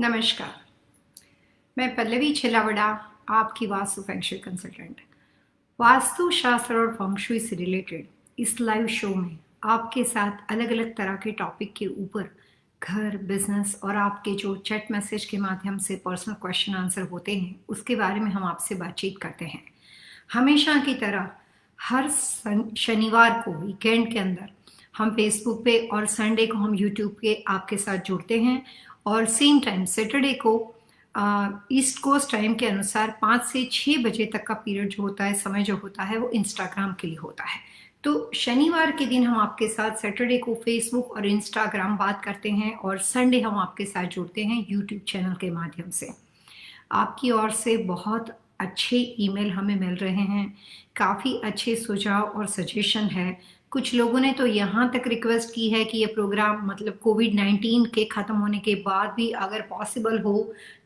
नमस्कार। मैं पल्लवी छिलावड़ा, आपकी वास्तु फेंगशुई कंसल्टेंट। वास्तु शास्त्र और फेंगशुई से रिलेटेड इस लाइव शो में आपके साथ अलग अलग तरह के टॉपिक के ऊपर घर, बिजनेस और आपके जो चैट मैसेज के माध्यम से पर्सनल क्वेश्चन आंसर होते हैं उसके बारे में हम आपसे बातचीत करते हैं। हमेशा की तरह हर शनिवार को वीकेंड के अंदर हम फेसबुक पे और संडे को हम यूट्यूब पे आपके साथ जुड़ते हैं और सेम टाइम सैटरडे को ईस्ट कोस्ट टाइम के अनुसार 5 से 6 बजे तक का पीरियड जो होता है, समय जो होता है वो इंस्टाग्राम के लिए होता है। तो शनिवार के दिन हम आपके साथ सैटरडे को फेसबुक और इंस्टाग्राम बात करते हैं और संडे हम आपके साथ जुड़ते हैं यूट्यूब चैनल के माध्यम से। आपकी ओर से बहुत अच्छे ईमेल हमें मिल रहे हैं, काफ़ी अच्छे सुझाव और सजेशन है। कुछ लोगों ने तो यहाँ तक रिक्वेस्ट की है कि ये प्रोग्राम मतलब कोविड-19 के ख़त्म होने के बाद भी अगर पॉसिबल हो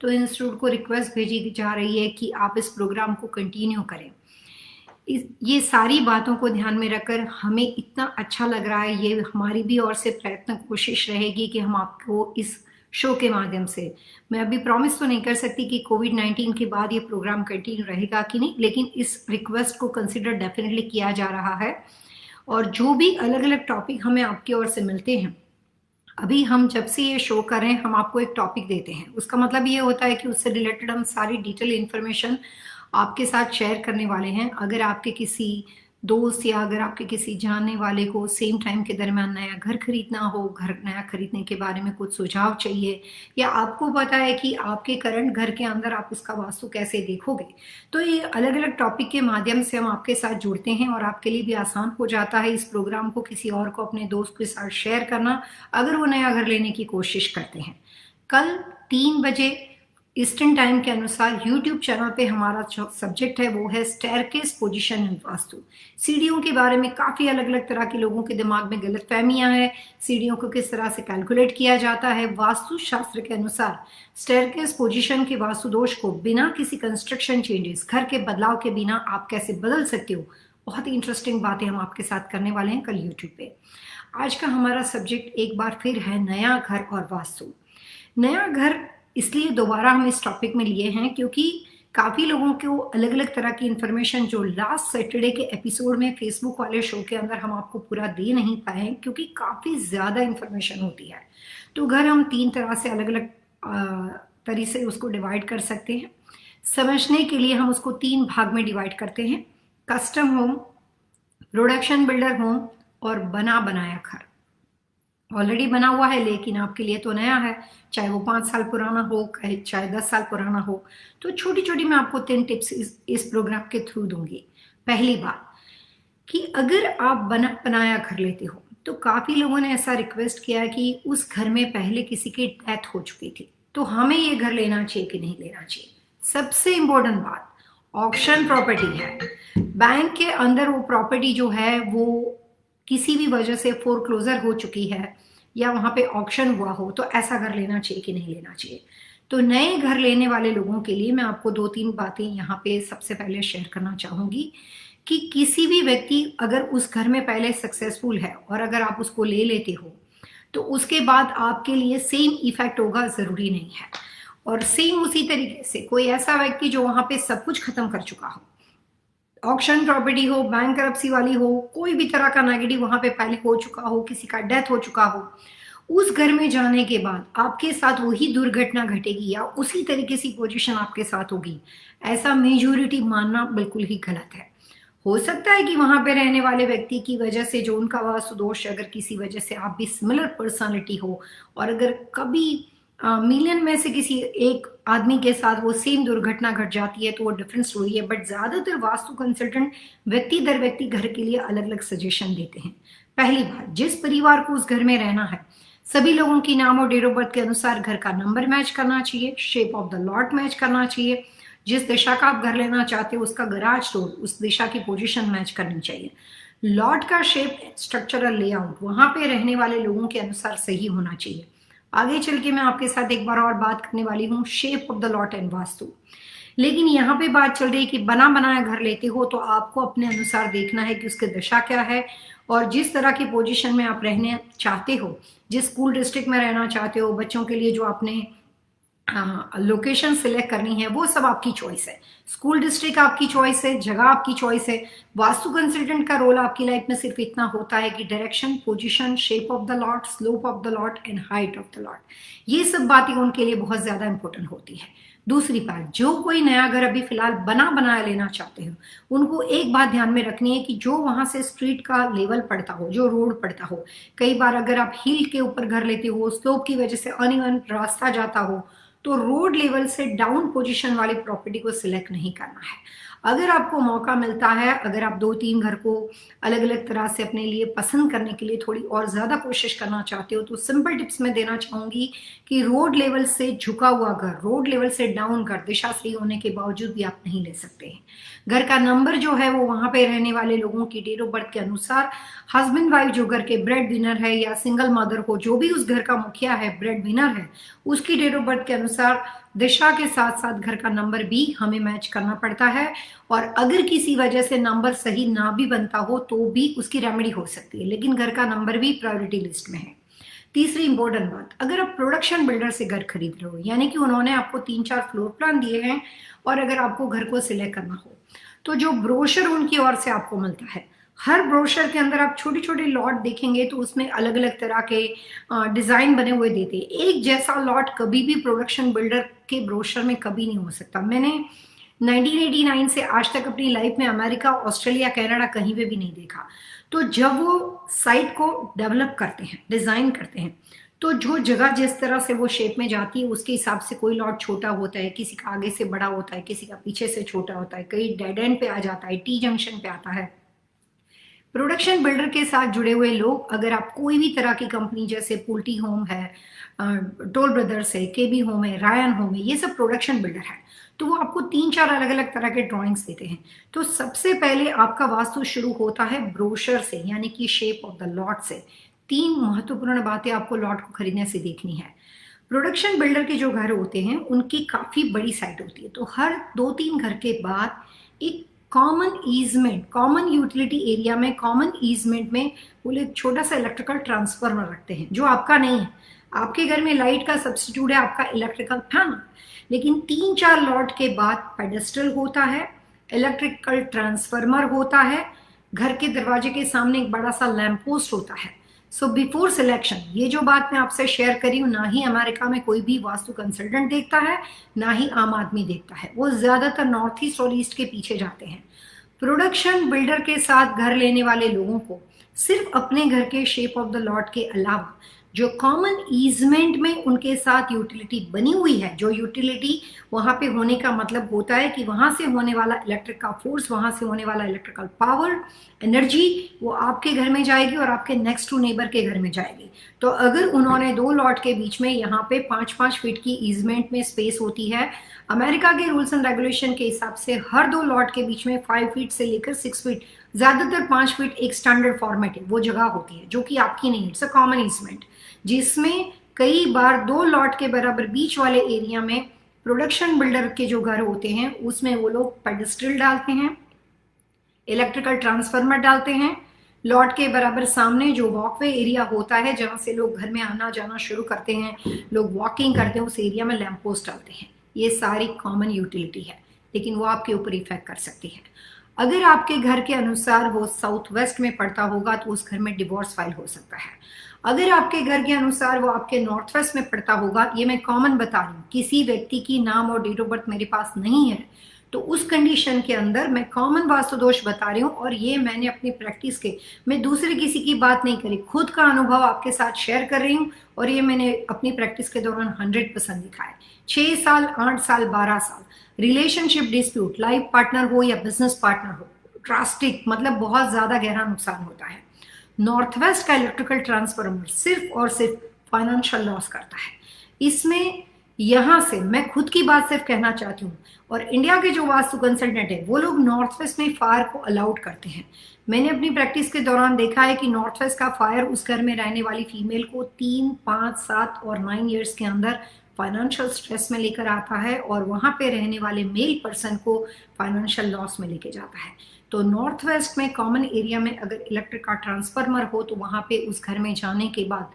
तो इंस्टीट्यूट को रिक्वेस्ट भेजी जा रही है कि आप इस प्रोग्राम को कंटिन्यू करें। ये सारी बातों को ध्यान में रखकर हमें इतना अच्छा लग रहा है, ये हमारी भी ओर से प्रयत्न कोशिश रहेगी कि हम आपको इस शो के माध्यम से, मैं अभी प्रॉमिस तो नहीं कर सकती कि कोविड-19 के बाद ये प्रोग्राम कंटिन्यू रहेगा कि नहीं, लेकिन इस रिक्वेस्ट को कंसिडर डेफिनेटली किया जा रहा है। और जो भी अलग अलग टॉपिक हमें आपकी ओर से मिलते हैं, अभी हम जब से ये शो कर रहे हैं हम आपको एक टॉपिक देते हैं, उसका मतलब ये होता है कि उससे रिलेटेड हम सारी डिटेल इन्फॉर्मेशन आपके साथ शेयर करने वाले हैं। अगर आपके किसी दोस्त या अगर आपके किसी जानने वाले को सेम टाइम के दरमियान नया घर खरीदना हो, घर नया खरीदने के बारे में कुछ सुझाव चाहिए, या आपको पता है कि आपके करंट घर के अंदर आप उसका वास्तु कैसे देखोगे, तो ये अलग अलग टॉपिक के माध्यम से हम आपके साथ जुड़ते हैं और आपके लिए भी आसान हो जाता है इस प्रोग्राम को किसी और को, अपने दोस्त के साथ शेयर करना अगर वो नया घर लेने की कोशिश करते हैं। कल 3 बजे ईस्टर्न टाइम के अनुसार यूट्यूब चैनल पे हमारा जो सब्जेक्ट है वो है स्टेयरकेस पोजीशन इन वास्तु। सीढ़ियों के बारे में काफ़ी अलग अलग तरह के लोगों के दिमाग में गलतफहमियां हैं। सीढ़ियों को किस तरह से कैलकुलेट किया जाता है वास्तु शास्त्र के अनुसार, स्टेयरकेस पोजीशन के वास्तु दोष को बिना किसी कंस्ट्रक्शन चेंजेस, घर के बदलाव के बिना आप कैसे बदल सकते हो, बहुत ही इंटरेस्टिंग बातें हम आपके साथ करने वाले हैं कल यूट्यूब पे। आज का हमारा सब्जेक्ट एक बार फिर है नया घर और वास्तु। नया घर इसलिए दोबारा हम इस टॉपिक में लिए हैं क्योंकि काफ़ी लोगों को अलग अलग तरह की इन्फॉर्मेशन जो लास्ट सैटरडे के एपिसोड में फेसबुक वाले शो के अंदर हम आपको पूरा दे नहीं पाए क्योंकि काफ़ी ज़्यादा इन्फॉर्मेशन होती है। तो घर हम 3 तरह से अलग अलग तरीके से उसको डिवाइड कर सकते हैं। समझने के लिए हम उसको 3 भाग में डिवाइड करते हैं: custom home, production builder home और बना बनाया घर। ऑलरेडी बना हुआ है लेकिन आपके लिए तो नया है, चाहे वो 5 साल पुराना हो चाहे 10 साल पुराना हो। तो छोटी छोटी मैं आपको 3 टिप्स इस प्रोग्राम के थ्रू दूंगी। पहली बात कि अगर आप बनाया घर लेते हो तो काफ़ी लोगों ने ऐसा रिक्वेस्ट किया कि उस घर में पहले किसी की डेथ हो चुकी थी, तो हमें ये घर लेना चाहिए कि नहीं लेना चाहिए। सबसे इम्पोर्टेंट बात, ऑक्शन प्रॉपर्टी है। बैंक के अंदर वो प्रॉपर्टी जो है वो किसी भी वजह से फोरक्लोजर हो चुकी है या वहाँ पे ऑक्शन हुआ हो, तो ऐसा घर लेना चाहिए कि नहीं लेना चाहिए। तो नए घर लेने वाले लोगों के लिए मैं आपको 2-3 बातें यहाँ पे सबसे पहले शेयर करना चाहूँगी कि किसी भी व्यक्ति अगर उस घर में पहले सक्सेसफुल है और अगर आप उसको ले लेते हो तो उसके बाद आपके लिए सेम इफेक्ट होगा ज़रूरी नहीं है। और सेम उसी तरीके से कोई ऐसा व्यक्ति जो वहाँ पे सब कुछ खत्म कर चुका हो, ऑक्शन प्रॉपर्टी हो, बैंक करप्सी वाली हो, कोई भी तरह का नेगेटिव वहां पे पहले हो चुका हो, किसी का डेथ हो चुका हो, उस घर में जाने के बाद आपके साथ वही दुर्घटना घटेगी या उसी तरीके से पोजीशन आपके साथ होगी, ऐसा मेजोरिटी मानना बिल्कुल ही गलत है। हो सकता है कि वहां पे रहने वाले व्यक्ति की वजह से जो उनका वास्तु दोष, अगर किसी वजह से आप भी सिमिलर पर्सनालिटी हो और अगर कभी मिलियन में से किसी एक आदमी के साथ वो सेम दुर्घटना घट जाती है तो वो डिफरेंट स्टोरी है। बट ज्यादातर वास्तु कंसल्टेंट व्यक्ति दर व्यक्ति घर के लिए अलग अलग सजेशन देते हैं। पहली बात, जिस परिवार को उस घर में रहना है सभी लोगों की नाम और डेट ऑफ बर्थ के अनुसार घर का नंबर मैच करना चाहिए, shape of the lot match करना चाहिए, जिस दिशा का आप घर लेना चाहते हो उसका गराज डोर उस दिशा की पोजिशन मैच करनी चाहिए, लॉट का शेप, स्ट्रक्चरल लेआउट वहां पे रहने वाले लोगों के अनुसार सही होना चाहिए। आगे चल के मैं आपके साथ एक बार और बात करने वाली हूँ shape of the lot and vastu. लेकिन यहाँ पे बात चल रही है कि बना बनाया घर लेते हो तो आपको अपने अनुसार देखना है कि उसकी दशा क्या है और जिस तरह की पोजीशन में आप रहने चाहते हो, जिस स्कूल डिस्ट्रिक्ट में रहना चाहते हो, बच्चों के लिए जो आपने लोकेशन सिलेक्ट करनी है, वो सब आपकी चॉइस है। स्कूल डिस्ट्रिक्ट आपकी चॉइस है, जगह आपकी चॉइस है। वास्तु कंसल्टेंट का रोल आपकी लाइफ में सिर्फ इतना होता है कि direction, position, shape of the lot, slope of the lot and height of the lot, ये सब बातें उनके लिए बहुत ज्यादा इंपॉर्टेंट होती है। दूसरी बात, जो कोई नया घर अभी फिलहाल बनाया लेना चाहते हो, उनको एक बात ध्यान में रखनी है कि जो वहां से स्ट्रीट का लेवल पड़ता हो, जो रोड पड़ता हो, कई बार अगर आप हिल के ऊपर घर लेते हो, स्लोप की वजह से अनइवन रास्ता जाता हो, तो रोड लेवल से डाउन पोजीशन वाली प्रॉपर्टी को सिलेक्ट नहीं करना है। अगर आपको मौका मिलता है, अगर आप 2-3 घर को अलग अलग तरह से अपने लिए पसंद करने के लिए थोड़ी और ज्यादा कोशिश करना चाहते हो, तो सिंपल टिप्स मैं देना चाहूंगी कि रोड लेवल से झुका हुआ घर, रोड लेवल से डाउन घर, दिशा सही होने के बावजूद भी आप नहीं ले सकते हैं। घर का नंबर जो है वो वहां पे रहने वाले लोगों की डेट ऑफ बर्थ के अनुसार, हस्बैंड वाइफ जो घर के ब्रेड विनर है या सिंगल मदर हो, जो भी उस घर का मुखिया है, ब्रेड विनर है, उसकी डेट ऑफ बर्थ के अनुसार दिशा के साथ साथ घर का नंबर भी हमें मैच करना पड़ता है। और अगर किसी वजह से नंबर सही ना भी बनता हो तो भी उसकी रेमेडी हो सकती है, लेकिन घर का नंबर भी प्रायोरिटी लिस्ट में है। तीसरी इंपॉर्टेंट बात, अगर आप प्रोडक्शन बिल्डर से घर खरीद रहे हो, यानी कि उन्होंने आपको 3-4 फ्लोर प्लान दिए हैं और अगर आपको घर को सिलेक्ट करना हो, तो जो ब्रोशर उनकी ओर से आपको मिलता है, हर ब्रोशर के अंदर आप छोटे छोटे लॉट देखेंगे तो उसमें अलग अलग तरह के डिजाइन बने हुए देते हैं। एक जैसा लॉट कभी भी प्रोडक्शन बिल्डर के ब्रोशर में कभी नहीं हो सकता। मैंने 1989 से आज तक अपनी लाइफ में अमेरिका, ऑस्ट्रेलिया, कनाडा कहीं पे भी नहीं देखा। तो जब वो साइट को डेवलप करते हैं, डिजाइन करते हैं, तो जो जगह जिस तरह से वो शेप में जाती है उसके हिसाब से कोई लॉट छोटा होता है, किसी का आगे से बड़ा होता है, किसी का पीछे से छोटा होता है, कई डेड एंड पे आ जाता है, टी जंक्शन पे आता है। प्रोडक्शन बिल्डर के साथ जुड़े हुए लोग, अगर आप कोई भी तरह की कंपनी जैसे पुल्टी होम है, टोल ब्रदर्स है, केबी होम है, रायन होम है, ये सब प्रोडक्शन बिल्डर है, तो वो आपको 3-4 अलग अलग तरह के ड्राइंग्स देते हैं। तो सबसे पहले आपका वास्तु शुरू होता है ब्रोशर से, यानी कि शेप ऑफ द लॉट से। 3 महत्वपूर्ण बातें आपको लॉट को खरीदने से देखनी है। प्रोडक्शन बिल्डर के जो घर होते हैं उनकी काफी बड़ी साइट होती है, तो हर 2-3 घर के बाद एक common easement, common utility area में, कॉमन ईजमेंट में वो लोग छोटा सा इलेक्ट्रिकल ट्रांसफार्मर रखते हैं, जो आपका नहीं है। आपके घर में लाइट का सब्स्टिट्यूट है आपका इलेक्ट्रिकल फैन, लेकिन 3-4 लॉट के बाद पेडेस्टल होता है, इलेक्ट्रिकल ट्रांसफार्मर होता है, घर के दरवाजे के सामने एक बड़ा सा लैंप पोस्ट होता है। सो बिफोर सिलेक्शन, ये जो बात मैं आपसे शेयर करी हूँ, ना ही अमेरिका में कोई भी वास्तु कंसल्टेंट देखता है, ना ही आम आदमी देखता है। वो ज्यादातर नॉर्थ ईस्ट और ईस्ट के पीछे जाते हैं। प्रोडक्शन बिल्डर के साथ घर लेने वाले लोगों को सिर्फ अपने घर के शेप ऑफ द लॉट के अलावा जो कॉमन ईजमेंट में उनके साथ यूटिलिटी बनी हुई है, जो यूटिलिटी वहां पे होने का मतलब होता है कि वहां से होने वाला इलेक्ट्रिक का फोर्स, वहां से होने वाला इलेक्ट्रिकल पावर, एनर्जी, वो आपके घर में जाएगी और आपके नेक्स्ट टू नेबर के घर में जाएगी। तो अगर उन्होंने 2 लॉट के बीच में यहाँ पे 5-5 फीट की ईजमेंट में स्पेस होती है, अमेरिका के रूल्स एंड रेगुलेशन के हिसाब से हर 2 लॉट के बीच में 5 फीट से लेकर 6 फीट, ज्यादातर 5 फीट एक स्टैंडर्ड फॉर्मेट है, वो जगह होती है जो कि आपकी नहीं, इट्स अ कॉमन ईजमेंट, जिसमें कई बार 2 लॉट के बराबर बीच वाले एरिया में प्रोडक्शन बिल्डर के जो घर होते हैं उसमें वो लोग पेडेस्टल डालते हैं, इलेक्ट्रिकल ट्रांसफार्मर डालते हैं। लॉट के बराबर सामने जो वॉकवे एरिया होता है जहां से लोग घर में आना जाना शुरू करते हैं, लोग वॉकिंग करते हैं, उस एरिया में लैंप पोस्ट डालते हैं। ये सारी कॉमन यूटिलिटी है, लेकिन वो आपके ऊपर इफेक्ट कर सकती है। अगर आपके घर के अनुसार वो साउथ वेस्ट में पड़ता होगा तो उस घर में डिवोर्स फाइल हो सकता है। अगर आपके घर के अनुसार वो आपके नॉर्थ वेस्ट में पड़ता होगा, ये मैं कॉमन बता रही हूँ, किसी व्यक्ति की नाम और डेट ऑफ बर्थ मेरे पास नहीं है, तो उस कंडीशन के अंदर मैं कॉमन वास्तु दोष बता रही हूँ। और ये मैंने अपनी प्रैक्टिस के, मैं दूसरे किसी की बात नहीं करी, खुद का अनुभव आपके साथ शेयर कर रही हूँ, और ये मैंने अपनी प्रैक्टिस के दौरान 100% दिखा है। 6 साल, 8 साल, 12 साल, रिलेशनशिप डिस्प्यूट, लाइफ पार्टनर हो या बिजनेस पार्टनर हो, ड्रास्टिक मतलब बहुत ज्यादा गहरा नुकसान होता है। नॉर्थ वेस्ट का इलेक्ट्रिकल ट्रांसफार्मर सिर्फ और सिर्फ फाइनेंशियल लॉस करता है। इसमें यहां से मैं खुद की बात सिर्फ कहना चाहती हूँ, और इंडिया के जो वास्तु कंसल्टेंट है वो लोग नॉर्थ वेस्ट में फायर को अलाउड करते हैं। मैंने अपनी प्रैक्टिस के दौरान देखा है कि नॉर्थ वेस्ट का फायर उस घर में रहने वाली फीमेल को 3, 5, 7 और 9 ईयर्स के अंदर फाइनेंशियल स्ट्रेस में लेकर आता है, और वहां पे रहने वाले मेल पर्सन को फाइनेंशियल लॉस में लेके जाता है। तो नॉर्थ वेस्ट में कॉमन एरिया में अगर इलेक्ट्रिक का ट्रांसफार्मर हो तो वहां पे उस घर में जाने के बाद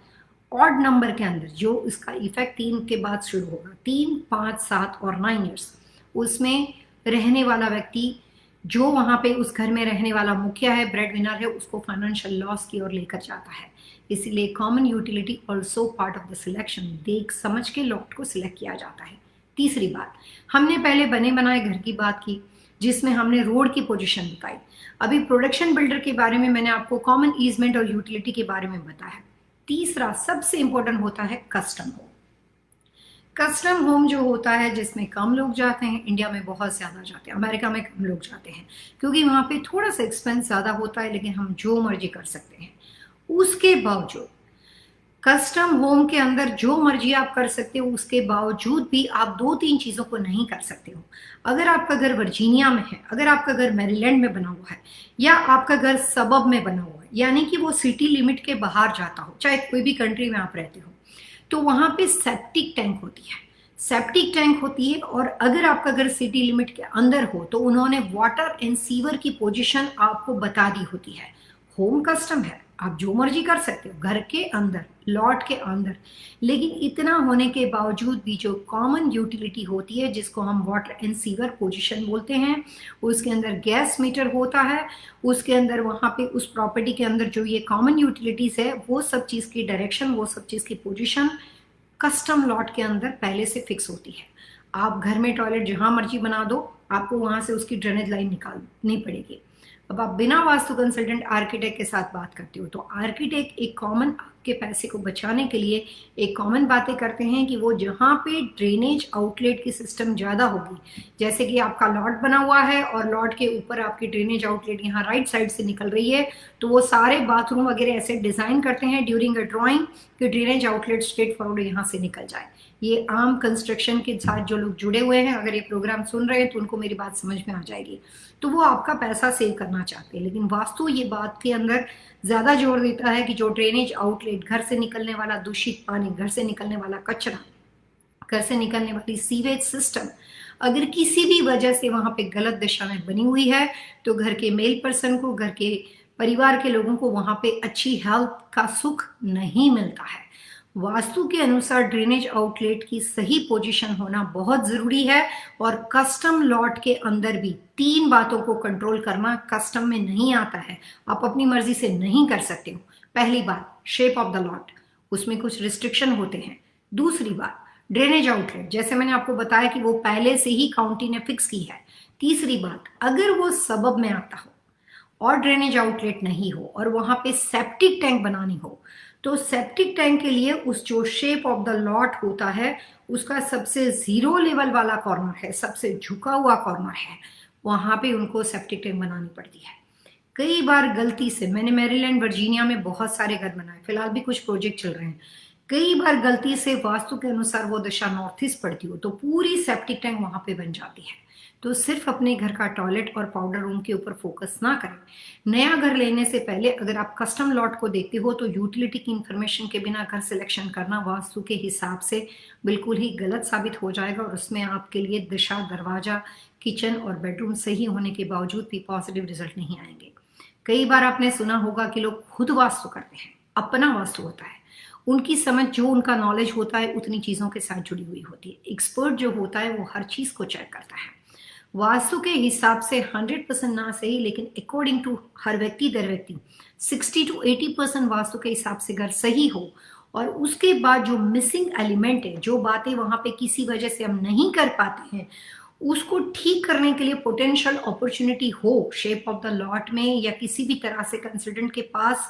ऑड नंबर के अंदर जो इसका इफेक्ट 3 के बाद शुरू होगा, 3, 5, 7 और 9 ईयर्स, उसमें रहने वाला व्यक्ति जो वहां पे उस घर में रहने वाला मुखिया है, ब्रेड विनर है, उसको फाइनेंशियल लॉस की ओर लेकर जाता है। इसीलिए common utility also part of the selection, देख समझ के लॉट को सिलेक्ट किया जाता है। तीसरी बात, हमने पहले बने बनाए घर की बात की जिसमें हमने रोड की पोजीशन बताई। अभी प्रोडक्शन बिल्डर के बारे में मैंने आपको कॉमन ईजमेंट और यूटिलिटी के बारे में बताया। तीसरा सबसे इंपॉर्टेंट होता है कस्टम होम। कस्टम होम जो होता है जिसमें कम लोग जाते हैं, इंडिया में बहुत ज्यादा जाते हैं, अमेरिका में कम लोग जाते हैं क्योंकि वहां पे थोड़ा सा एक्सपेंस ज्यादा होता है, लेकिन हम जो मर्जी कर सकते हैं। उसके बावजूद कस्टम होम के अंदर जो मर्जी आप कर सकते हो, उसके बावजूद भी आप 2-3 चीजों को नहीं कर सकते हो। अगर आपका घर वर्जीनिया में है, अगर आपका घर मैरीलैंड में बना हुआ है, या आपका घर सबब में बना हुआ है, यानी कि वो सिटी लिमिट के बाहर जाता हो, चाहे कोई भी कंट्री में आप रहते हो, तो वहां पे सेप्टिक टैंक होती है, सेप्टिक टैंक होती है। और अगर आपका घर सिटी लिमिट के अंदर हो तो उन्होंने वाटर एंड सीवर की पोजीशन आपको बता दी होती है। होम कस्टम है, आप जो मर्जी कर सकते हो घर के अंदर, लॉट के अंदर, लेकिन इतना होने के बावजूद भी जो कॉमन यूटिलिटी होती है जिसको हम वाटर एंड सीवर पोजीशन बोलते हैं, उसके अंदर गैस मीटर होता है, उसके अंदर वहां पे उस प्रॉपर्टी के अंदर जो ये कॉमन यूटिलिटीज है वो सब चीज की डायरेक्शन, वो सब चीज की पोजीशन कस्टम लॉट के अंदर पहले से फिक्स होती है। आप घर में टॉयलेट जहां मर्जी बना दो, आपको वहां से उसकी ड्रेनेज लाइन निकालनी पड़ेगी। अब आप बिना वास्तु कंसल्टेंट आर्किटेक्ट के साथ बात करते हो तो आर्किटेक्ट एक कॉमन आपके पैसे को बचाने के लिए एक कॉमन बातें करते हैं कि वो जहां पे ड्रेनेज आउटलेट की सिस्टम ज्यादा होगी, जैसे कि आपका लॉट बना हुआ है और लॉट के ऊपर आपकी ड्रेनेज आउटलेट यहाँ राइट साइड से निकल रही है, तो वो सारे बाथरूम वगैरह ऐसे डिजाइन करते हैं ड्यूरिंग अ ड्राइंग कि ड्रेनेज आउटलेट स्ट्रेट फॉरवर्ड यहाँ से निकल जाए। ये आम कंस्ट्रक्शन के साथ जो लोग जुड़े हुए हैं, अगर ये प्रोग्राम सुन रहे हैं तो उनको मेरी बात समझ में आ जाएगी। तो वो आपका पैसा सेव करना चाहते हैं, लेकिन वास्तु ये बात के अंदर ज्यादा जोर देता है कि जो ड्रेनेज आउटलेट, घर से निकलने वाला दूषित पानी, घर से निकलने वाला कचरा, घर से निकलने वाली सीवेज सिस्टम अगर किसी भी वजह से वहां पे गलत दिशा में बनी हुई है तो घर के मेल पर्सन को, घर के परिवार के लोगों को वहां पे अच्छी हेल्थ का सुख नहीं मिलता है। वास्तु के अनुसार ड्रेनेज आउटलेट की सही पोजीशन होना बहुत जरूरी है और कस्टम लॉट के अंदर भी 3 बातों को कंट्रोल करना कस्टम में नहीं आता है, आप अपनी मर्जी से नहीं कर सकते हो। पहली बात, शेप ऑफ द लॉट, उसमें कुछ रिस्ट्रिक्शन होते हैं। दूसरी बात, ड्रेनेज आउटलेट, जैसे मैंने आपको बताया कि वो पहले से ही काउंटी ने फिक्स की है। तीसरी बात, अगर वो सबब में आता हो और ड्रेनेज आउटलेट नहीं हो और वहां पे सेप्टिक टैंक बनानी हो, तो सेप्टिक टैंक के लिए उस जो शेप ऑफ द लॉट होता है उसका सबसे जीरो लेवल वाला कॉर्नर है, सबसे झुका हुआ कॉर्नर है, वहां पे उनको सेप्टिक टैंक बनानी पड़ती है। कई बार गलती से, मैंने मैरीलैंड वर्जीनिया में बहुत सारे घर बनाए, फिलहाल भी कुछ प्रोजेक्ट चल रहे हैं, कई बार गलती से वास्तु के अनुसार वो दिशा नॉर्थ ईस्ट पड़ती हो तो पूरी सेप्टिक टैंक वहां पे बन जाती है। तो सिर्फ अपने घर का टॉयलेट और पाउडर रूम के ऊपर फोकस ना करें। नया घर लेने से पहले अगर आप कस्टम लॉट को देखते हो तो यूटिलिटी की इंफॉर्मेशन के बिना घर सिलेक्शन करना वास्तु के हिसाब से बिल्कुल ही गलत साबित हो जाएगा और उसमें आपके लिए दिशा, दरवाजा, किचन और बेडरूम सही होने के बावजूद भी पॉजिटिव रिजल्ट नहीं आएंगे। कई बार आपने सुना होगा कि लोग खुद वास्तु करते हैं, अपना वास्तु होता है, उनकी समझ, जो उनका नॉलेज होता है उतनी चीजों के साथ जुड़ी हुई होती है। एक्सपर्ट जो होता है वो हर चीज को चेक करता है। वास्तु के हिसाब से 100% ना सही, लेकिन अकॉर्डिंग टू हर व्यक्ति दर व्यक्ति 60 to 80% वास्तु के हिसाब से घर सही हो और उसके बाद जो मिसिंग एलिमेंट है, जो बातें वहां पे किसी वजह से हम नहीं कर पाते हैं, उसको ठीक करने के लिए पोटेंशियल अपॉर्चुनिटी हो शेप ऑफ द लॉट में या किसी भी तरह से कंसल्टेंट के पास,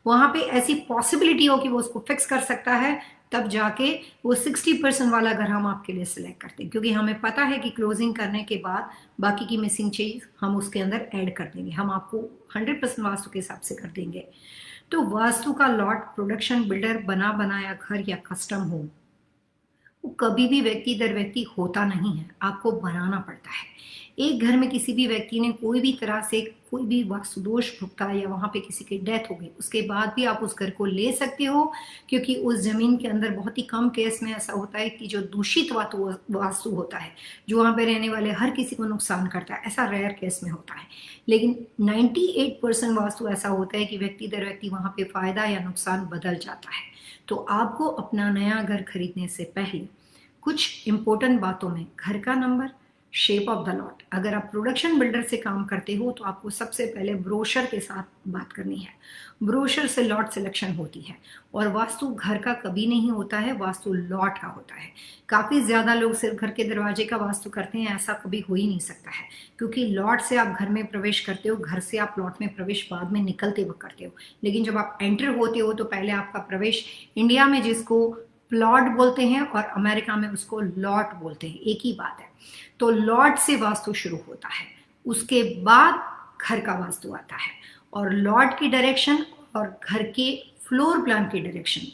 वहां पे ऐसी पॉसिबिलिटी हो कि वो उसको फिक्स कर सकता है, तब जाके वो 60% वाला घर हम आपके लिए सिलेक्ट करते हैं, क्योंकि हमें पता है कि क्लोजिंग करने के बाद बाकी की मिसिंग चीज हम उसके अंदर ऐड कर देंगे, हम आपको 100% वास्तु के हिसाब से कर देंगे। तो वास्तु का लॉट, प्रोडक्शन बिल्डर, बना बनाया घर या कस्टम होम, वो कभी भी व्यक्ति दर व्यक्ति होता नहीं है, आपको बनाना पड़ता है। एक घर में किसी भी व्यक्ति ने कोई भी तरह से कोई भी वास्तु दोष भुगता या वहां पे किसी की डेथ हो गई, उसके बाद भी आप उस घर को ले सकते हो, क्योंकि उस जमीन के अंदर बहुत ही कम केस में ऐसा होता है कि जो दूषित वास्तु होता है, जो वहां पे रहने वाले हर किसी को नुकसान करता है, ऐसा रेयर केस में होता है। लेकिन 98% वास्तु ऐसा होता है कि व्यक्ति दर व्यक्ति वहां पे फायदा या नुकसान बदल जाता है। तो आपको अपना नया घर खरीदने से पहले कुछ इंपॉर्टेंट बातों में घर का number, shape of the lot, अगर आप प्रोडक्शन बिल्डर से काम करते हो तो आपको सबसे पहले ब्रोशर के साथ बात करनी है। ब्रोशर से लॉट सिलेक्शन होती है और वास्तु घर का कभी नहीं होता है, वास्तु लॉट का होता है। काफ़ी ज़्यादा लोग सिर्फ घर के दरवाजे का वास्तु करते हैं, ऐसा कभी हो ही नहीं सकता है, क्योंकि लॉट से आप घर में प्रवेश करते हो, घर से आप लॉट में प्रवेश बाद में निकलते वक्त करते हो, लेकिन जब आप एंटर होते हो तो पहले आपका प्रवेश, इंडिया में जिसको प्लॉट बोलते हैं और अमेरिका में उसको लॉट बोलते हैं, एक ही बात है। तो लॉट से वास्तु शुरू होता है, उसके बाद घर का वास्तु आता है, और लॉट की डायरेक्शन और घर के फ्लोर प्लान की डायरेक्शन,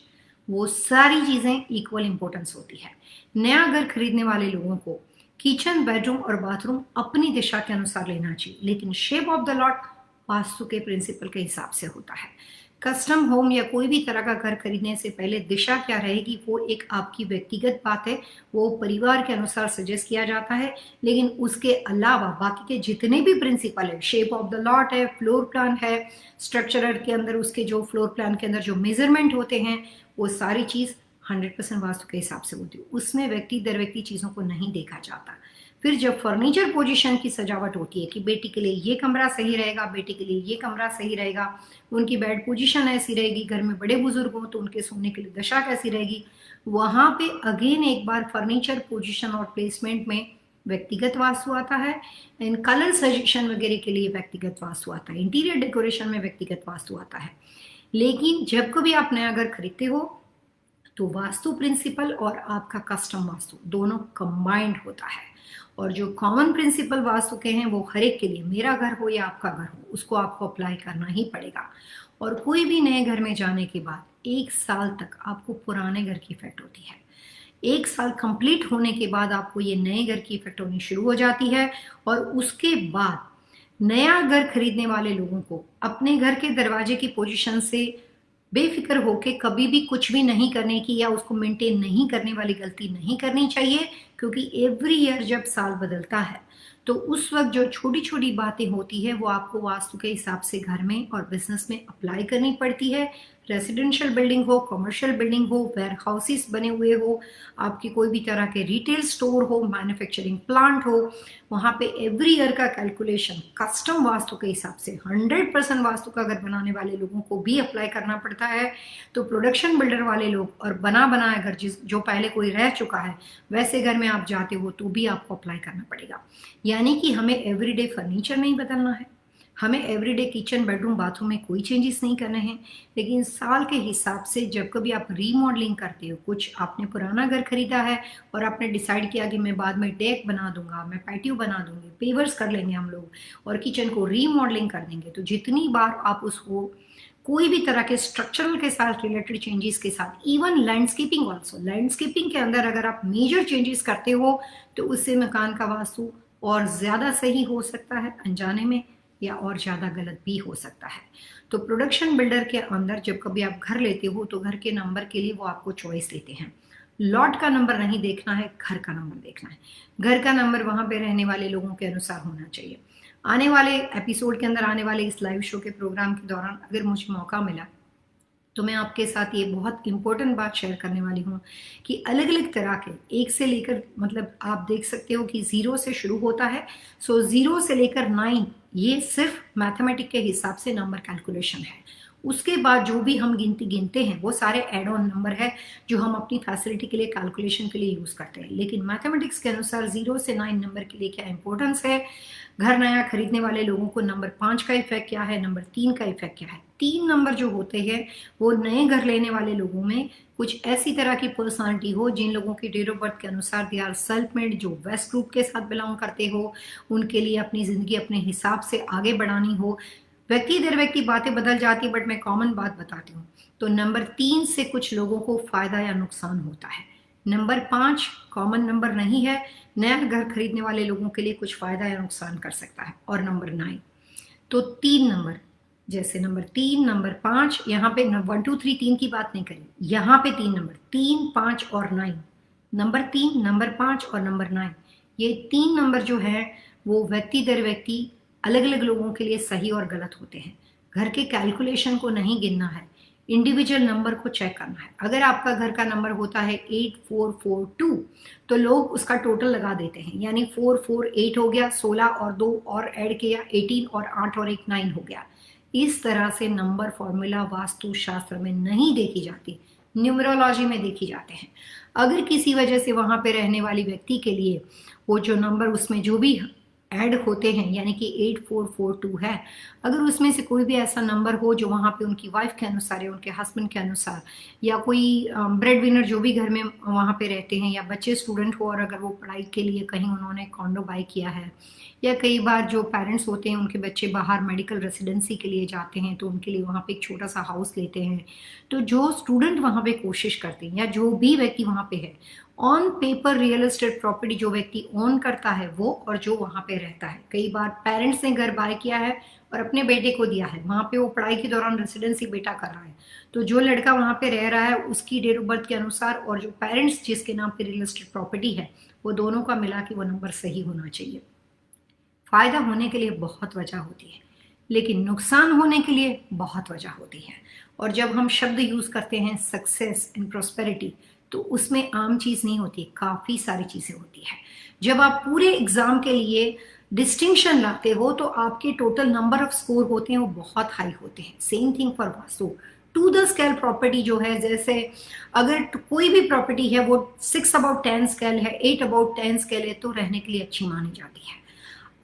वो सारी चीजें इक्वल इंपॉर्टेंस होती है। नया घर खरीदने वाले लोगों को किचन, बेडरूम और बाथरूम अपनी दिशा के अनुसार लेना चाहिए, लेकिन shape of the lot vastu के प्रिंसिपल के हिसाब से होता है। कस्टम होम या कोई भी तरह का घर खरीदने से पहले दिशा क्या रहेगी वो एक आपकी व्यक्तिगत बात है, वो परिवार के अनुसार सजेस्ट किया जाता है, लेकिन उसके अलावा बाकी के जितने भी प्रिंसिपल है, शेप ऑफ द लॉट है, फ्लोर प्लान है, स्ट्रक्चरर के अंदर उसके जो फ्लोर प्लान के अंदर जो मेजरमेंट होते हैं, वो सारी चीज 100% वास्तु के हिसाब से होती है, उसमें व्यक्ति दर व्यक्ति चीजों को नहीं देखा जाता। फिर जब फर्नीचर पोजीशन की सजावट होती है कि बेटी के लिए ये कमरा सही रहेगा, बेटी के लिए ये कमरा सही रहेगा, उनकी बेड पोजीशन ऐसी रहेगी, घर में बड़े बुजुर्ग हो तो उनके सोने के लिए दशा कैसी रहेगी, वहां पे अगेन एक बार फर्नीचर पोजीशन और प्लेसमेंट में व्यक्तिगत वास्तु आता है, इन कलर सजेशन वगैरह के लिए व्यक्तिगत वास्तु आता है, इंटीरियर डेकोरेशन में व्यक्तिगत वास्तु आता है। लेकिन जब कभी आप नया घर खरीदते हो तो वास्तु प्रिंसिपल और आपका कस्टम वास्तु दोनों कंबाइंड होता है, और जो कॉमन प्रिंसिपल वास्तु के हैं वो हर एक के लिए, मेरा घर हो या आपका घर हो, उसको आपको अप्लाई करना ही पड़ेगा। और कोई भी नए घर में जाने के बाद 1 साल तक आपको पुराने घर की इफेक्ट होती है, 1 साल कंप्लीट होने के बाद आपको ये नए घर की इफेक्ट होनी शुरू हो जाती है, और उसके बाद नया घर खरीदने वाले लोगों को अपने घर के दरवाजे की पोजीशन से बेफिक्र होके कभी भी कुछ भी नहीं करने की या उसको मेंटेन नहीं करने वाली गलती नहीं करनी चाहिए, क्योंकि एवरी ईयर जब साल बदलता है तो उस वक्त जो छोटी छोटी बातें होती है वो आपको वास्तु के हिसाब से घर में और बिजनेस में अप्लाई करनी पड़ती है। रेसिडेंशियल बिल्डिंग हो, कमर्शियल बिल्डिंग हो, वेयर हाउसेस बने हुए हो, आपकी कोई भी तरह के रिटेल स्टोर हो, मैन्युफैक्चरिंग प्लांट हो, वहां पे एवरी ईयर का कैलकुलेशन कस्टम वास्तु के हिसाब से 100% वास्तु का घर बनाने वाले लोगों को भी अप्लाई करना पड़ता है। तो प्रोडक्शन बिल्डर वाले लोग और बना बनाया घर जो पहले कोई रह चुका है वैसे घर में आप जाते हो तो भी आपको अप्लाई करना पड़ेगा। यानी कि हमें एवरीडे फर्नीचर नहीं बदलना है, हमें एवरीडे किचन, बेडरूम, बाथरूम में कोई चेंजेस नहीं करने हैं, लेकिन साल के हिसाब से जब कभी आप रीमॉडलिंग करते हो, कुछ आपने पुराना घर खरीदा है और आपने डिसाइड किया कि मैं बाद में डेक बना दूंगा, मैं पैटियो बना दूंगी, पेवर्स कर लेंगे हम लोग और किचन को रीमॉडलिंग कर देंगे, तो जितनी बार आप उसको कोई भी तरह के स्ट्रक्चरल के साथ रिलेटेड चेंजेस के साथ, इवन लैंडस्केपिंग ऑल्सो, लैंडस्केपिंग के अंदर अगर आप मेजर चेंजेस करते हो तो उससे मकान का वास्तु और ज्यादा सही हो सकता है अनजाने में, या और ज्यादा गलत भी हो सकता है। तो प्रोडक्शन बिल्डर के अंदर जब कभी आप घर लेते हो तो घर के नंबर के लिए वो आपको चॉइस देते हैं, लॉट का नंबर नहीं देखना है, घर का नंबर देखना है। घर का नंबर वहां पे रहने वाले लोगों के अनुसार होना चाहिए। आने वाले एपिसोड के अंदर, आने वाले इस लाइव शो के प्रोग्राम के दौरान अगर मुझे मौका मिला तो मैं आपके साथ ये बहुत इंपॉर्टेंट बात शेयर करने वाली हूँ कि अलग अलग तरह के, एक से लेकर, मतलब आप देख सकते हो कि 0 से शुरू होता है, सो 0 से लेकर 9 ये सिर्फ मैथमेटिक के हिसाब से नंबर कैलकुलेशन है। उसके बाद जो भी हम गिनती गिनते हैं वो सारे एड ऑन नंबर है जो हम अपनी फैसिलिटी के लिए, कैलकुलेशन के लिए यूज करते हैं। लेकिन मैथमेटिक्स के अनुसार 0 से 9 नंबर के लिए क्या इंपॉर्टेंस है, घर नया खरीदने वाले लोगों को नंबर 5 का इफेक्ट क्या है, नंबर 3 का इफेक्ट क्या है। 3 नंबर जो होते हैं वो नए घर लेने वाले लोगों में कुछ ऐसी तरह की पर्सनालिटी हो जिन लोगों की डेट ऑफ बर्थ के अनुसार दे आर सेल्फ मेड, जो वेस्ट ग्रुप के साथ बिलोंग करते हो, उनके लिए अपनी जिंदगी अपने हिसाब से आगे बढ़ानी हो। व्यक्ति दर व्यक्ति बातें बदल जाती, बट मैं कॉमन बात बताती हूँ। तो नंबर 3 से कुछ लोगों को फायदा या नुकसान होता है। नंबर 5 कॉमन नंबर नहीं है, नया घर खरीदने वाले लोगों के लिए कुछ फायदा या नुकसान कर सकता है। और नंबर 9, तो 3 नंबर, जैसे नंबर 3, नंबर 5, यहाँ पे 1 2 3 3 की बात नहीं करी, यहाँ पे 3 नंबर, 3, 5 और 9, नंबर 3, नंबर 5 और नंबर 9, ये 3 नंबर जो है वो व्यक्ति दर व्यक्ति अलग अलग लोगों के लिए सही और गलत होते हैं। घर के कैलकुलेशन को नहीं गिनना है, इंडिविजुअल नंबर को चेक करना है। अगर आपका घर का नंबर होता है 8442 तो लोग उसका टोटल लगा देते हैं, यानी 448 हो गया, 16 और 2 और ऐड किया 18 और 8 और 1 9 हो गया। इस तरह से नंबर फॉर्मूला वास्तु शास्त्र में नहीं देखी जाती, न्यूमरोलॉजी में देखी जाते हैं। अगर किसी वजह से वहां पे रहने वाली व्यक्ति के लिए वो जो नंबर उसमें जो भी ऐड होते हैं, यानी कि 8442 है, अगर उसमें से कोई भी ऐसा नंबर हो जो वहाँ पे उनकी वाइफ के अनुसार या उनके हस्बैंड के अनुसार, या कोई ब्रेड विनर जो भी घर में वहाँ पे रहते हैं, या बच्चे स्टूडेंट हो और अगर वो पढ़ाई के लिए कहीं उन्होंने कॉन्डो बाय किया है, या कई बार जो पेरेंट्स होते हैं उनके बच्चे बाहर मेडिकल रेसिडेंसी के लिए जाते हैं तो उनके लिए वहाँ पे एक छोटा सा हाउस लेते हैं, तो जो स्टूडेंट वहाँ पे कोशिश करते हैं या जो भी व्यक्ति वहाँ पे है, on paper real estate property जो व्यक्ति ओन करता है वो और जो वहाँ पे रहता है, कई बार पेरेंट्स ने घर बाय किया है और अपने बेटे को दिया है, वहाँ पे वो पढ़ाई के दौरान रेसिडेंसी बेटा कर रहा है, तो जो लड़का वहाँ पे रह रहा है उसकी डेट ऑफ बर्थ के अनुसार और जो पेरेंट्स जिसके नाम पे रियल एस्टेट प्रॉपर्टी है वो दोनों का मिला के वो नंबर सही होना चाहिए। फायदा होने के लिए बहुत वजह होती है, लेकिन नुकसान होने के लिए बहुत वजह होती है। और जब हम शब्द यूज करते हैं सक्सेस एंड प्रोस्पेरिटी, तो उसमें आम चीज नहीं होती, काफी सारी चीजें होती है। जब आप पूरे एग्जाम के लिए डिस्टिंक्शन लाते हो तो आपके टोटल नंबर ऑफ स्कोर होते हैं वो बहुत हाई होते हैं। Same thing for vastu to the scale property जो है, जैसे अगर कोई भी प्रॉपर्टी है वो 6 अबाउट 10 स्केल है, 8 अबाउट 10 स्केल है, तो रहने के लिए अच्छी मानी जाती है।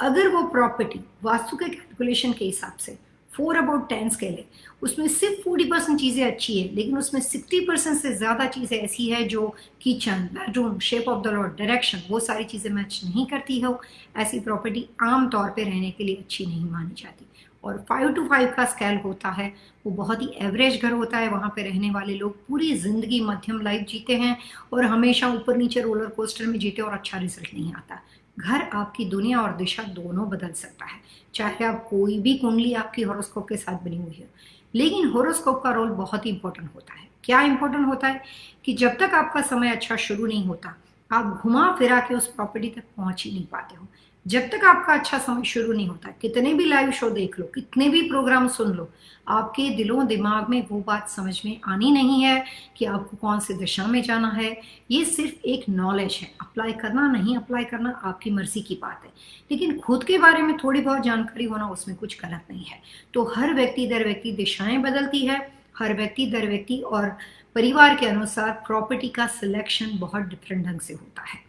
अगर वो प्रॉपर्टी वास्तु के कैलकुलेशन के हिसाब से 4 अबाउट 10 स्केल है, उसमें सिर्फ 40% चीजें अच्छी है, लेकिन उसमें 60% से ज्यादा चीजें ऐसी है जो kitchen, bedroom, shape of the Lord, direction, वो सारी चीजें मैच नहीं करती हो, ऐसी प्रॉपर्टी आम तौर पे रहने के लिए अच्छी नहीं मानी जाती। और 5 to 5 का स्केल होता है, वो बहुत ही एवरेज घर होता है, वहाँ पे रहने वाले लोग पूरी जिंदगी मध्यम लाइफ जीते हैं और हमेशा ऊपर नीचे रोलर कोस्टर में जीते और अच्छा रिजल्ट नहीं आता। घर आपकी दुनिया और दिशा दोनों बदल सकता है, चाहे आप कोई भी कुंडली आपकी हॉरोस्कोप के साथ बनी हुई है। लेकिन हॉरोस्कोप का रोल बहुत ही इंपॉर्टेंट होता है। क्या इंपॉर्टेंट होता है कि जब तक आपका समय अच्छा शुरू नहीं होता, आप घुमा फिरा के उस प्रॉपर्टी तक पहुंच ही नहीं पाते हो। जब तक आपका अच्छा समय शुरू नहीं होता, कितने भी लाइव शो देख लो, कितने भी प्रोग्राम सुन लो, आपके दिलों दिमाग में वो बात समझ में आनी नहीं है कि आपको कौन सी दिशा में जाना है। ये सिर्फ एक नॉलेज है, अप्लाई करना नहीं अप्लाई करना आपकी मर्जी की बात है, लेकिन खुद के बारे में थोड़ी बहुत जानकारी होना उसमें कुछ गलत नहीं है। तो हर व्यक्ति दर व्यक्ति दिशाएं बदलती है, हर व्यक्ति दर व्यक्ति और परिवार के अनुसार प्रॉपर्टी का सिलेक्शन बहुत डिफरेंट ढंग से होता है।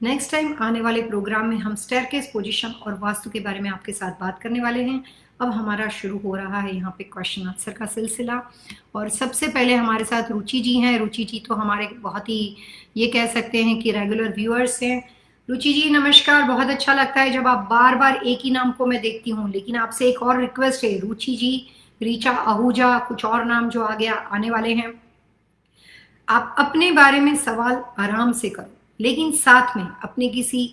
नेक्स्ट टाइम आने वाले प्रोग्राम में हम स्टेयरकेस पोजीशन और वास्तु के बारे में आपके साथ बात करने वाले हैं। अब हमारा शुरू हो रहा है यहाँ पे क्वेश्चन आंसर का सिलसिला, और सबसे पहले हमारे साथ रुचि जी हैं। रुचि जी तो हमारे बहुत ही, ये कह सकते हैं कि रेगुलर व्यूअर्स हैं। रुचि जी नमस्कार, बहुत अच्छा लगता है जब आप बार बार एक ही नाम को मैं देखती हूँ, लेकिन आपसे एक और रिक्वेस्ट है रुचि जी, रीचा आहूजा, कुछ और नाम जो आने वाले हैं, आप अपने बारे में सवाल आराम से करो, लेकिन साथ में अपने किसी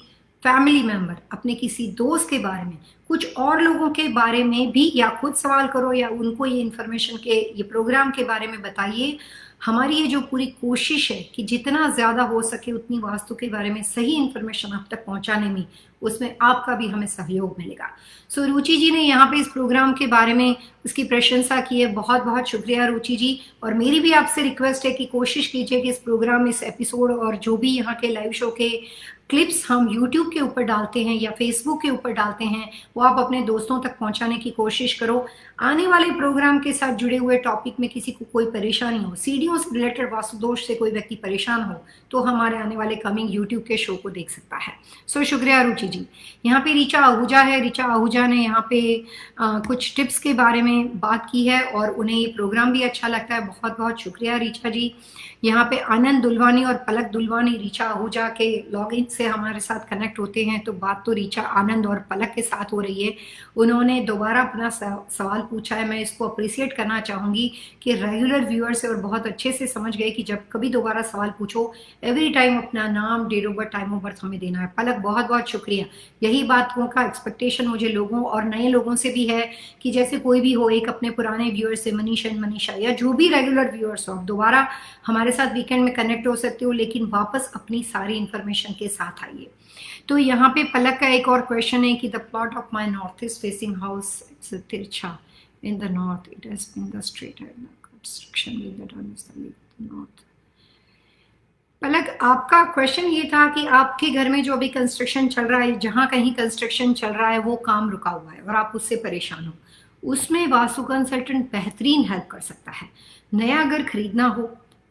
फैमिली मेंबर, अपने किसी दोस्त के बारे में, कुछ और लोगों के बारे में भी या खुद सवाल करो या उनको ये इन्फॉर्मेशन के, ये प्रोग्राम के बारे में बताइए। हमारी ये जो पूरी कोशिश है कि जितना ज्यादा हो सके उतनी वास्तु के बारे में सही इन्फॉर्मेशन आप तक पहुंचाने में, उसमें आपका भी हमें सहयोग मिलेगा। सो रुचि जी ने यहाँ पे इस प्रोग्राम के बारे में उसकी प्रशंसा की है, बहुत बहुत शुक्रिया रुचि जी। और मेरी भी आपसे रिक्वेस्ट है कि कोशिश कीजिए कि इस प्रोग्राम, इस एपिसोड और जो भी यहाँ के लाइव शो के क्लिप्स हम YouTube के ऊपर डालते हैं या Facebook के ऊपर डालते हैं, वो आप अपने दोस्तों तक पहुंचाने की कोशिश करो। आने वाले प्रोग्राम के साथ जुड़े हुए टॉपिक में किसी को कोई परेशानी हो, सीढ़ियों से रिलेटेड वास्तु दोष से कोई व्यक्ति परेशान हो, तो हमारे आने वाले कमिंग YouTube के शो को देख सकता है। सो शुक्रिया रुचि जी। यहाँ पे रीचा आहूजा है। रीचा आहूजा ने यहाँ पे कुछ टिप्स के बारे में बात की है और उन्हें ये प्रोग्राम भी अच्छा लगता है। बहुत बहुत शुक्रिया रीचा जी। यहाँ पे आनंद दुलवानी और पलक दुलवानी रीचा आहूजा के लॉगिन से हमारे साथ कनेक्ट होते हैं, तो बात तो रीचा, आनंद और पलक के साथ हो रही है। उन्होंने दोबारा अपना सवाल पूछा है, मैं इसको अप्रिशिएट करना चाहूंगी कि रेगुलर व्यूअर से और बहुत अच्छे से समझ गए कि जब कभी दोबारा सवाल पूछो, एवरी टाइम अपना नाम, date of birth, time of birth हमें देना है। पलक बहुत बहुत शुक्रिया। यही बातों का एक्सपेक्टेशन मुझे लोगों और नए लोगों से भी है कि जैसे कोई भी हो, एक अपने पुराने व्यूअर से, मनीषा या जो भी रेगुलर व्यूअर्स हो, दोबारा हमारे साथ वीकेंड में कनेक्ट हो सकते हो, लेकिन वापस अपनी सारी इंफॉर्मेशन के साथ आइए। तो यहाँ पे पलक का एक और क्वेश्चन है कि the plot of my north east facing house, it's तिरछा in the north, it has been the straight construction with the turn is the north. Palak, आपका क्वेश्चन ये था कि आपके घर में जो अभी कंस्ट्रक्शन चल रहा है, जहां कहीं कंस्ट्रक्शन चल रहा है वो काम रुका हुआ है और आप उससे परेशान हो, उसमें वास्तु कंसल्टेंट बेहतरीन हेल्प कर सकता है। नया घर खरीदना हो,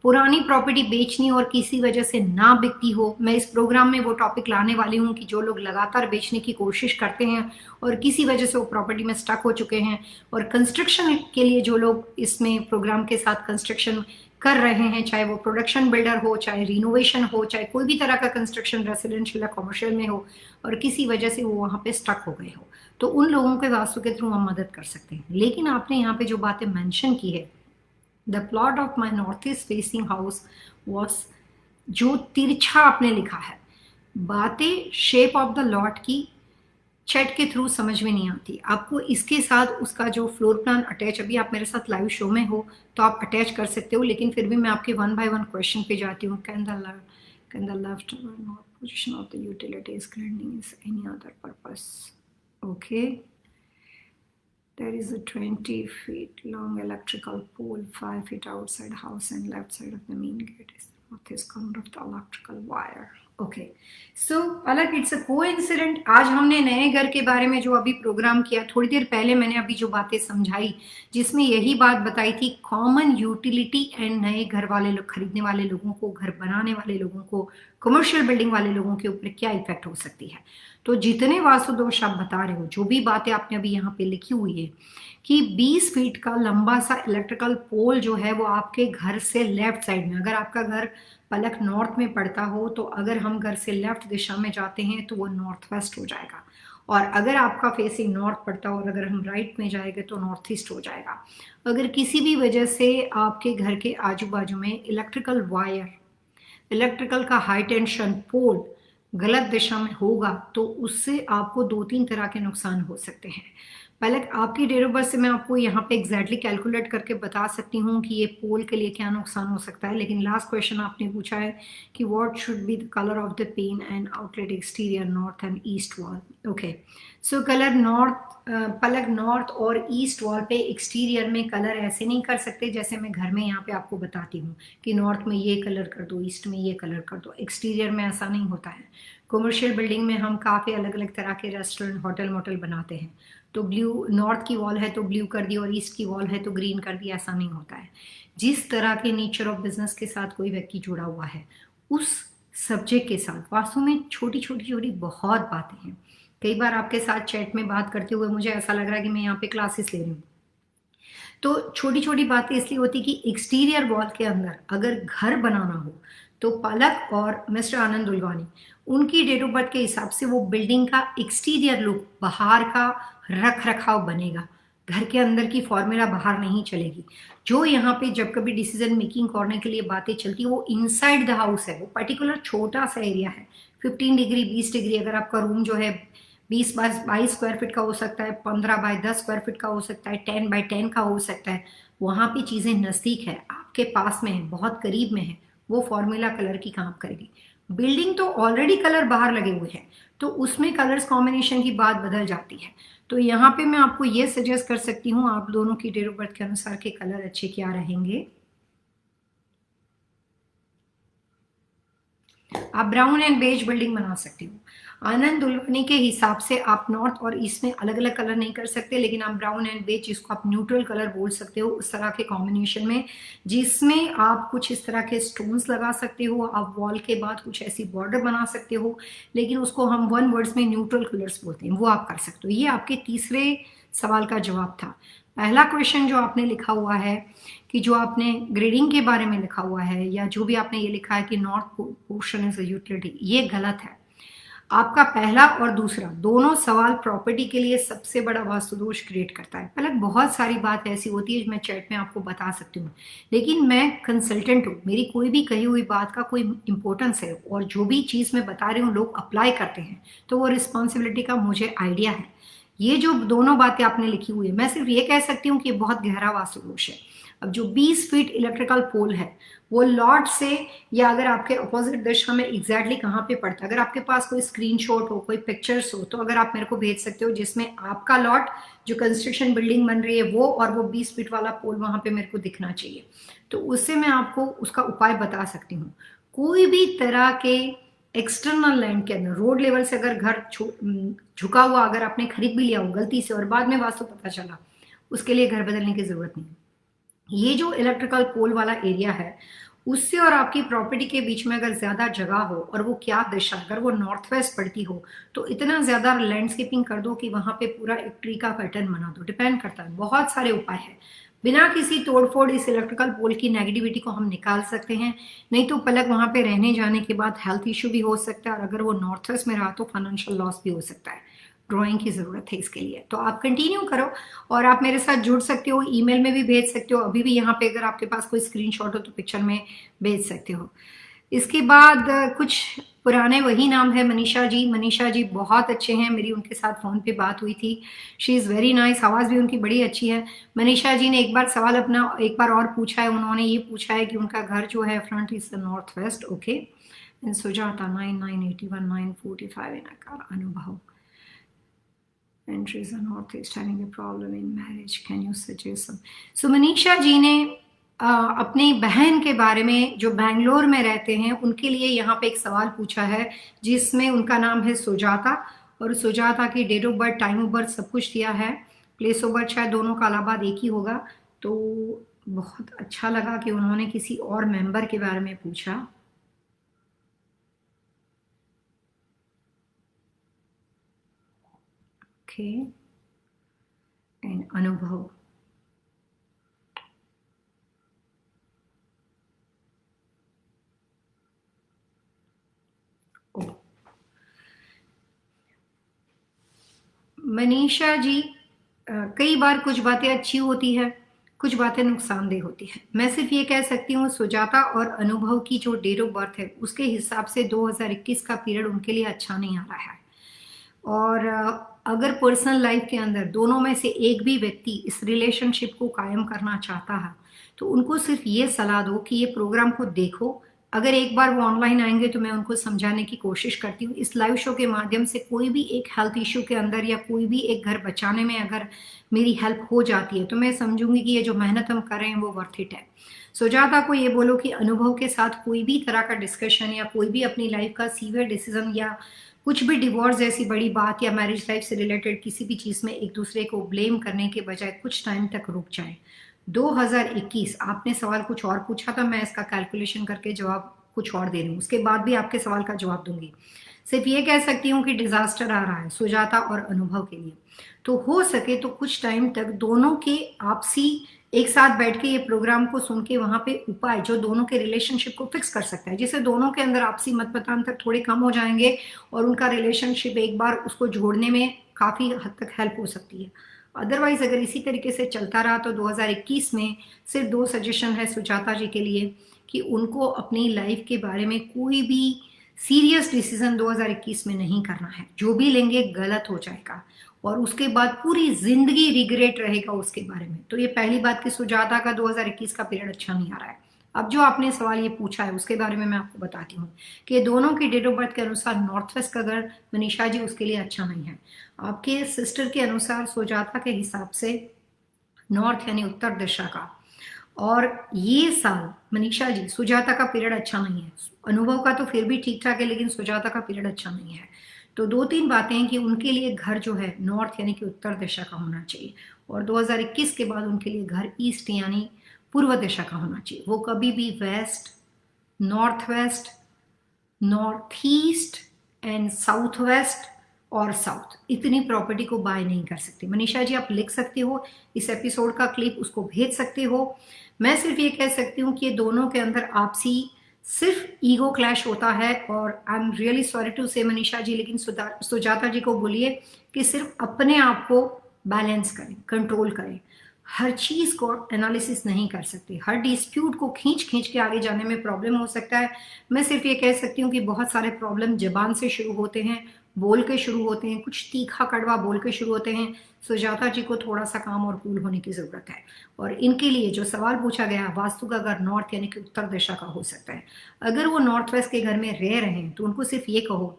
पुरानी प्रॉपर्टी बेचनी और किसी वजह से ना बिकती हो, मैं इस प्रोग्राम में वो टॉपिक लाने वाली हूँ कि जो लोग लगातार बेचने की कोशिश करते हैं और किसी वजह से वो प्रॉपर्टी में स्टक हो चुके हैं, और कंस्ट्रक्शन के लिए जो लोग इसमें प्रोग्राम के साथ कंस्ट्रक्शन कर रहे हैं, चाहे वो प्रोडक्शन बिल्डर हो, चाहे रिनोवेशन हो, चाहे कोई भी तरह का कंस्ट्रक्शन रेसिडेंशियल या कमर्शियल में हो, और किसी वजह से वो वहाँ पे स्टक हो गए हो, तो उन लोगों के वास्तु के थ्रू हम मदद कर सकते हैं। लेकिन आपने यहाँ पे जो बातें मेंशन की है, the plot of my north east facing house was, जो तिरछा आपने लिखा है, बातें शेप ऑफ द लॉट की चैट के थ्रू समझ में नहीं आती। आपको इसके साथ उसका जो फ्लोर प्लान अटैच, अभी आप मेरे साथ लाइव शो में हो तो आप अटैच कर सकते हो, लेकिन फिर भी मैं आपके 1 बाय 1 क्वेश्चन पे जाती हूँ। Can the left position of the utility is grinding is any other purpose? Okay, there is a 20 feet long electrical pole 5 feet outside house and left side of the main gate is the northeast corner of the electrical wire. Okay, so अलग it's a coincident. आज हमने नए घर के बारे में जो अभी प्रोग्राम किया, थोड़ी देर पहले मैंने अभी जो बातें समझाई जिसमें यही बात बताई थी, कॉमन यूटिलिटी एंड नए घर वाले लोग, खरीदने वाले लोगों को, घर बनाने वाले लोगों को, कमर्शियल बिल्डिंग वाले लोगों के ऊपर क्या इफेक्ट हो सकती है। तो जितने वास्तु दोष आप बता रहे हो, जो भी बातें आपने अभी यहाँ पे लिखी हुई है कि 20 फीट का लंबा सा इलेक्ट्रिकल पोल जो है वो आपके घर से लेफ्ट साइड में, अगर आपका घर पलक नॉर्थ में पड़ता हो तो अगर हम घर से लेफ्ट दिशा में जाते हैं तो वो नॉर्थ वेस्ट हो जाएगा, और अगर आपका फेसिंग नॉर्थ पड़ता हो और अगर हम राइट में जाएंगे तो नॉर्थ ईस्ट हो जाएगा। अगर किसी भी वजह से आपके घर के आजू बाजू में इलेक्ट्रिकल वायर, इलेक्ट्रिकल का हाई टेंशन पोल गलत दिशा में होगा तो उससे आपको 2-3 तरह के नुकसान हो सकते हैं। पहले आपकी डेट ऑफ बर्थ से मैं आपको यहाँ पे एग्जैक्टली कैलकुलेट करके बता सकती हूँ कि ये पोल के लिए क्या नुकसान हो सकता है, लेकिन लास्ट क्वेश्चन आपने पूछा है कि what should be the colour of the pen and outlet exterior north and east wall. Okay, so colour north, Palak north और ईस्ट वॉल पे एक्सटीरियर में कलर ऐसे नहीं कर सकते जैसे मैं घर में यहाँ पे आपको बताती हूँ कि नॉर्थ में ये कलर कर दो, ईस्ट में ये कलर कर दो। एक्सटीरियर में ऐसा नहीं होता है। कमर्शियल बिल्डिंग में हम काफ़ी अलग अलग तरह के रेस्टोरेंट, होटल मोटल बनाते हैं, तो ब्लू, नॉर्थ की वॉल है तो ब्लू कर दी और ईस्ट की वॉल है तो ग्रीन कर दी, ऐसा नहीं होता है। जिस तरह के नेचर ऑफ बिजनेस के साथ कोई व्यक्ति जुड़ा हुआ है, उस सब्जेक्ट के साथ वास्तव में छोटी छोटी बहुत बातें हैं। कई बार आपके साथ चैट में बात करते हुए मुझे ऐसा लग रहा है कि मैं यहाँ पे क्लासेस ले रही हूँ, तो छोटी छोटी बातें इसलिए होती कि एक्सटीरियर वॉल के अंदर अगर घर बनाना हो तो पलक और मिस्टर आनंद दुलवानी, उनकी डेट ऑफ बर्थ के हिसाब से वो बिल्डिंग का एक्सटीरियर लुक, बाहर का रख रखाव बनेगा, घर के अंदर की फॉर्मूला बाहर नहीं चलेगी। जो यहाँ पे जब कभी डिसीजन मेकिंग करने के लिए बातें चलती है वो इनसाइड द हाउस है, वो पर्टिकुलर छोटा सा एरिया है, 15 डिग्री 20 डिग्री। अगर आपका रूम जो है 20 बाय 22 स्क्वायर फीट का हो सकता है, 15 बाय 10 स्क्वायर फीट का हो सकता है, 10 बाय 10 का हो सकता है, वहाँ पे चीज़ें नज़दीक है, आपके पास में है, बहुत करीब में है, वो फॉर्मूला कलर की काम करेगी। बिल्डिंग तो ऑलरेडी कलर बाहर लगे हुए हैं तो उसमें कलर्स कॉम्बिनेशन की बात बदल जाती है। तो यहाँ पे मैं आपको ये सजेस्ट कर सकती हूँ, आप दोनों की डेट ऑफ बर्थ के अनुसार के कलर अच्छे क्या रहेंगे। आप ब्राउन एंड बेज बिल्डिंग बना सकते हो। आनंद दुल्हनी के हिसाब से आप नॉर्थ और ईस्ट में अलग अलग कलर नहीं कर सकते, लेकिन आप ब्राउन एंड बेज, जिसको आप न्यूट्रल कलर बोल सकते हो, उस तरह के कॉम्बिनेशन में, जिसमें आप कुछ इस तरह के स्टोन्स लगा सकते हो, आप वॉल के बाद कुछ ऐसी बॉर्डर बना सकते हो, लेकिन उसको हम 1 वर्ड्स में न्यूट्रल कलर्स बोलते हैं, वो आप कर सकते हो। ये आपके तीसरे सवाल का जवाब था। पहला क्वेश्चन जो आपने लिखा हुआ है कि जो आपने ग्रेडिंग के बारे में लिखा हुआ है, या जो भी आपने ये लिखा है कि north portion is a utility, ये गलत है। आपका पहला और दूसरा दोनों सवाल प्रॉपर्टी के लिए सबसे बड़ा वास्तु दोष क्रिएट करता है। पहले बहुत सारी बात ऐसी होती है जो मैं चैट में आपको बता सकती हूँ, लेकिन मैं कंसल्टेंट हूँ, मेरी कोई भी कही हुई बात का कोई इंपॉर्टेंस है, और जो भी चीज़ मैं बता रही हूँ लोग अप्लाई करते हैं तो वो रिस्पॉन्सिबिलिटी का मुझे आइडिया है। ये जो दोनों बातें आपने लिखी हुई है, मैं सिर्फ ये कह सकती हूँ कि बहुत गहरा वास्तु दोष है। अब जो 20 फीट इलेक्ट्रिकल पोल है वो लॉट से, या अगर आपके अपोजिट दिशा में एग्जैक्टली कहाँ पे पड़ता है, अगर आपके पास कोई स्क्रीनशॉट हो, कोई पिक्चर्स हो, तो अगर आप मेरे को भेज सकते हो जिसमें आपका लॉट जो कंस्ट्रक्शन बिल्डिंग बन रही है वो और वो 20 फीट वाला पोल वहां पे मेरे को दिखना चाहिए, तो उससे मैं आपको उसका उपाय बता सकती हूँ। कोई भी तरह के एक्सटर्नल लैंड के अंदर रोड लेवल से अगर घर झुका हुआ अगर आपने खरीद भी लिया हो गलती से और बाद में वास्तु पता चला, उसके लिए घर बदलने की जरूरत नहीं। ये जो इलेक्ट्रिकल पोल वाला एरिया है उससे और आपकी प्रॉपर्टी के बीच में अगर ज्यादा जगह हो और वो क्या दिशा, अगर वो नॉर्थ वेस्ट पड़ती हो तो इतना ज्यादा लैंडस्केपिंग कर दो कि वहां पे पूरा एक ट्री का पैटर्न बना दो। डिपेंड करता है, बहुत सारे उपाय है। बिना किसी तोड़फोड़ इस इलेक्ट्रिकल पोल की नेगेटिविटी को हम निकाल सकते हैं। नहीं तो पलक वहां पे रहने जाने के बाद हेल्थ इश्यू भी हो सकता है, और अगर वो नॉर्थ वेस्ट में रहा तो फाइनेंशियल लॉस भी हो सकता है। ड्राइंग की जरूरत है इसके लिए, तो आप कंटिन्यू करो और आप मेरे साथ जुड़ सकते हो, ईमेल में भी भेज सकते हो, अभी भी यहाँ पे अगर आपके पास कोई स्क्रीनशॉट हो तो पिक्चर में भेज सकते हो। इसके बाद कुछ पुराने वही नाम है मनीषा जी। मनीषा जी बहुत अच्छे हैं, मेरी उनके साथ फोन पे बात हुई थी। शी इज़ वेरी नाइस, आवाज़ भी उनकी बड़ी अच्छी है। मनीषा जी ने एक बार सवाल अपना एक बार और पूछा है, उन्होंने ये पूछा है कि उनका घर जो है front is the north west. Okay, in Sujata 9981 945 in Aakar Anubhav entries are northeast having a problem in marriage, can you suggest some? So Manisha ji ने अपनी बहन के बारे में जो बैंगलोर में रहते हैं उनके लिए यहाँ पे एक सवाल पूछा है जिसमें उनका नाम है सुजाता, और सुजाता की date of birth, time of birth सब कुछ दिया है। प्लेस ऑफ बर्थ शायद दोनों का इलाहाबाद एक ही होगा। तो बहुत अच्छा लगा कि उन्होंने किसी और मेंबर के बारे में पूछा। ओके, एंड अनुभव। मनीषा जी, कई बार कुछ बातें अच्छी होती है, कुछ बातें नुकसानदेह होती है। मैं सिर्फ ये कह सकती हूँ सुजाता और अनुभव की जो डेट ऑफ बर्थ है उसके हिसाब से 2021 का पीरियड उनके लिए अच्छा नहीं आ रहा है। और अगर पर्सनल लाइफ के अंदर दोनों में से एक भी व्यक्ति इस रिलेशनशिप को कायम करना चाहता है तो उनको सिर्फ ये सलाह दो कि ये प्रोग्राम को देखो। अगर एक बार वो ऑनलाइन आएंगे तो मैं उनको समझाने की कोशिश करती हूँ। इस लाइव शो के माध्यम से कोई भी एक हेल्थ इश्यू के अंदर या कोई भी एक घर बचाने में अगर मेरी हेल्प हो जाती है तो मैं समझूंगी कि ये जो मेहनत हम कर रहे हैं वो वर्थ इट है। सुजाता को ये बोलो कि अनुभव के साथ कोई भी तरह का डिस्कशन या कोई भी अपनी लाइफ का सीवियर डिसीजन या कुछ भी डिवोर्स जैसी बड़ी बात या मैरिज लाइफ से रिलेटेड किसी भी चीज में एक दूसरे को ब्लेम करने के बजाय कुछ टाइम तक रुक जाए। 2021 आपने सवाल कुछ और पूछा था, मैं इसका कैलकुलेशन करके जवाब कुछ और दे रही हूँ, उसके बाद भी आपके सवाल का जवाब दूंगी। सिर्फ ये कह सकती हूँ कि डिजास्टर आ रहा है सुजाता और अनुभव के लिए, तो हो सके तो कुछ टाइम तक दोनों के आपसी एक साथ बैठ के ये प्रोग्राम को सुन के वहां पे उपाय जो दोनों के रिलेशनशिप को फिक्स कर सकता है, जिससे दोनों के अंदर आपसी मतमतांतर थोड़े कम हो जाएंगे और उनका रिलेशनशिप एक बार उसको जोड़ने में काफी हद तक हेल्प हो सकती है। अदरवाइज अगर इसी तरीके से चलता रहा तो 2021 में सिर्फ 2 सजेशन है सुजाता जी के लिए कि उनको अपनी लाइफ के बारे में कोई भी सीरियस डिसीजन 2021 में नहीं करना है। जो भी लेंगे गलत हो जाएगा और उसके बाद पूरी जिंदगी रिग्रेट रहेगा उसके बारे में। तो ये पहली बात कि सुजाता का 2021 का पीरियड अच्छा नहीं आ रहा है। अब जो आपने सवाल ये पूछा है उसके बारे में मैं आपको बताती हूँ कि दोनों की डेट ऑफ बर्थ के अनुसार नॉर्थ वेस्ट का घर मनीषा जी उसके लिए अच्छा नहीं है। आपके सिस्टर के अनुसार सुजाता के हिसाब से नॉर्थ यानी उत्तर दिशा का, और ये साल मनीषा जी सुजाता का पीरियड अच्छा नहीं है। अनुभव का तो फिर भी ठीक ठाक है लेकिन सुजाता का पीरियड अच्छा नहीं है। तो 2-3 बातें हैं कि उनके लिए घर जो है नॉर्थ यानी कि उत्तर दिशा का होना चाहिए, और 2021 के बाद उनके लिए घर ईस्ट यानी पूर्व दिशा का होना चाहिए। वो कभी भी west, north west, north east and south west और साउथ इतनी प्रॉपर्टी को बाय नहीं कर सकते। मनीषा जी आप लिख सकते हो, इस एपिसोड का क्लिप उसको भेज सकते हो। मैं सिर्फ ये कह सकती हूँ कि ये दोनों के अंदर आपसी सिर्फ ईगो क्लैश होता है, और I am really sorry to say Manisha जी, लेकिन सुजाता जी को बोलिए कि सिर्फ अपने आप को बैलेंस करें, कंट्रोल करें। हर चीज को एनालिसिस नहीं कर सकते, हर डिस्प्यूट को खींच खींच के आगे जाने में प्रॉब्लम हो सकता है। मैं सिर्फ ये कह सकती हूँ कि बहुत सारे प्रॉब्लम जबान से शुरू होते हैं, बोल के शुरू होते हैं, कुछ तीखा कड़वा बोल के शुरू होते हैं। सुजाता जी को थोड़ा सा काम और कूल होने की जरूरत है। और इनके लिए जो सवाल पूछा गया है वास्तु का घर नॉर्थ यानी कि उत्तर दिशा का हो सकता है। अगर वो नॉर्थ वेस्ट के घर में रह रहे हैं तो उनको सिर्फ ये कहो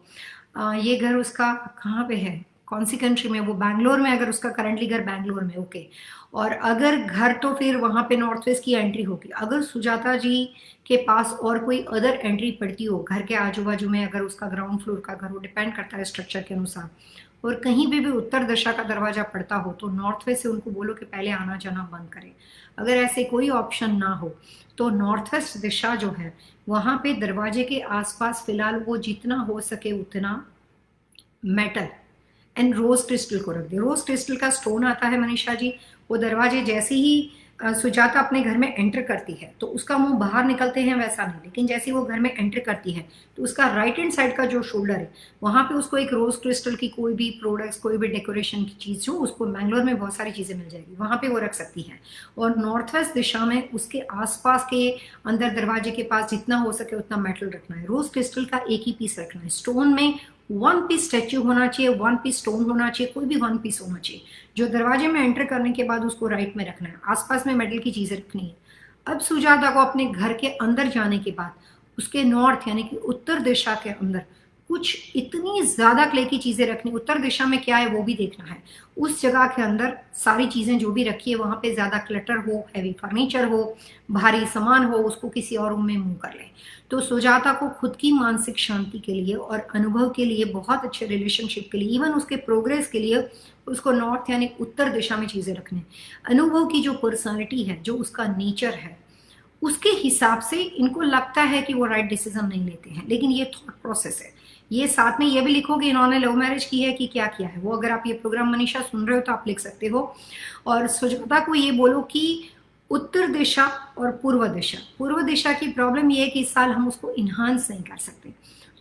ये घर उसका कहाँ पे है, कौन सी कंट्री में, वो बैंगलोर में, अगर उसका करंटली घर बैंगलोर में, ओके। और अगर घर तो फिर वहां पे नॉर्थ वेस्ट की एंट्री होगी। अगर सुजाता जी के पास और कोई अदर एंट्री पड़ती हो घर के आजू बाजू में, अगर उसका ग्राउंड फ्लोर का घर हो, डिपेंड करता है स्ट्रक्चर के अनुसार, और कहीं भी उत्तर दिशा का दरवाजा पड़ता हो तो नॉर्थ वेस्ट से उनको बोलो कि पहले आना जाना बंद करें। अगर ऐसे कोई ऑप्शन ना हो तो नॉर्थ वेस्ट दिशा जो है वहां पे दरवाजे के आसपास फिलहाल वो जितना हो सके उतना मेटल एंड रोज क्रिस्टल को रख दे। रोज क्रिस्टल का स्टोन आता है मनीषा जी, वो दरवाजे जैसे ही सुजाता अपने घर में एंटर करती है तो उसका मुंह बाहर निकलते हैं वैसा नहीं, लेकिन जैसे ही वो घर में एंटर करती है तो उसका राइट हैंड साइड का जो शोल्डर है वहां पे उसको एक रोज क्रिस्टल की कोई भी प्रोडक्ट्स, कोई भी डेकोरेशन की चीज, जो उसको मैंगलोर में बहुत सारी चीजें मिल जाएगी, वहां पे वो रख सकती है। और नॉर्थ वेस्ट दिशा में उसके आसपास के अंदर दरवाजे के पास जितना हो सके उतना मेटल रखना है। रोज क्रिस्टल का एक ही पीस रखना है। स्टोन में वन पीस स्टैच्यू होना चाहिए, वन पीस स्टोन होना चाहिए, कोई भी वन पीस होना चाहिए जो दरवाजे में एंटर करने के बाद उसको राइट में रखना है। आसपास में मेटल की चीजें रखनी है। अब सुजाता को अपने घर के अंदर जाने के बाद उसके नॉर्थ यानी कि उत्तर दिशा के अंदर कुछ इतनी ज्यादा क्ले की चीजें रखनी, उत्तर दिशा में क्या है वो भी देखना है। उस जगह के अंदर सारी चीजें जो भी रखी है वहां पे ज्यादा क्लटर हो, हैवी फर्नीचर हो, भारी सामान हो, उसको किसी और रूम में मूव कर ले। तो सुजाता को खुद की मानसिक शांति के लिए और अनुभव के लिए, बहुत अच्छे रिलेशनशिप के लिए, इवन उसके प्रोग्रेस के लिए उसको नॉर्थ यानी उत्तर दिशा में चीजें रखने। अनुभव की जो पर्सनालिटी है, जो उसका नेचर है, उसके हिसाब से इनको लगता है कि वो राइट डिसीजन नहीं लेते हैं, लेकिन ये थॉट प्रोसेस है। ये साथ में ये भी लिखोगे इन्होंने लव मैरिज की है कि क्या किया है, वो अगर आप ये प्रोग्राम मनीषा सुन रहे हो तो आप लिख सकते हो। और सुजाता को ये बोलो कि उत्तर दिशा और पूर्व दिशा की प्रॉब्लम ये है कि इस साल हम उसको इन्हांस नहीं कर सकते,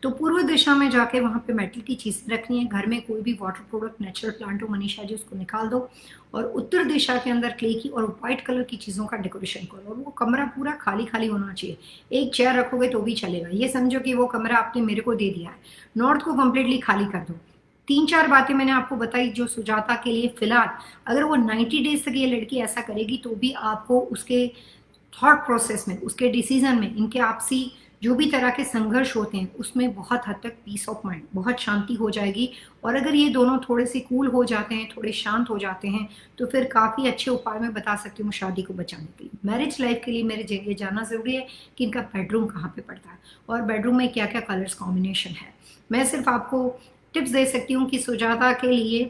तो पूर्व दिशा में जाके वहां पे मेटल की चीजें रखनी है। घर में कोई भी वाटर प्रोडक्ट, नेचुरल प्लांट हो मनीषा जी, उसको निकाल दो और उत्तर दिशा के अंदर क्ले की और व्हाइट कलर की चीजों का डेकोरेशन करो। और वो कमरा पूरा खाली खाली होना चाहिए, एक चेयर रखोगे तो भी चलेगा। ये समझो कि वो कमरा आपने मेरे को दे दिया है, नॉर्थ को कंप्लीटली खाली कर दो। 3-4 बातें मैंने आपको बताई जो सुजाता के लिए फिलहाल, अगर वो 90 डेज तक ये लड़की ऐसा करेगी तो भी आपको उसके थॉट प्रोसेस में, उसके डिसीजन में, इनके आपसी जो भी तरह के संघर्ष होते हैं उसमें बहुत हद तक पीस ऑफ माइंड, बहुत शांति हो जाएगी। और अगर ये दोनों थोड़े से कूल हो जाते हैं, थोड़े शांत हो जाते हैं, तो फिर काफ़ी अच्छे उपाय मैं बता सकती हूँ शादी को बचाने के लिए। मैरिज लाइफ के लिए मेरे जगह जानना ज़रूरी है कि इनका बेडरूम कहाँ पे पड़ता है और बेडरूम में क्या क्या कलर्स कॉम्बिनेशन है। मैं सिर्फ आपको टिप्स दे सकती हूँ कि सुजाता के लिए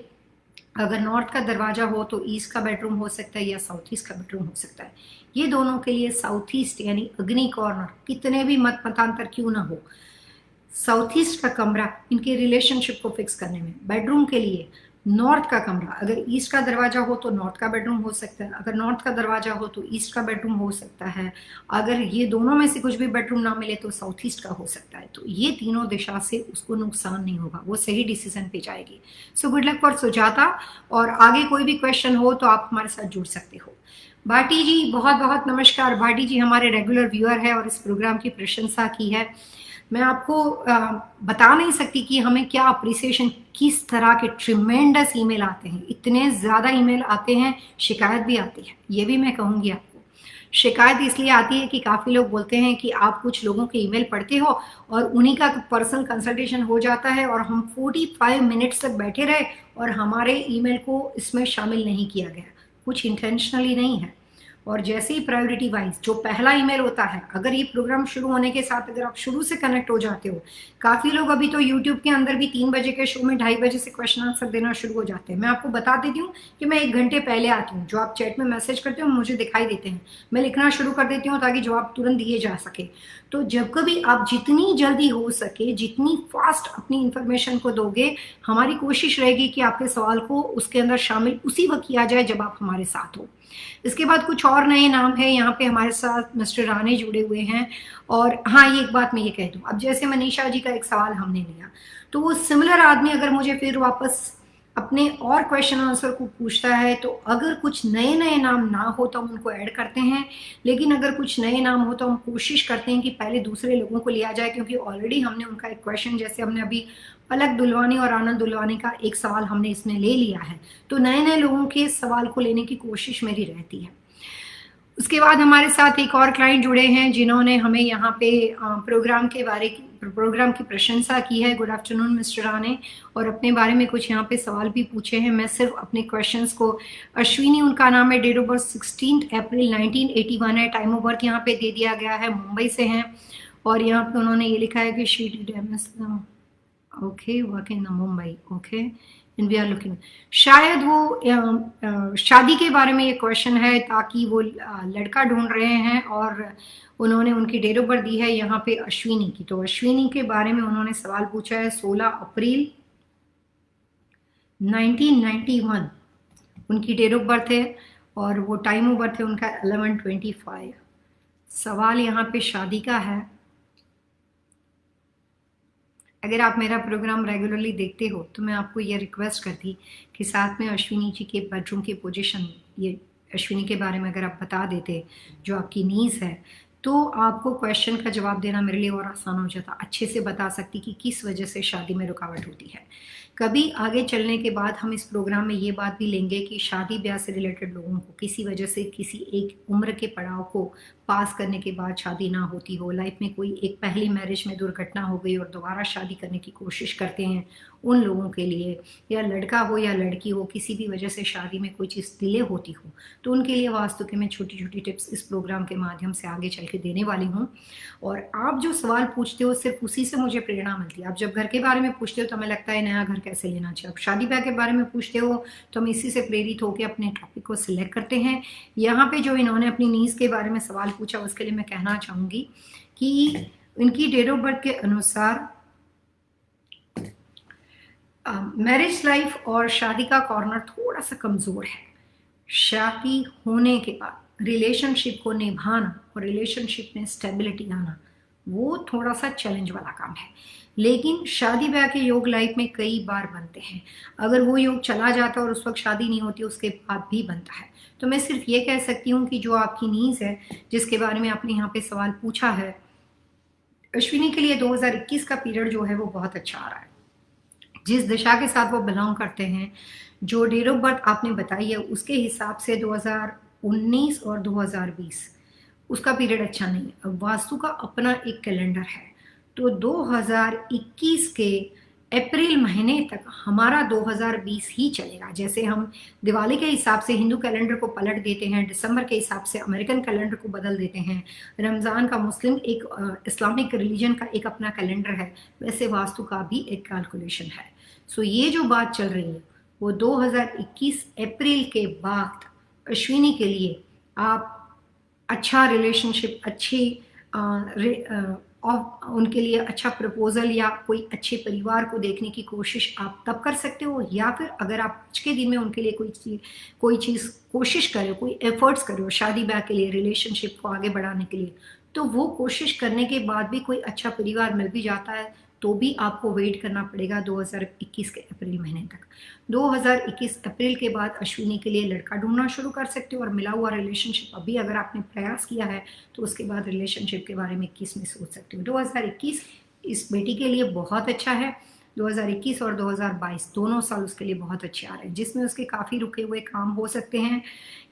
अगर नॉर्थ का दरवाजा हो तो ईस्ट का बेडरूम हो सकता है या साउथ ईस्ट का बेडरूम हो सकता है। ये दोनों के लिए साउथ ईस्ट यानी अग्नि कॉर्नर, कितने भी मत मतांतर क्यों ना हो, साउथ ईस्ट का कमरा इनके रिलेशनशिप को फिक्स करने में। बेडरूम के लिए नॉर्थ का कमरा, अगर ईस्ट का दरवाजा हो तो नॉर्थ का बेडरूम हो सकता है, अगर नॉर्थ का दरवाजा हो तो ईस्ट का बेडरूम हो सकता है, अगर ये दोनों में से कुछ भी बेडरूम ना मिले तो साउथ ईस्ट का हो सकता है। तो ये तीनों दिशा से उसको नुकसान नहीं होगा, वो सही डिसीजन पे जाएगी। सो गुड लक फॉर सुजाता। और आगे कोई भी क्वेश्चन हो तो आप हमारे साथ जुड़ सकते हो। भाटी जी बहुत बहुत नमस्कार। भाटी जी हमारे रेगुलर व्यूअर है और इस प्रोग्राम की प्रशंसा की है। मैं आपको बता नहीं सकती कि हमें क्या अप्रिसिएशन, किस तरह के ट्रिमेंडस ईमेल आते हैं, इतने ज़्यादा ईमेल आते हैं, शिकायत भी आती है। ये भी मैं कहूँगी आपको, शिकायत इसलिए आती है कि काफ़ी लोग बोलते हैं कि आप कुछ लोगों के ईमेल पढ़ते हो और उन्हीं का पर्सनल कंसल्टेशन हो जाता है और हम 45 मिनट्स तक बैठे रहे और हमारे ईमेल को इसमें शामिल नहीं किया गया, कुछ इंटेंशनली नहीं है। और जैसे ही प्रायोरिटी वाइज जो पहला ईमेल होता है, अगर ये प्रोग्राम शुरू होने के साथ अगर आप शुरू से कनेक्ट हो जाते हो, काफ़ी लोग अभी तो यूट्यूब के अंदर भी 3 बजे के शो में 2:30 बजे से क्वेश्चन आंसर देना शुरू हो जाते हैं। मैं आपको बता देती हूँ कि मैं 1 घंटे पहले आती हूँ, जो आप चैट में मैसेज करते हो मुझे दिखाई देते हैं, मैं लिखना शुरू कर देती हूँ ताकि जवाब तुरंत दिए जा सके। तो जब कभी आप जितनी जल्दी हो सके, जितनी फास्ट अपनी इंफॉर्मेशन को दोगे, हमारी कोशिश रहेगी कि आपके सवाल को उसके अंदर शामिल उसी वक्त किया जाए जब आप हमारे साथ हो। इसके बाद कुछ और नए नाम है यहाँ पे हमारे साथ, मिस्टर राणे जुड़े हुए हैं। और हाँ, ये एक बात मैं ये कह दूँ, अब जैसे मनीषा जी का एक सवाल हमने लिया तो वो सिमिलर आदमी अगर मुझे फिर वापस अपने और क्वेश्चन आंसर को पूछता है, तो अगर कुछ नए नए नाम ना हो तो हम उनको ऐड करते हैं, लेकिन अगर कुछ नए नाम हो तो हम कोशिश करते हैं कि पहले दूसरे लोगों को लिया जाए, क्योंकि ऑलरेडी हमने उनका एक क्वेश्चन, जैसे हमने अभी पलक दुलवानी और आनंद दुलवानी का एक सवाल हमने इसमें ले लिया है, तो नए नए लोगों के सवाल को लेने की कोशिश मेरी रहती है। उसके बाद हमारे साथ एक और क्लाइंट जुड़े हैं जिन्होंने हमें यहाँ पे प्रोग्राम की प्रशंसा की है। गुड आफ्टरनून मिस्टर राणे, और अपने बारे में कुछ यहाँ पे सवाल भी पूछे हैं। मैं सिर्फ अपने क्वेश्चंस को, अश्विनी उनका नाम है, डेट ऑफ बर्थ 16 अप्रैल 1981 है, टाइम ऑफ बर्थ यहाँ पे दे दिया गया है, मुंबई से हैं, और यहाँ पे उन्होंने ये लिखा है कि she did MS, okay, work in Mumbai, okay, and we are looking, शायद वो शादी के बारे में ये क्वेश्चन है, ताकि वो लड़का ढूंढ रहे हैं, और उन्होंने उनकी डेट ऑफ बर्थ दी है यहाँ पे अश्विनी की। तो अश्विनी के बारे में उन्होंने सवाल पूछा है, 16 अप्रैल 1991 उनकी डेट ऑफ बर्थ है, और वो टाइम ऑफ बर्थ है उनका 11:25। सवाल यहाँ पे शादी का है। अगर आप मेरा प्रोग्राम रेगुलरली देखते हो तो मैं आपको ये रिक्वेस्ट करती कि साथ में अश्विनी जी के बेडरूम की पोजीशन, ये अश्विनी के बारे में अगर आप बता देते, जो आपकी नीज है, तो आपको क्वेश्चन का जवाब देना मेरे लिए और आसान हो जाता, अच्छे से बता सकती कि किस वजह से शादी में रुकावट होती है। कभी आगे चलने के बाद हम इस प्रोग्राम में ये बात भी लेंगे कि शादी ब्याह से रिलेटेड लोगों को किसी वजह से किसी एक उम्र के पड़ाव को पास करने के बाद शादी ना होती हो, लाइफ में कोई एक पहली मैरिज में दुर्घटना हो गई और दोबारा शादी करने की कोशिश करते हैं, उन लोगों के लिए, या लड़का हो या लड़की हो, किसी भी वजह से शादी में कोई चीज़ डिले होती हो, तो उनके लिए वास्तु के मैं छोटी छोटी टिप्स इस प्रोग्राम के माध्यम से आगे चल के देने वाली हूँ। और आप जो सवाल पूछते हो सिर्फ उसी से मुझे प्रेरणा मिलती है। आप जब घर के बारे में पूछते हो तो हमें लगता है नया घर कैसे लेना चाहिए, आप शादी ब्याह के बारे में पूछते हो तो हम इसी से प्रेरित होकर अपने टॉपिक को सिलेक्ट करते हैं। यहाँ पे जो इन्होंने अपनी नीज के बारे में सवाल पूछा, उसके लिए मैं कहना चाहूँगी कि इनकी डेट ऑफ बर्थ के अनुसार मैरिज लाइफ और शादी का कॉर्नर थोड़ा सा कमज़ोर है। शादी होने के बाद रिलेशनशिप को निभाना और रिलेशनशिप में स्टेबिलिटी आना, वो थोड़ा सा चैलेंज वाला काम है। लेकिन शादी ब्याह के योग लाइफ में कई बार बनते हैं। अगर वो योग चला जाता है और उस वक्त शादी नहीं होती, उसके बाद भी बनता है। तो मैं सिर्फ ये कह सकती हूँ कि जो आपकी नीज है, जिसके बारे में आपने यहाँ पे सवाल पूछा है, अश्विनी के लिए 2021 का पीरियड जो है वो बहुत अच्छा आ रहा है। जिस दिशा के साथ वो बिलोंग करते हैं, जो डेट ऑफ बर्थ आपने बताई है, उसके हिसाब से 2019 और 2020 उसका पीरियड अच्छा नहीं है। अब वास्तु का अपना एक कैलेंडर है, तो 2021 के अप्रैल महीने तक हमारा 2020 ही चलेगा। जैसे हम दिवाली के हिसाब से हिंदू कैलेंडर को पलट देते हैं, दिसंबर के हिसाब से अमेरिकन कैलेंडर को बदल देते हैं, रमज़ान का मुस्लिम एक इस्लामिक रिलीजन का एक अपना कैलेंडर है, वैसे वास्तु का भी एक कैलकुलेशन है। सो ये जो बात चल रही है वो 2021 अप्रैल के बाद अश्विनी के लिए आप अच्छा रिलेशनशिप, उनके लिए अच्छा प्रपोजल या कोई अच्छे परिवार को देखने की कोशिश आप तब कर सकते हो, या फिर अगर आप आज के दिन में उनके लिए कोई चीज़ कोशिश करो, कोई एफर्ट्स करो शादी ब्याह के लिए, रिलेशनशिप को आगे बढ़ाने के लिए, तो वो कोशिश करने के बाद भी कोई अच्छा परिवार मिल भी जाता है तो भी आपको वेट करना पड़ेगा 2021 के अप्रैल महीने तक। 2021 अप्रैल के बाद अश्विनी के लिए लड़का ढूंढना शुरू कर सकते हो, और मिला हुआ रिलेशनशिप अभी अगर आपने प्रयास किया है तो उसके बाद रिलेशनशिप के बारे में 21 में सोच सकते हो। 2021 इस बेटी के लिए बहुत अच्छा है। 2021 और 2022 दोनों साल उसके लिए बहुत अच्छे आ रहे हैं, जिसमें उसके काफ़ी रुके हुए काम हो सकते हैं।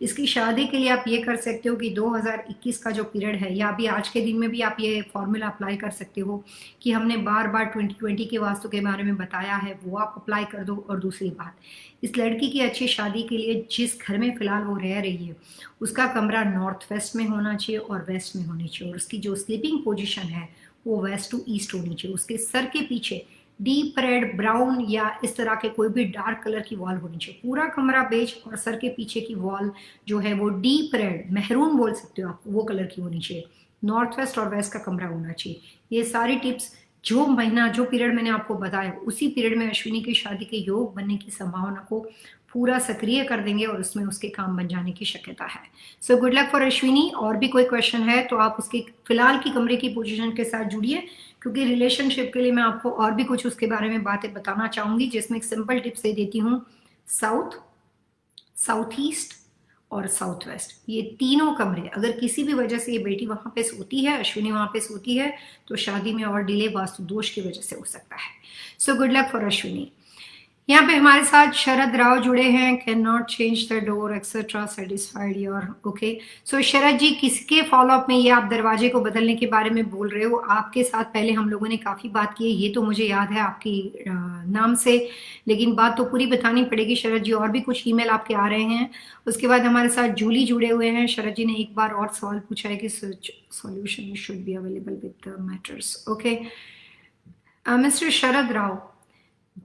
इसकी शादी के लिए आप ये कर सकते हो कि 2021 का जो पीरियड है, या अभी आज के दिन में भी आप ये फॉर्मूला अप्लाई कर सकते हो कि हमने बार बार 2020 के वास्तु के बारे में बताया है, वो आप अप्लाई कर दो। और दूसरी बात, इस लड़की की अच्छी शादी के लिए जिस घर में फ़िलहाल वो रह रही है, उसका कमरा नॉर्थ वेस्ट में होना चाहिए और वेस्ट में होनी चाहिए, और उसकी जो स्लीपिंग पोजिशन है वो वेस्ट टू ईस्ट होनी चाहिए। उसके सर के पीछे डीप रेड, ब्राउन या इस तरह के कोई भी डार्क कलर की वॉल होनी चाहिए। पूरा कमरा बेज और सर के पीछे की वॉल जो है वो डीप रेड, मेहरून बोल सकते हो आप, वो कलर की होनी चाहिए। नॉर्थ वेस्ट और वेस्ट का कमरा होना चाहिए। ये सारी टिप्स जो महीना, जो पीरियड मैंने आपको बताया, उसी पीरियड में अश्विनी की शादी के योग बनने की संभावना को पूरा सक्रिय कर देंगे और उसमें उसके काम बन जाने की शक्यता है। So good luck for Ashwini. और भी कोई क्वेश्चन है तो आप उसके फिलहाल की कमरे की पोजीशन के साथ जुड़िए, क्योंकि रिलेशनशिप के लिए मैं आपको और भी कुछ उसके बारे में बातें बताना चाहूंगी, जिसमें एक सिंपल टिप्स दे देती हूँ। साउथ, साउथ ईस्ट और साउथ वेस्ट, ये तीनों कमरे, अगर किसी भी वजह से ये बेटी वहां पे सोती है, अश्विनी वहां पे सोती है, तो शादी में और डिले वास्तु दोष की वजह से हो सकता है। So good luck for Ashwini. यहाँ पे हमारे साथ शरद राव जुड़े हैं, can not change the door etcetera, satisfied your okay. So Sharad ji, किसके फॉलोअप में ये आप दरवाजे को बदलने के बारे में बोल रहे हो? आपके साथ पहले हम लोगों ने काफी बात की है, ये तो मुझे याद है आपकी नाम से, लेकिन बात तो पूरी बतानी पड़ेगी शरद जी। और भी कुछ ईमेल आपके आ रहे हैं। उसके बाद हमारे साथ जूली जुड़े हुए हैं। शरद जी ने एक बार और सवाल पूछा है कि solution should be available with the matters, okay. Mister Sharad Rao,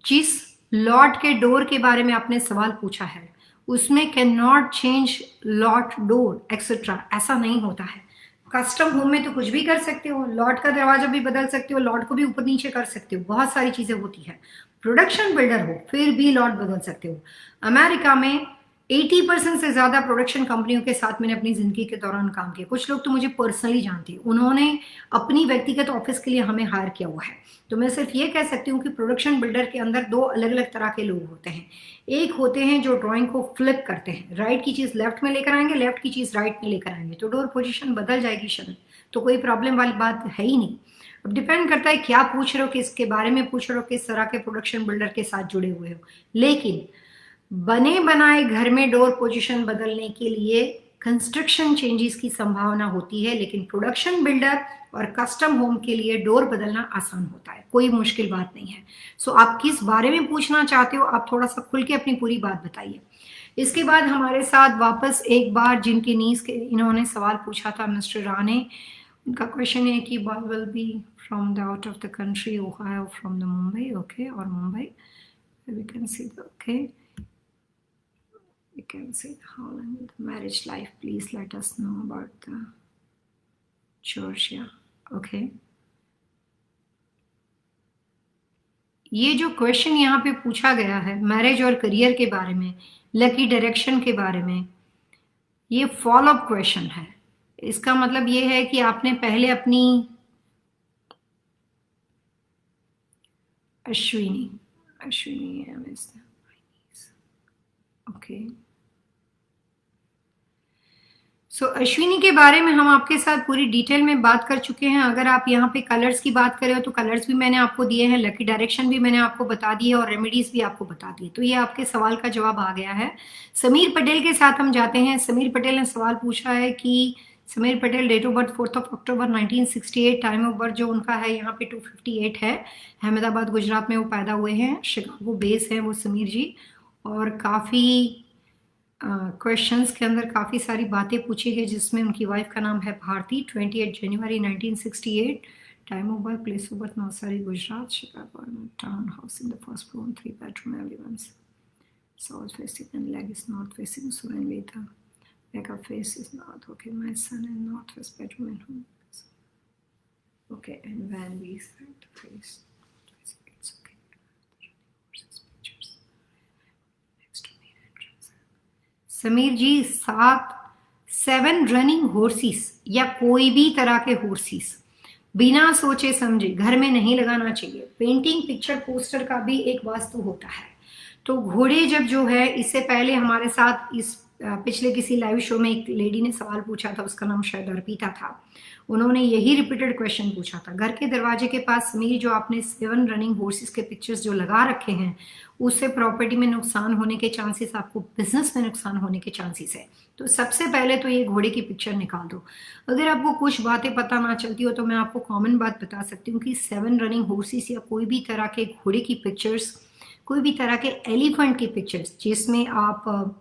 जिस लॉट के डोर के बारे में आपने सवाल पूछा है, उसमें can not change lot door etcetera, ऐसा नहीं होता है। कस्टम होम में तो कुछ भी कर सकते हो, लॉट का दरवाजा भी बदल सकते हो, लॉट को भी ऊपर नीचे कर सकते हो, बहुत सारी चीजें होती है। प्रोडक्शन बिल्डर हो फिर भी लॉट बदल सकते हो। अमेरिका में 80% से ज्यादा प्रोडक्शन कंपनियों के साथ मैंने अपनी जिंदगी के दौरान काम किया। कुछ लोग तो मुझे पर्सनली जानते हैं, उन्होंने अपनी व्यक्तिगत ऑफिस के लिए हमें हायर किया हुआ है। तो मैं सिर्फ ये कह सकती हूँ कि प्रोडक्शन बिल्डर के अंदर दो अलग अलग तरह के लोग होते हैं। एक होते हैं जो ड्राइंग को फ्लिप करते हैं, राइट की चीज लेफ्ट में लेकर आएंगे, लेफ्ट की चीज राइट में लेकर आएंगे, तो डोर पोजीशन बदल जाएगी शरद, तो कोई प्रॉब्लम वाली बात है ही नहीं। अब डिपेंड करता है क्या पूछ रहे हो, किसके बारे में पूछ रहे हो, किस तरह के प्रोडक्शन बिल्डर के साथ जुड़े हुए हो। लेकिन बने बनाए घर में डोर पोजीशन बदलने के लिए कंस्ट्रक्शन चेंजेस की संभावना होती है, लेकिन प्रोडक्शन बिल्डर और कस्टम होम के लिए डोर बदलना आसान होता है, कोई मुश्किल बात नहीं है। सो आप किस बारे में पूछना चाहते हो, आप थोड़ा सा खुल के अपनी पूरी बात बताइए। इसके बाद हमारे साथ वापस एक बार जिनकी नीज के इन्होंने सवाल पूछा था, मिस्टर राणे, उनका क्वेश्चन है कि boy will be from the out of the country, Ohio from the Mumbai, okay, और Mumbai we can see okay, we can see how long the marriage life, please let us know about the Georgia, okay। ये जो question यहाँ पे पूछा गया है marriage और career के बारे में, लकी डायरेक्शन के बारे में, ये फॉलोअप क्वेश्चन है। इसका मतलब ये है कि आपने पहले अपनी अश्विनी ओके। सो अश्विनी के बारे में हम आपके साथ पूरी डिटेल में बात कर चुके हैं। अगर आप यहाँ पे कलर्स की बात करें तो कलर्स भी मैंने आपको दिए हैं, लकी डायरेक्शन भी मैंने आपको बता दी है और रेमेडीज भी आपको बता दी है। तो ये आपके सवाल का जवाब आ गया है। समीर पटेल के साथ हम जाते हैं। समीर पटेल ने सवाल पूछा है कि Sameer Patel, date of birth 4 October 1968, time of birth जो उनका है यहाँ पे 2:58 है। अहमदाबाद गुजरात में वो पैदा हुए हैं, शिकागो बेस है वो समीर जी। और काफ़ी क्वेश्चंस के अंदर काफ़ी सारी बातें पूछी गई, जिसमें उनकी वाइफ का नाम है भारती, 28 जनवरी 1968, time of birth, place of birth Navsari Gujarat, Chicago, town house in the first floor, 3 bedroom, everyone's south facing and leg is north facing, सुरन वेता, back of face is north, okay, my son in northwest bedroom and home, okay, and when we set the face, it's okay, next to main entrance। Sameer ji, 7 running horses या कोई भी तरह के horses बिना सोचे समझे घर में नहीं लगाना चाहिए। पेंटिंग, पिक्चर, पोस्टर का भी एक वास्तु होता है। तो घोड़े जब जो है, इससे पहले हमारे साथ इस पिछले किसी लाइव शो में एक लेडी ने सवाल पूछा था, उसका नाम शायद अर्पिता था, उन्होंने यही रिपीटेड क्वेश्चन पूछा था। घर के दरवाजे के पास समीर जो आपने 7 रनिंग हॉर्सेस के पिक्चर्स जो लगा रखे हैं, उससे प्रॉपर्टी में नुकसान होने के चांसेस, आपको बिजनेस में नुकसान होने के चांसेस है। तो सबसे पहले तो ये घोड़े की पिक्चर निकाल दो। अगर आपको कुछ बातें पता ना चलती हो तो मैं आपको कॉमन बात बता सकती हूँ कि 7 रनिंग हॉर्सेस या कोई भी तरह के घोड़े की पिक्चर्स, कोई भी तरह के एलिफेंट की पिक्चर्स जिसमें आप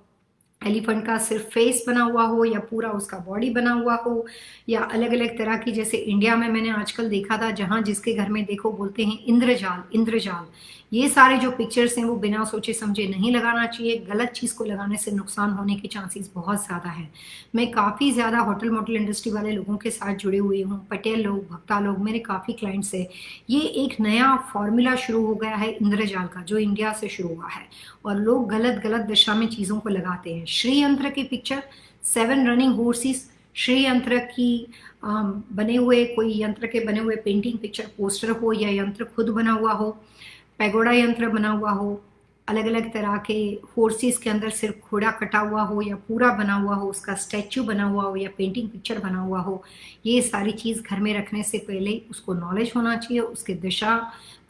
एलिफेंट का सिर्फ फेस बना हुआ हो या पूरा उसका बॉडी बना हुआ हो, या अलग अलग तरह की, जैसे इंडिया में मैंने आजकल देखा था जहां जिसके घर में देखो बोलते हैं इंद्रजाल, ये सारे जो पिक्चर्स हैं वो बिना सोचे समझे नहीं लगाना चाहिए। गलत चीज़ को लगाने से नुकसान होने के चांसेस बहुत ज़्यादा है। मैं काफ़ी ज़्यादा होटल मोटल इंडस्ट्री वाले लोगों के साथ जुड़े हुए हूँ, पटेल लोग, भक्ता लोग, मेरे काफ़ी क्लाइंट्स है। ये एक नया फॉर्मूला शुरू हो गया है इंद्रजाल का, जो इंडिया से शुरू हुआ है, और लोग गलत दिशा में चीज़ों को लगाते हैं। श्री यंत्र की पिक्चर, 7 रनिंग हॉर्सेस, श्री यंत्र की बने हुए, कोई यंत्र के बने हुए पेंटिंग, पिक्चर, पोस्टर हो, या यंत्र खुद बना हुआ हो, पैगोडा यंत्र बना हुआ हो, अलग अलग तरह के हॉर्सेस के अंदर सिर्फ घोड़ा कटा हुआ हो या पूरा बना हुआ हो, उसका स्टैच्यू बना हुआ हो या पेंटिंग पिक्चर बना हुआ हो, ये सारी चीज़ घर में रखने से पहले उसको नॉलेज होना चाहिए, उसकी दिशा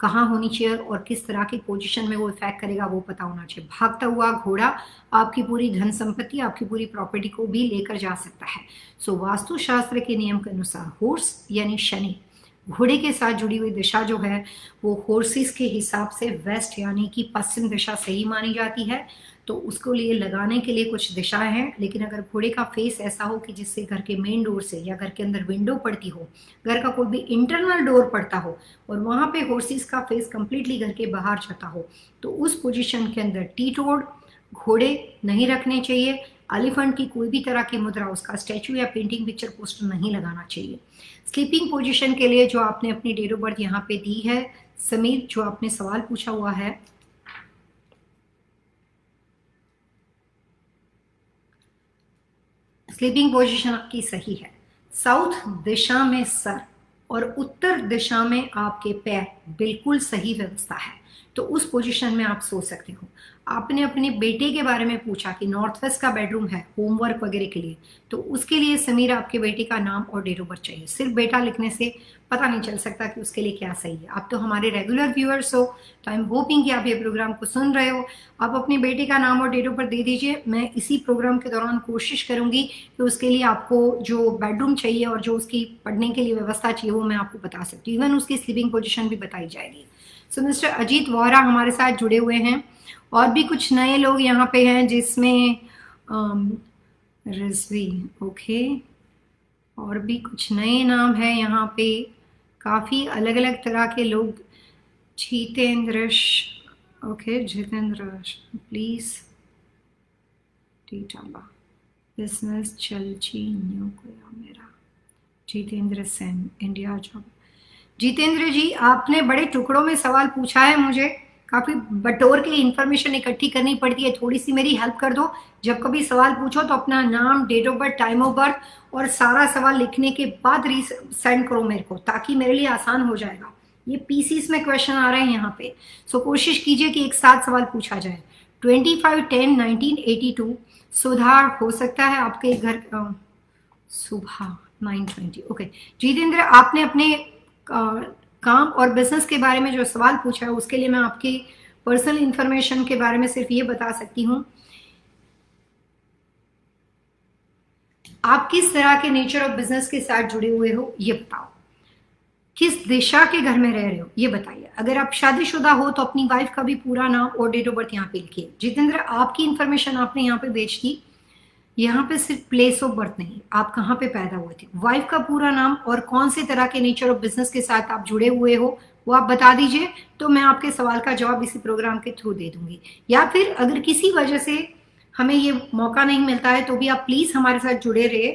कहाँ होनी चाहिए और किस तरह की पोजीशन में वो इफेक्ट करेगा वो पता होना चाहिए। भागता हुआ घोड़ा आपकी पूरी धन संपत्ति, आपकी पूरी प्रॉपर्टी को भी लेकर जा सकता है। सो वास्तुशास्त्र के नियम के अनुसार हॉर्स यानी शनि, घोड़े के साथ जुड़ी हुई दिशा जो है वो हॉर्सेस के हिसाब से वेस्ट यानी कि पश्चिम दिशा सही मानी जाती है। तो उसको लिए लगाने के लिए कुछ दिशाएं हैं, लेकिन अगर घोड़े का फेस ऐसा हो कि जिससे घर के मेन डोर से या घर के अंदर विंडो पड़ती हो, घर का कोई भी इंटरनल डोर पड़ता हो और वहां पे हॉर्सेस का फेस कंप्लीटली घर के बाहर जाता हो, तो उस पोजीशन के अंदर टीटोड घोड़े नहीं रखने चाहिए। एलिफेंट की कोई भी तरह की मुद्रा, उसका स्टैचू या पेंटिंग, पिक्चर, पोस्टर नहीं लगाना चाहिए। स्लीपिंग पोजीशन के लिए जो आपने अपनी डेट ऑफ बर्थ यहाँ पे दी है, समीर, जो आपने सवाल पूछा हुआ है, स्लीपिंग पोजीशन आपकी सही है। साउथ दिशा में सर और उत्तर दिशा में आपके पैर, बिल्कुल सही व्यवस्था है। तो उस पोजीशन में आप सो सकते हो। आपने अपने बेटे के बारे में पूछा कि नॉर्थ वेस्ट का बेडरूम है होमवर्क वगैरह के लिए, तो उसके लिए समीर आपके बेटे का नाम और डेट ऑफ बर्थ चाहिए। सिर्फ बेटा लिखने से पता नहीं चल सकता कि उसके लिए क्या सही है। आप तो हमारे रेगुलर व्यूअर्स हो, तो आई एम होपिंग कि आप ये प्रोग्राम को सुन रहे हो। आप अपने बेटे का नाम और डेट ऑफ बर्थ दे दीजिए। मैं इसी प्रोग्राम के दौरान कोशिश करूंगी कि उसके लिए आपको जो बेडरूम चाहिए और जो उसकी पढ़ने के लिए व्यवस्था चाहिए वो मैं आपको बता सकती हूँ। इवन उसकी स्लीपिंग पोजिशन भी बताई जाएगी। सो मिस्टर अजीत वोहरा हमारे साथ जुड़े हुए हैं, और भी कुछ नए लोग यहाँ पे हैं जिसमें रिजवी, ओके, और भी कुछ नए नाम है यहाँ पे, काफ़ी अलग अलग तरह के लोग। जितेंद्र, ओके, जितेंद्र प्लीज, टीटाबा बिजनेस चलची न्यू कोया मेरा, जितेंद्र सेन, इंडिया जॉब। जितेंद्र जी, आपने बड़े टुकड़ों में सवाल पूछा है, मुझे काफी बटोर के इंफॉर्मेशन इकट्ठी करनी पड़ती है। थोड़ी सी मेरी हेल्प कर दो। जब कभी सवाल पूछो तो अपना नाम, date of birth, time of birth और सारा सवाल लिखने के बाद सेंड करो मेरे को, ताकि मेरे लिए आसान हो जाएगा। ये पीसीस में क्वेश्चन आ रहे हैं यहाँ पे, सो कोशिश कीजिए कि एक साथ सवाल पूछा जाए। 25/10/1982 सुधार हो सकता है आपके घर, सुबह 9:20, ओके। जितेंद्र, आपने अपने काम और बिजनेस के बारे में जो सवाल पूछा है उसके लिए मैं आपकी पर्सनल इंफॉर्मेशन के बारे में सिर्फ ये बता सकती हूँ, आप किस तरह के नेचर ऑफ बिजनेस के साथ जुड़े हुए हो ये बताओ, किस दिशा के घर में रह रहे हो ये बताइए। अगर आप शादीशुदा हो तो अपनी वाइफ का भी पूरा नाम और डेट ऑफ बर्थ यहाँ पे लिखिए। जितेंद्र, आपकी इंफॉर्मेशन आपने यहाँ पे भेज दी, यहाँ पे सिर्फ प्लेस ऑफ बर्थ नहीं, आप कहाँ पे पैदा हुए थे, वाइफ का पूरा नाम और कौन से तरह के नेचर ऑफ बिजनेस के साथ आप जुड़े हुए हो वो आप बता दीजिए, तो मैं आपके सवाल का जवाब इसी प्रोग्राम के थ्रू दे दूंगी। या फिर अगर किसी वजह से हमें ये मौका नहीं मिलता है तो भी आप प्लीज हमारे साथ जुड़े रहे।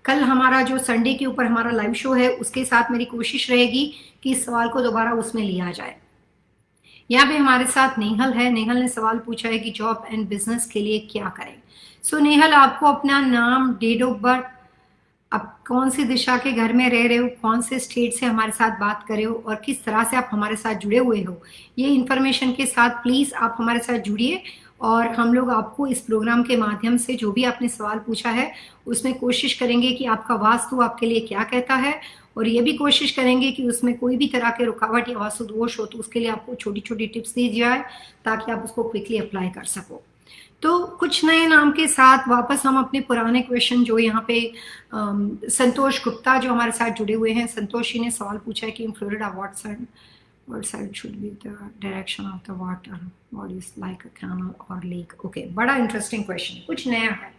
कल हमारा जो संडे के ऊपर हमारा लाइव शो है उसके साथ मेरी कोशिश रहेगी कि इस सवाल को दोबारा उसमें लिया जाए। यहाँ पे हमारे साथ नेहल है। नेहल ने सवाल पूछा है कि जॉब एंड बिजनेस के लिए क्या करें। सो नेहल, आपको अपना नाम, डेट ऑफ बर्थ, आप कौन सी दिशा के घर में रह रहे हो, कौन से स्टेट से हमारे साथ बात कर रहे हो और किस तरह से आप हमारे साथ जुड़े हुए हो, ये इन्फॉर्मेशन के साथ प्लीज आप हमारे साथ जुड़िए और हम लोग आपको इस प्रोग्राम के माध्यम से जो भी आपने सवाल पूछा है उसमें कोशिश करेंगे कि आपका वास्तु आपके लिए क्या कहता है, और ये भी कोशिश करेंगे कि उसमें कोई भी तरह के रुकावट या वास्तु दोष हो तो उसके लिए आपको छोटी छोटी टिप्स दी जाए ताकि आप उसको क्विकली अप्लाई कर सको। तो कुछ नए नाम के साथ वापस हम अपने पुराने क्वेश्चन, जो यहाँ पे संतोष गुप्ता जो हमारे साथ जुड़े हुए हैं, संतोष जी ने सवाल पूछा है कि in Florida what side should be the direction of the water, what is like a canal or lake। Okay, बड़ा इंटरेस्टिंग क्वेश्चन, कुछ नया है,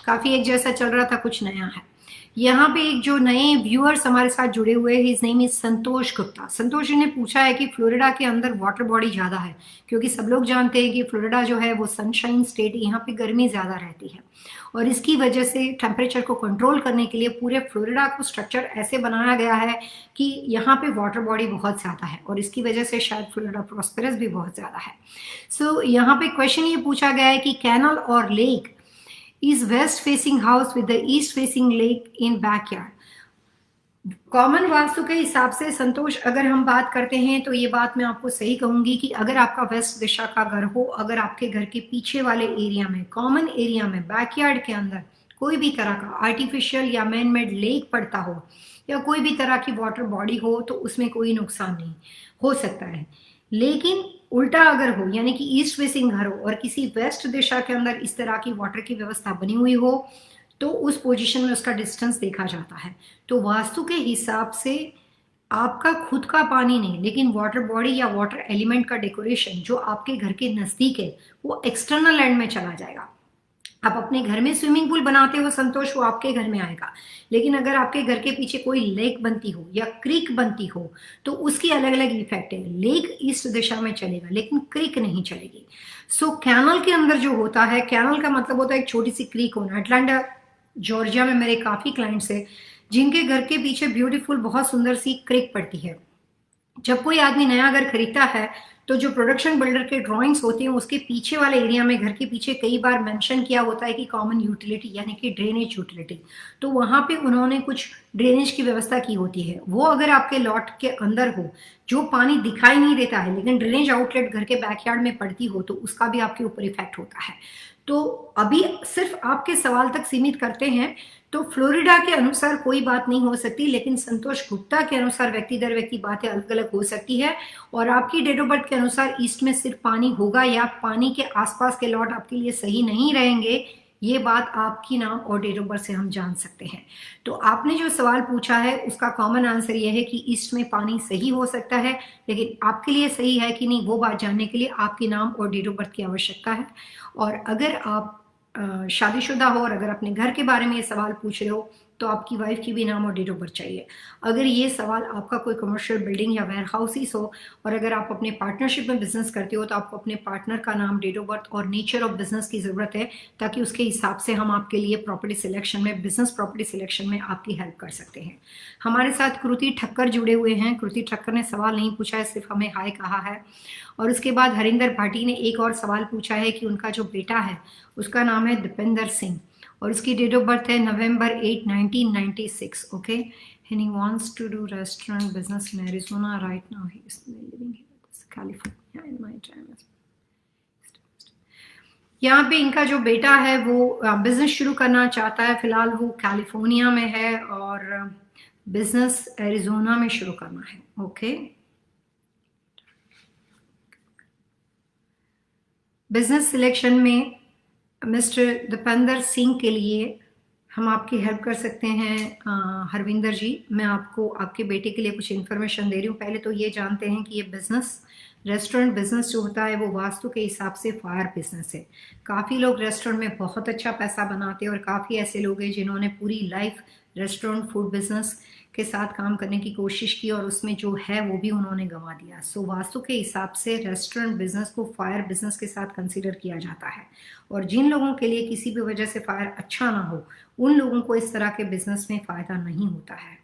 काफी एक जैसा चल रहा था, कुछ नया है। यहाँ पे एक जो नए व्यूअर्स हमारे साथ जुड़े हुए हैं, हिज नेम इज संतोष गुप्ता। संतोष जी ने पूछा है कि फ्लोरिडा के अंदर वाटर बॉडी ज्यादा है, क्योंकि सब लोग जानते हैं कि फ्लोरिडा जो है वो सनशाइन स्टेट, यहाँ पे गर्मी ज्यादा रहती है और इसकी वजह से टेम्परेचर को कंट्रोल करने के लिए पूरे फ्लोरिडा को स्ट्रक्चर ऐसे बनाया गया है कि यहाँ पे वाटर बॉडी बहुत ज्यादा है और इसकी वजह से शायद फ्लोरिडा प्रॉस्पेरस भी बहुत ज्यादा है। सो यहाँ पे क्वेश्चन ये पूछा गया है कि कैनल और lake is waste facing house with the east facing lake in backyard. Common vastu के हिसाब से संतोष अगर हम बात करते हैं तो ये बात मैं आपको सही कहूंगी कि अगर आपका वेस्ट दिशा का घर हो, अगर आपके घर के पीछे वाले एरिया में, कॉमन एरिया में, बैकयार्ड के अंदर कोई भी तरह का आर्टिफिशियल या मैन मेड लेक पड़ता हो या कोई भी तरह की वाटर बॉडी हो तो उसमें कोई नुकसान नहीं हो सकता है। लेकिन उल्टा अगर हो, यानी कि ईस्ट फेसिंग घर हो और किसी वेस्ट दिशा के अंदर इस तरह की वाटर की व्यवस्था बनी हुई हो तो उस पोजीशन में उसका डिस्टेंस देखा जाता है। तो वास्तु के हिसाब से आपका खुद का पानी नहीं, लेकिन वाटर बॉडी या वाटर एलिमेंट का डेकोरेशन जो आपके घर के नजदीक है वो एक्सटर्नल एंड में चला जाएगा। आप अपने घर में स्विमिंग पूल बनाते हो संतोष, वो आपके घर में आएगा। लेकिन अगर आपके घर के पीछे कोई लेक बनती हो या क्रीक बनती हो तो उसकी अलग अलग इफेक्ट है। लेक ईस्ट दिशा में चलेगा लेकिन क्रीक नहीं चलेगी। सो कैनल के अंदर जो होता है, कैनल का मतलब होता है एक छोटी सी क्रीक होना। अटलांटा जॉर्जिया में मेरे काफी क्लाइंट्स है जिनके घर के पीछे ब्यूटीफुल बहुत सुंदर सी क्रीक पड़ती है। जब कोई आदमी नया घर खरीदता है तो जो प्रोडक्शन बिल्डर के ड्राइंग्स होते हैं उसके पीछे वाले एरिया में, घर के पीछे कई बार मेंशन किया होता है कि कॉमन यूटिलिटी यानी कि ड्रेनेज यूटिलिटी, तो वहां पे उन्होंने कुछ ड्रेनेज की व्यवस्था की होती है। वो अगर आपके लॉट के अंदर हो, जो पानी दिखाई नहीं देता है लेकिन ड्रेनेज आउटलेट घर के बैकयार्ड में पड़ती हो तो उसका भी आपके ऊपर इफेक्ट होता है। तो अभी सिर्फ आपके सवाल तक सीमित करते हैं तो फ्लोरिडा के अनुसार कोई बात नहीं हो सकती, लेकिन संतोष गुप्ता के अनुसार व्यक्ति दर व्यक्ति बातें अलग अलग हो सकती है। और आपकी डेट ऑफ बर्थ के अनुसार ईस्ट में सिर्फ पानी होगा या पानी के आसपास के लॉट आपके लिए सही नहीं रहेंगे, ये बात आपकी नाम और डेट ऑफ बर्थ से हम जान सकते हैं। तो आपने जो सवाल पूछा है उसका कॉमन आंसर यह है कि ईस्ट में पानी सही हो सकता है, लेकिन आपके लिए सही है कि नहीं वो बात जानने के लिए आपके नाम और डेट ऑफ बर्थ की आवश्यकता है। और अगर आप शादीशुदा हो और अगर अपने घर के बारे में ये सवाल पूछ रहे हो तो आपकी वाइफ की भी नाम और डेट ऑफ बर्थ चाहिए। अगर ये सवाल आपका कोई कमर्शियल बिल्डिंग या वेयर हाउसेस हो और अगर आप अपने पार्टनरशिप में बिजनेस करते हो तो आपको अपने पार्टनर का नाम, डेट ऑफ बर्थ और नेचर ऑफ बिजनेस की जरूरत है, ताकि उसके हिसाब से हम आपके लिए प्रॉपर्टी सिलेक्शन में, बिजनेस प्रॉपर्टी सिलेक्शन में आपकी हेल्प कर सकते हैं। हमारे साथ कृति ठक्कर जुड़े हुए हैं। कृति ठक्कर ने सवाल नहीं पूछा है, सिर्फ हमें हाय कहा है। और उसके बाद हरिंदर भाटी ने एक और सवाल पूछा है कि उनका जो बेटा है उसका नाम है दीपेंद्र सिंह और उसकी डेट ऑफ बर्थ है November 8, 1996. Okay, and he wants to do restaurant business in Arizona right now. He is living here in California in my time. यहाँ पे इनका जो बेटा है वो बिजनेस शुरू करना चाहता है। फिलहाल वो कैलिफोर्निया में है और बिजनेस एरिजोना में शुरू करना है। ओके, बिजनेस सिलेक्शन में मिस्टर दीपेंद्र सिंह के लिए हम आपकी हेल्प कर सकते हैं। हरविंदर जी, मैं आपको आपके बेटे के लिए कुछ इन्फॉर्मेशन दे रही हूँ। पहले तो ये जानते हैं कि ये बिजनेस, रेस्टोरेंट बिजनेस जो होता है वो वास्तु के हिसाब से फायर बिजनेस है। काफ़ी लोग रेस्टोरेंट में बहुत अच्छा पैसा बनाते हैं और काफ़ी ऐसे लोग हैं जिन्होंने पूरी लाइफ रेस्टोरेंट फूड बिजनेस के साथ काम करने की कोशिश की और उसमें जो है वो भी उन्होंने गंवा दिया। सो वास्तु के हिसाब से रेस्टोरेंट बिजनेस को फायर बिजनेस के साथ कंसीडर किया जाता है और जिन लोगों के लिए किसी भी वजह से फायर अच्छा ना हो उन लोगों को इस तरह के बिजनेस में फायदा नहीं होता है।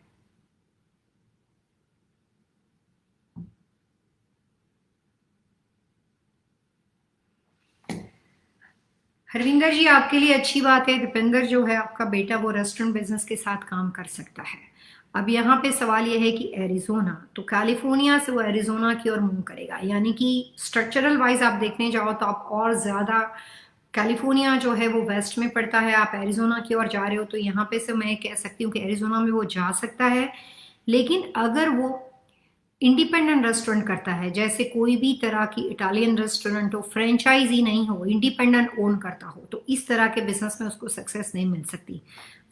हरविंदर जी, आपके लिए अच्छी बात है। दीपेंद्र जो है आपका बेटा वो रेस्टोरेंट बिजनेस के साथ काम कर सकता है। अब यहाँ पे सवाल यह है कि एरिजोना, तो कैलिफोर्निया से वो एरिजोना की ओर मूव करेगा, यानी कि स्ट्रक्चरल वाइज आप देखने जाओ तो आप और ज्यादा, कैलिफोर्निया जो है वो वेस्ट में पड़ता है, आप एरिजोना की ओर जा रहे हो तो यहाँ पे से मैं कह सकती हूँ कि एरिजोना में वो जा सकता है। लेकिन अगर वो इंडिपेंडेंट रेस्टोरेंट करता है, जैसे कोई भी तरह की इटालियन रेस्टोरेंट हो, फ्रेंचाइजी नहीं हो, इंडिपेंडेंट ओन करता हो, तो इस तरह के बिजनेस में उसको सक्सेस नहीं मिल सकती।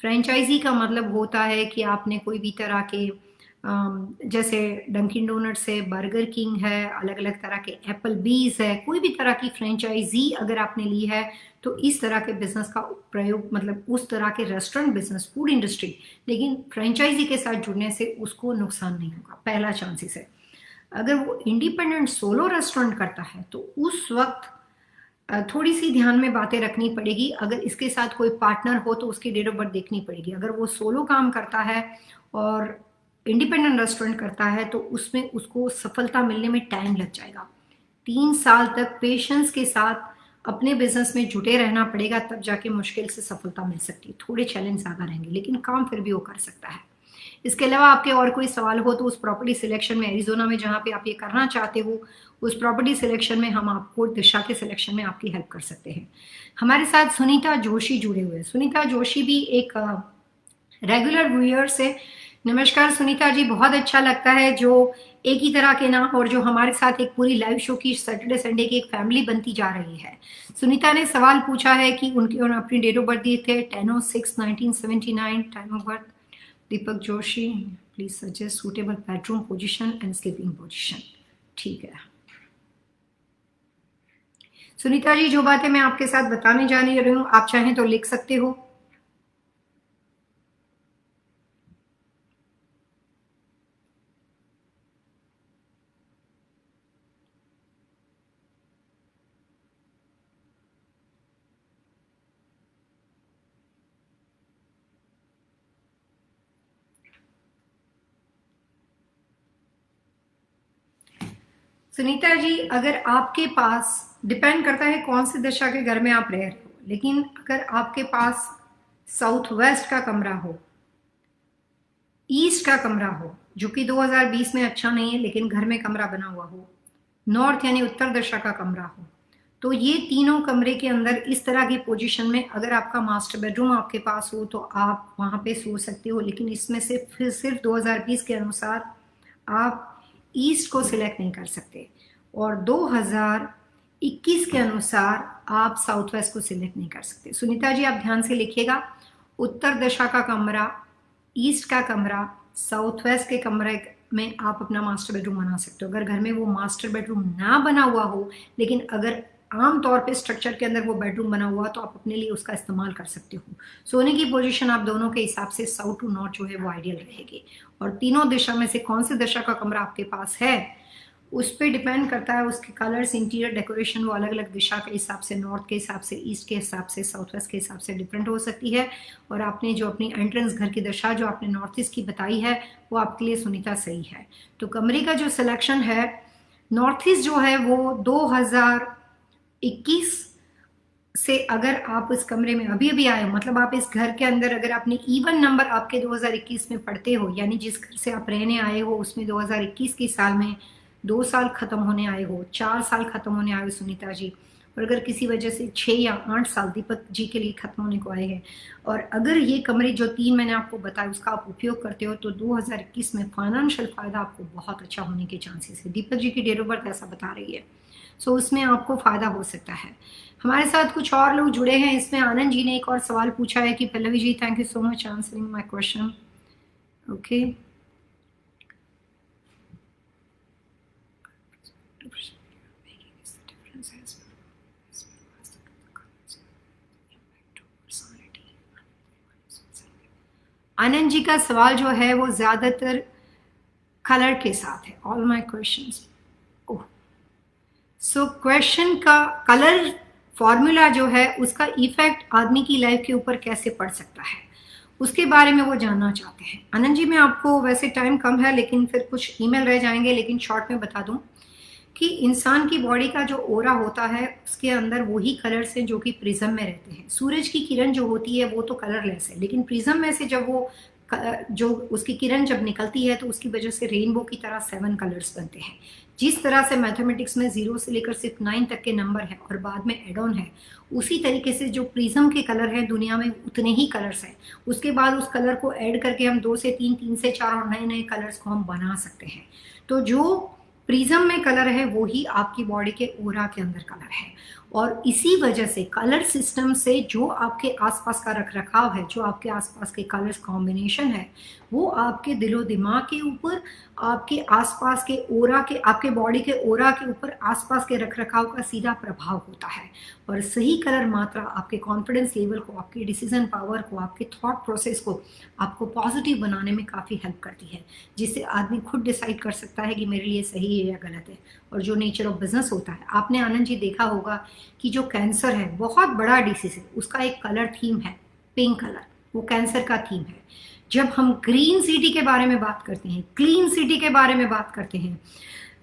फ्रेंचाइजी का मतलब होता है कि आपने कोई भी तरह के जैसे डंकिन डोनट्स है, बर्गर किंग है, अलग अलग तरह के एप्पल बीज है, कोई भी तरह की फ्रेंचाइजी अगर आपने ली है तो इस तरह के बिजनेस का प्रयोग, मतलब उस तरह के रेस्टोरेंट बिजनेस, फूड इंडस्ट्री, लेकिन फ्रेंचाइजी के साथ जुड़ने से उसको नुकसान नहीं होगा, पहला चांसेस है। अगर वो इंडिपेंडेंट सोलो रेस्टोरेंट करता है तो उस वक्त थोड़ी सी ध्यान में बातें रखनी पड़ेगी। अगर इसके साथ कोई पार्टनर हो तो उसकी डेट ऑफ बर्थ देखनी पड़ेगी। अगर वो सोलो काम करता है और इंडिपेंडेंट रेस्टोरेंट करता है तो उसमें उसको सफलता मिलने में टाइम लग जाएगा। 3 साल तक पेशेंस के साथ अपने बिजनेस में जुटे रहना पड़ेगा, तब जाके मुश्किल से सफलता मिल सकती है। थोड़े चैलेंज ज़्यादा रहेंगे लेकिन काम फिर भी वो कर सकता है। इसके अलावा आपके और कोई सवाल हो तो उस प्रॉपर्टी सिलेक्शन में, एरिजोना में जहाँ पे आप ये करना चाहते हो, उस प्रॉपर्टी सिलेक्शन में हम आपको दिशा के सिलेक्शन में आपकी हेल्प कर सकते हैं। हमारे साथ सुनीता जोशी जुड़े हुए हैं। सुनीता जोशी भी एक रेगुलर व्यूअर्स है। नमस्कार सुनीता जी, बहुत अच्छा लगता है जो एक ही तरह के नाम और जो हमारे साथ एक पूरी लाइव शो की सैटरडे संडे की एक फैमिली बनती जा रही है। सुनीता ने सवाल पूछा है कि उन्होंने अपनी डेट ऑफ बर्थ दिए थे 10/6/1979, time of birth. Deepak Joshi, please suggest suitable bedroom position and sleeping position. ठीक है सुनीता जी, जो बातें मैं आपके साथ बताने जाने रही हूँ, आप चाहें तो लिख सकते हो। सुनीता जी, अगर आपके पास, डिपेंड करता है कौन सी दिशा के घर में आप रह रहे हो, लेकिन अगर आपके पास साउथ वेस्ट का कमरा हो, ईस्ट का कमरा हो, जो कि 2020 में अच्छा नहीं है लेकिन घर में कमरा बना हुआ हो, नॉर्थ यानी उत्तर दिशा का कमरा हो, तो ये तीनों कमरे के अंदर इस तरह की पोजीशन में अगर आपका मास्टर बेडरूम आपके पास हो तो आप वहां पे सो सकते हो। लेकिन इसमें से फिर सिर्फ 2020 के अनुसार आप ईस्ट को सिलेक्ट नहीं कर सकते और 2021 के अनुसार आप साउथ वेस्ट को सिलेक्ट नहीं कर सकते। सुनीता जी, आप ध्यान से लिखिएगा, उत्तर दिशा का कमरा, ईस्ट का कमरा, साउथ वेस्ट के कमरे में आप अपना मास्टर बेडरूम बना सकते हो। अगर घर में वो मास्टर बेडरूम ना बना हुआ हो, लेकिन अगर आम तौर पे स्ट्रक्चर के अंदर वो बेडरूम बना हुआ तो आप अपने लिए उसका इस्तेमाल कर सकते हो। सोने की पोजीशन आप दोनों के हिसाब से साउथ टू नॉर्थ जो है वो आइडियल रहेगी। और तीनों दिशा में से कौन सी दिशा का कमरा आपके पास है उस पर डिपेंड करता है, उसके कलर्स, इंटीरियर डेकोरेशन वो अलग अलग दिशा के हिसाब से, नॉर्थ के हिसाब से, ईस्ट के हिसाब से, साउथ वेस्ट के हिसाब से डिफरेंट हो सकती है। और आपने जो अपनी एंट्रेंस घर की दिशा जो आपने नॉर्थ ईस्ट की बताई है वो आपके लिए सुनीता सही है। तो कमरे का जो सिलेक्शन है, नॉर्थ ईस्ट जो है वो 2021 से, अगर आप इस कमरे में अभी अभी आए हो, मतलब आप इस घर के अंदर अगर आपने इवन नंबर आपके 2021 में पढ़ते हो, यानी जिस घर से आप रहने आए हो उसमें 2021 की साल में 2 साल खत्म होने आए हो, 4 साल खत्म होने आए हो सुनीता जी, और अगर किसी वजह से 6 या 8 साल दीपक जी के लिए खत्म होने को आए हैं, और अगर ये कमरे जो 3 मैंने आपको बताया उसका आप उपयोग करते हो तो 2021 में फाइनेंशियल फायदा आपको बहुत अच्छा होने के चांसेस है। दीपक जी की डेट ऑफ बर्थ ऐसा बता रही है, सो उसमें आपको फायदा हो सकता है। हमारे साथ कुछ और लोग जुड़े हैं। इसमें आनंद जी ने एक और सवाल पूछा है कि Pallavi ji, thank you so much answering my question. Okay, Anand ji का सवाल जो है वो ज्यादातर कलर के साथ है। All my questions, so question का कलर फॉर्मूला जो है उसका इफेक्ट आदमी की लाइफ के ऊपर कैसे पड़ सकता है उसके बारे में वो जानना चाहते हैं। आनंद जी, मैं आपको, वैसे टाइम कम है लेकिन फिर कुछ ईमेल रह जाएंगे, लेकिन शॉर्ट में बता दूं कि इंसान की बॉडी का जो ओरा होता है उसके अंदर वही कलर्स हैं जो कि प्रिज्म में रहते हैं। सूरज की किरण जो होती है वो तो कलरलेस है, लेकिन प्रिज्म में से जब वो जो उसकी किरण जब निकलती है तो उसकी वजह से रेनबो की तरह 7 कलर्स बनते हैं। जिस तरह से मैथमेटिक्स में 0 से लेकर सिर्फ 9 तक के नंबर है और बाद में एड ऑन है, उसी तरीके से जो प्रिज्म के कलर हैं दुनिया में उतने ही कलर्स हैं। उसके बाद उस कलर को ऐड करके हम 2 से 3, 3 से 4 और नए नए कलर्स को हम बना सकते हैं। तो जो प्रिज्म में कलर है वो ही आपकी बॉडी के ओरा के अंदर कलर है, और इसी वजह से कलर सिस्टम से जो आपके आसपास का रख रखाव है, जो आपके आसपास के कलर्स कॉम्बिनेशन है, वो आपके दिलो दिमाग के ऊपर, आपके आसपास के ओरा के, आपके बॉडी के ओरा के ऊपर आसपास के रख रखाव का सीधा प्रभाव होता है। और सही कलर मात्रा आपके कॉन्फिडेंस लेवल को, आपके डिसीजन पावर को, आपके थॉट प्रोसेस को आपको पॉजिटिव बनाने में काफ़ी हेल्प करती है, जिससे आदमी खुद डिसाइड कर सकता है कि मेरे लिए सही है या गलत है। और जो नेचर ऑफ बिजनेस होता है, आपने आनंद जी देखा होगा कि जो कैंसर है बहुत बड़ा डिसीज है, उसका एक कलर थीम है पिंक कलर, वो कैंसर का थीम है। जब हम ग्रीन सिटी के बारे में बात करते हैं, क्लीन सिटी के बारे में बात करते हैं,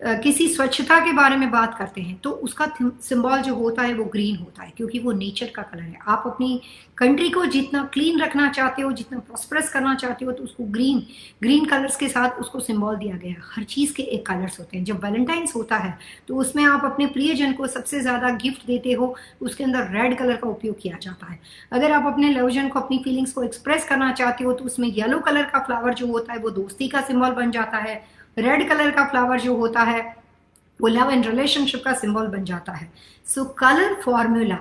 किसी स्वच्छता के बारे में बात करते हैं तो उसका सिंबल जो होता है वो ग्रीन होता है, क्योंकि वो नेचर का कलर है। आप अपनी कंट्री को जितना क्लीन रखना चाहते हो, जितना प्रॉस्परस करना चाहते हो, तो उसको ग्रीन ग्रीन कलर्स के साथ उसको सिंबल दिया गया है। हर चीज़ के एक कलर्स होते हैं। जब वैलेंटाइंस होता है तो उसमें आप अपने प्रियजन को सबसे ज़्यादा गिफ्ट देते हो, उसके अंदर रेड कलर का उपयोग किया जाता है। अगर आप अपने लवजन को अपनी फीलिंग्स को एक्सप्रेस करना चाहते हो तो उसमें येलो कलर का फ्लावर जो होता है वो दोस्ती का सिंबल बन जाता है। रेड कलर का फ्लावर जो होता है वो लव एंड रिलेशनशिप का सिंबल बन जाता है। सो कलर फॉर्मूला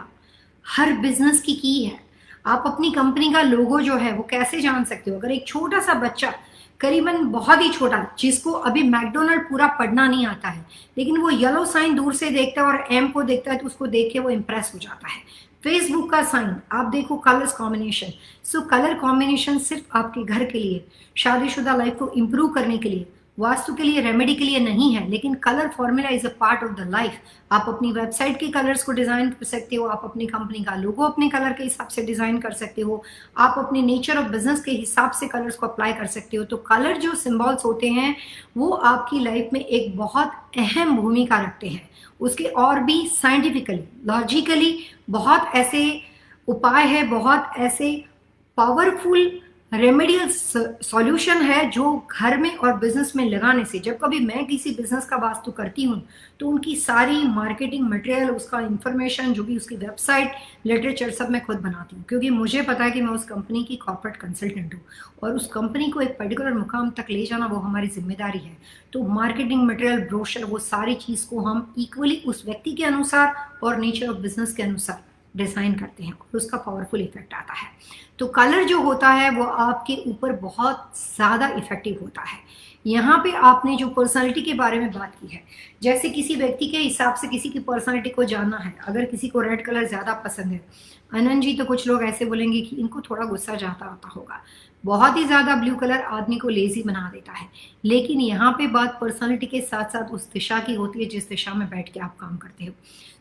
हर बिजनेस की है। आप अपनी कंपनी का लोगो जो है वो कैसे जान सकते हो? अगर एक छोटा सा बच्चा, करीबन बहुत ही छोटा, जिसको अभी मैकडोनल्ड पूरा पढ़ना नहीं आता है, लेकिन वो येलो साइन दूर से देखता है और एम को देखता है तो उसको देख के वो इंप्रेस हो जाता है। फेसबुक का साइन आप देखो, कलर्स कॉम्बिनेशन। सो कलर कॉम्बिनेशन सिर्फ आपके घर के लिए, शादीशुदा लाइफ को इंप्रूव करने के लिए, वास्तु के लिए, रेमेडी के लिए नहीं है, लेकिन colour formula is a part of the life. आप अपनी वेबसाइट के कलर्स को डिजाइन कर सकते हो, आप अपनी कंपनी का लोगो अपने कलर के हिसाब से डिजाइन कर सकते हो, आप अपने नेचर ऑफ बिजनेस के हिसाब से कलर्स को अप्लाई कर सकते हो। तो कलर जो सिंबल्स होते हैं वो आपकी लाइफ में एक बहुत अहम भूमिका रखते हैं। उसके और भी साइंटिफिकली, लॉजिकली बहुत ऐसे उपाय है, बहुत ऐसे पावरफुल रेमेडियल सॉल्यूशन है जो घर में और बिजनेस में लगाने से, जब कभी मैं किसी बिजनेस का वास्तु करती हूँ तो उनकी सारी मार्केटिंग मटेरियल, उसका इंफॉर्मेशन, जो भी उसकी वेबसाइट, लिटरेचर, सब मैं खुद बनाती हूँ, क्योंकि मुझे पता है कि मैं उस कंपनी की कॉर्पोरेट कंसल्टेंट हूँ और उस कंपनी को एक पर्टिकुलर मुकाम तक ले जाना वो हमारी जिम्मेदारी है। तो मार्केटिंग मटेरियल, ब्रोशर, वो सारी चीज़ को हम इक्वली उस व्यक्ति के अनुसार और नेचर ऑफ बिजनेस के अनुसार डिजाइन करते हैं और उसका पावरफुल इफेक्ट आता है। तो कलर जो होता है वो आपके ऊपर बहुत ज़्यादा इफेक्टिव होता है। यहाँ पे आपने जो पर्सनालिटी के बारे में बात की है, जैसे किसी व्यक्ति के हिसाब से किसी की पर्सनालिटी को जानना है। अगर किसी को रेड कलर ज़्यादा पसंद है, आनंद जी, तो कुछ लोग ऐसे बोलेंगे कि इनको थोड़ा गुस्सा ज़्यादा आता होगा। बहुत ही ज़्यादा ब्लू कलर आदमी को लेजी बना देता है। लेकिन यहाँ पे बात पर्सनालिटी के साथ साथ उस दिशा की होती है जिस दिशा में बैठ के आप काम करते हो।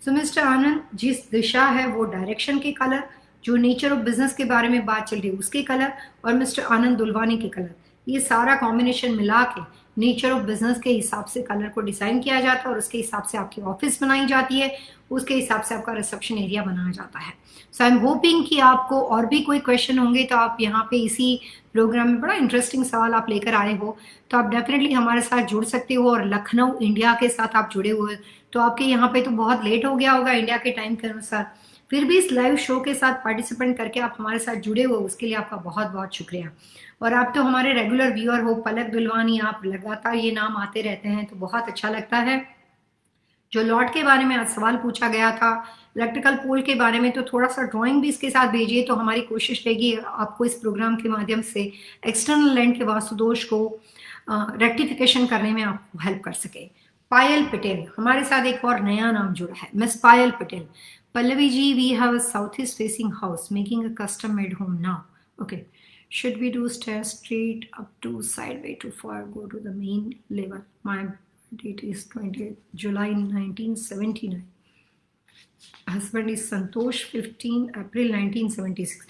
सो मिस्टर आनंद, जिस दिशा है वो डायरेक्शन के कलर, जो नेचर ऑफ बिजनेस के बारे में बात चल रही है उसके कलर, और मिस्टर आनंद दुलवानी के कलर, ये सारा कॉम्बिनेशन मिला के नेचर ऑफ बिजनेस के हिसाब से कलर को डिजाइन किया जाता है और उसके हिसाब से आपकी ऑफिस बनाई जाती है, उसके हिसाब से आपका रिसेप्शन एरिया बनाया जाता है। सो आई एम होपिंग कि आपको और भी कोई क्वेश्चन होंगे तो आप यहाँ पे इसी प्रोग्राम में, बड़ा इंटरेस्टिंग सवाल आप लेकर आए हो, तो आप डेफिनेटली हमारे साथ जुड़ सकते हो। और लखनऊ इंडिया के साथ आप जुड़े हुए, तो आपके यहाँ पे तो बहुत लेट हो गया होगा इंडिया के टाइम के अनुसार, फिर भी इस लाइव शो के साथ पार्टिसिपेंट करके आप हमारे साथ जुड़े हुए, उसके लिए आपका बहुत बहुत शुक्रिया। और आप तो हमारे रेगुलर व्यूअर हो, पलक दुलवानी, आप लगातार ये नाम आते रहते हैं तो बहुत अच्छा लगता है। जो लॉट के बारे में आज सवाल पूछा गया था, इलेक्ट्रिकल पोल के बारे में, तो थोड़ा सा ड्राइंग भी इसके साथ भेजिए तो हमारी कोशिश रहेगी आपको इस प्रोग्राम के माध्यम से एक्सटर्नल लैंड के वास्तु दोष को रेक्टिफिकेशन करने में आपको हेल्प कर सके। पायल पटेल हमारे साथ एक और नया नाम जुड़ा है, miss Payal Patel. Pallavi ji, we have a south east facing house making a custom made home now. Okay, should we do stairs straight up to sideway to far go to the main level? My date is 28 July 1979. Husband is Santosh, 15 April 1976.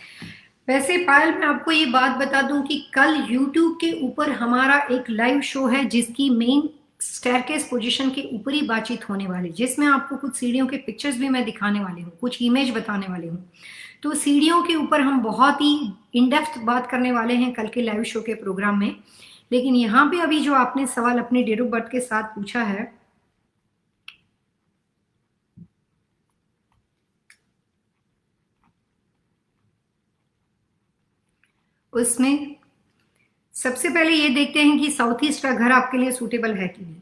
वैसे पायल, मैं आपको ये बात बता दूं कि कल YouTube के ऊपर हमारा एक लाइव शो है जिसकी मेन स्टेयरकेस पोजीशन के ऊपर ही बातचीत होने वाली, जिसमें आपको कुछ सीढ़ियों के पिक्चर्स भी मैं दिखाने वाली हूँ, कुछ इमेज बताने वाली हूँ। तो सीढ़ियों के ऊपर हम बहुत ही इन डेप्थ बात करने वाले हैं कल के लाइव शो के प्रोग्राम में। लेकिन यहाँ पे अभी जो आपने सवाल अपने डेट ऑफ बर्थ के साथ पूछा है, उसमें सबसे पहले ये देखते हैं कि साउथ ईस्ट का घर आपके लिए सूटेबल है कि नहीं।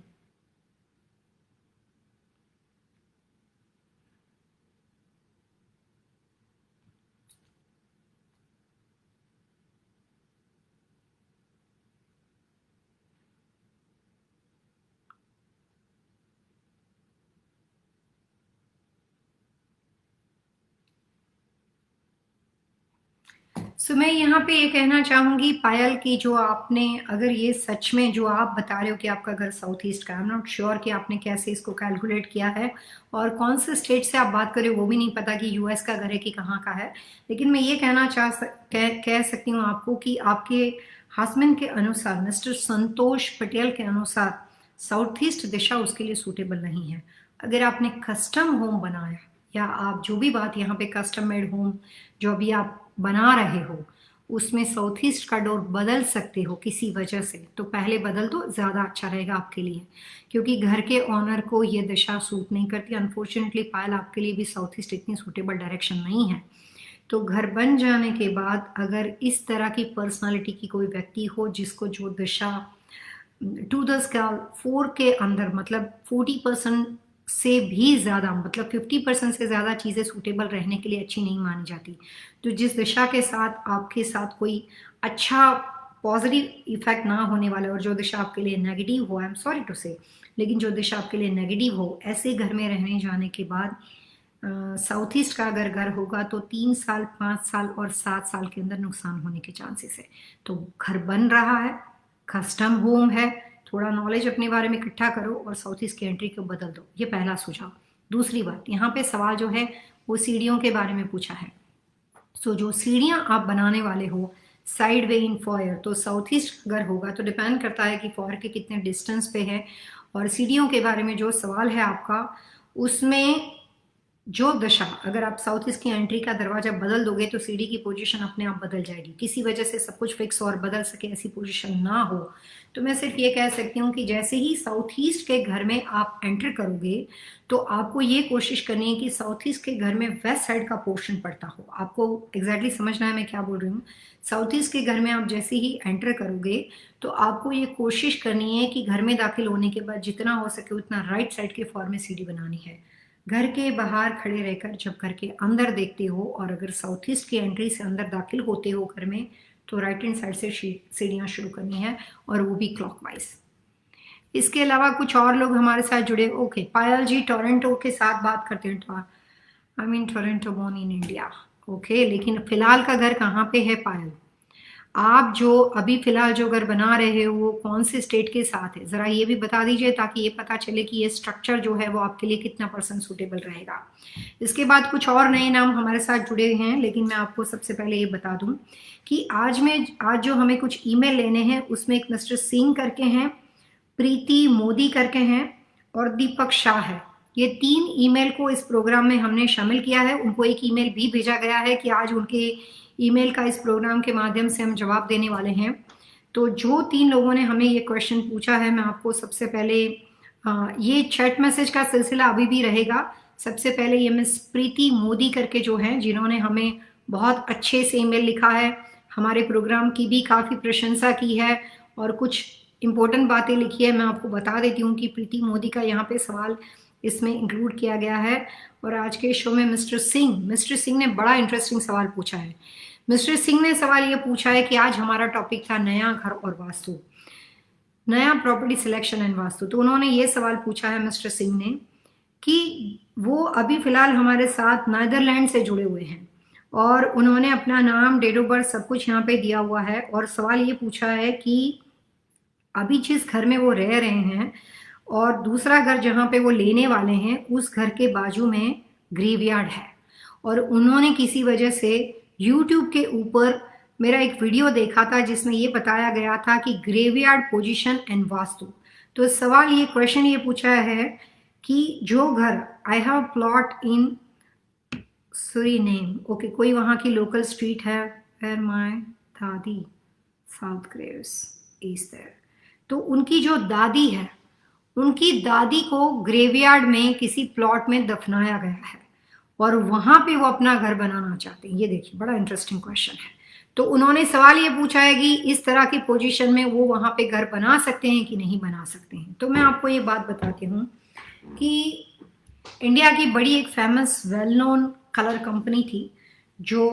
सो मैं यहाँ पे ये कहना चाहूंगी पायल की, जो आपने, अगर ये सच में जो आप बता रहे हो कि आपका घर साउथ ईस्ट का, आई एम नॉट श्योर कि आपने कैसे इसको कैलकुलेट किया है और कौन से स्टेट से आप बात कर रहे हो वो भी नहीं पता कि यूएस का घर है कि कहाँ का है। लेकिन मैं ये कह सकती हूँ आपको कि आपके हस्बैंड के अनुसार, मिस्टर संतोष पटेल के अनुसार, साउथ ईस्ट दिशा उसके लिए सूटेबल नहीं है। अगर आपने कस्टम होम बनाया या आप जो भी बात यहाँ पे कस्टम मेड होम जो अभी आप बना रहे हो उसमें साउथ ईस्ट का डोर बदल सकते हो किसी वजह से, तो पहले बदल दो, ज़्यादा अच्छा रहेगा आपके लिए, क्योंकि घर के ऑनर को ये दिशा सूट नहीं करती। अनफॉर्चुनेटली पायल आपके लिए भी साउथ ईस्ट इतनी सूटेबल डायरेक्शन नहीं है। तो घर बन जाने के बाद अगर इस तरह की पर्सनालिटी की कोई व्यक्ति हो जिसको जो दिशा टू द स्केल 4 के अंदर मतलब 40% से भी ज़्यादा मतलब 50% से ज़्यादा चीज़ें सूटेबल रहने के लिए अच्छी नहीं मानी जाती, तो जिस दिशा के साथ आपके साथ कोई अच्छा पॉजिटिव इफेक्ट ना होने वाला और जो दिशा आपके लिए नेगेटिव हो, आई एम सॉरी टू से, लेकिन जो दिशा आपके लिए नेगेटिव हो, ऐसे घर में रहने जाने के बाद साउथ ईस्ट का अगर घर होगा तो 3 साल, 5 साल और 7 साल के अंदर नुकसान होने के चांसेस है। तो घर बन रहा है, कस्टम होम है, थोड़ा नॉलेज अपने बारे में इकट्ठा करो और साउथ ईस्ट की एंट्री को बदल दो, ये पहला सुझाव। दूसरी बात, यहाँ पे सवाल जो है वो सीढ़ियों के बारे में पूछा है। सो जो सीढ़ियाँ आप बनाने वाले हो साइड वे इन फॉयर, तो साउथ ईस्ट अगर होगा तो डिपेंड करता है कि फॉयर के कितने डिस्टेंस पे है। और सीढ़ियों के बारे में जो सवाल है आपका, उसमें जो दशा अगर आप साउथ ईस्ट की एंट्री का दरवाजा बदल दोगे तो सीढ़ी की पोजीशन अपने आप बदल जाएगी। किसी वजह से सब कुछ फिक्स और बदल सके ऐसी पोजीशन ना हो, तो मैं सिर्फ ये कह सकती हूँ कि जैसे ही साउथ ईस्ट के घर में आप एंटर करोगे तो आपको ये कोशिश करनी है कि साउथ ईस्ट के घर में वेस्ट साइड का पोर्शन पड़ता हो। आपको एग्जैक्टली समझना है मैं क्या बोल रही हूँ। साउथ ईस्ट के घर में आप जैसे ही एंटर करोगे तो आपको ये कोशिश करनी है कि घर में दाखिल होने के बाद जितना हो सके उतना राइट साइड के फॉर में सीढ़ी बनानी है। घर के बाहर खड़े रहकर जब घर के अंदर देखते हो और अगर साउथ ईस्ट की एंट्री से अंदर दाखिल होते हो घर में, तो राइट हैंड साइड से सीढ़ियाँ शुरू करनी है और वो भी क्लॉकवाइज। इसके अलावा कुछ और लोग हमारे साथ जुड़े। ओके, पायल जी टोरंटो के साथ बात करते हैं। I mean Toronto born in India. Okay, लेकिन फिलहाल का घर कहाँ पे है पायल? आप जो अभी फिलहाल जो घर बना रहे हो वो कौन से स्टेट के साथ है, ज़रा ये भी बता दीजिए ताकि ये पता चले कि ये स्ट्रक्चर जो है वो आपके लिए कितना % सूटेबल रहेगा। इसके बाद कुछ और नए नाम हमारे साथ जुड़े हैं, लेकिन मैं आपको सबसे पहले ये बता दूं कि आज जो हमें कुछ ईमेल लेने हैं उसमें एक मिस्टर सिंह करके हैं, प्रीति मोदी करके हैं और दीपक शाह है। ये 3 ईमेल को इस प्रोग्राम में हमने शामिल किया है। उनको एक ईमेल भी भेजा गया है कि आज उनके ईमेल का इस प्रोग्राम के माध्यम से हम जवाब देने वाले हैं। तो जो 3 लोगों ने हमें ये क्वेश्चन पूछा है, मैं आपको सबसे पहले ये चैट मैसेज का सिलसिला अभी भी रहेगा। सबसे पहले ये मिस प्रीति मोदी करके जो हैं, जिन्होंने हमें बहुत अच्छे से ईमेल लिखा है, हमारे प्रोग्राम की भी काफ़ी प्रशंसा की है और कुछ इम्पोर्टेंट बातें लिखी है। मैं आपको बता देती हूँ कि प्रीति मोदी का यहाँ पे सवाल इसमें इंक्लूड किया गया है। और आज के शो में मिस्टर सिंह ने बड़ा इंटरेस्टिंग सवाल पूछा है। मिस्टर सिंह ने सवाल ये पूछा है कि आज हमारा टॉपिक था नया घर और वास्तु, नया प्रॉपर्टी सिलेक्शन एंड वास्तु। तो उन्होंने ये सवाल पूछा है मिस्टर सिंह ने कि वो अभी फिलहाल हमारे साथ नीदरलैंड से जुड़े हुए हैं और उन्होंने अपना नाम, डेट ऑफ बर्थ सब कुछ यहाँ पे दिया हुआ है और सवाल ये पूछा है कि अभी जिस घर में वो रह रहे हैं और दूसरा घर जहाँ पे वो लेने वाले हैं उस घर के बाजू में ग्रेवयार्ड है। और उन्होंने किसी वजह से YouTube के ऊपर मेरा एक वीडियो देखा था जिसमें ये बताया गया था कि ग्रेवयार्ड पोजीशन एंड वास्तु। तो सवाल ये क्वेश्चन ये पूछा है कि जो घर I have plot in Suriname, okay, कोई वहाँ की लोकल स्ट्रीट है, where my dadi south graves is there. तो उनकी जो दादी है, उनकी दादी को ग्रेवयार्ड में किसी प्लॉट में दफनाया गया है और वहां पे वो अपना घर बनाना चाहते हैं। ये देखिए, बड़ा इंटरेस्टिंग क्वेश्चन है। तो उन्होंने सवाल ये पूछा है कि इस तरह की पोजीशन में वो वहां पे घर बना सकते हैं कि नहीं बना सकते हैं। तो मैं आपको ये बात बताती हूँ कि इंडिया की बड़ी एक famous well known colour company थी जो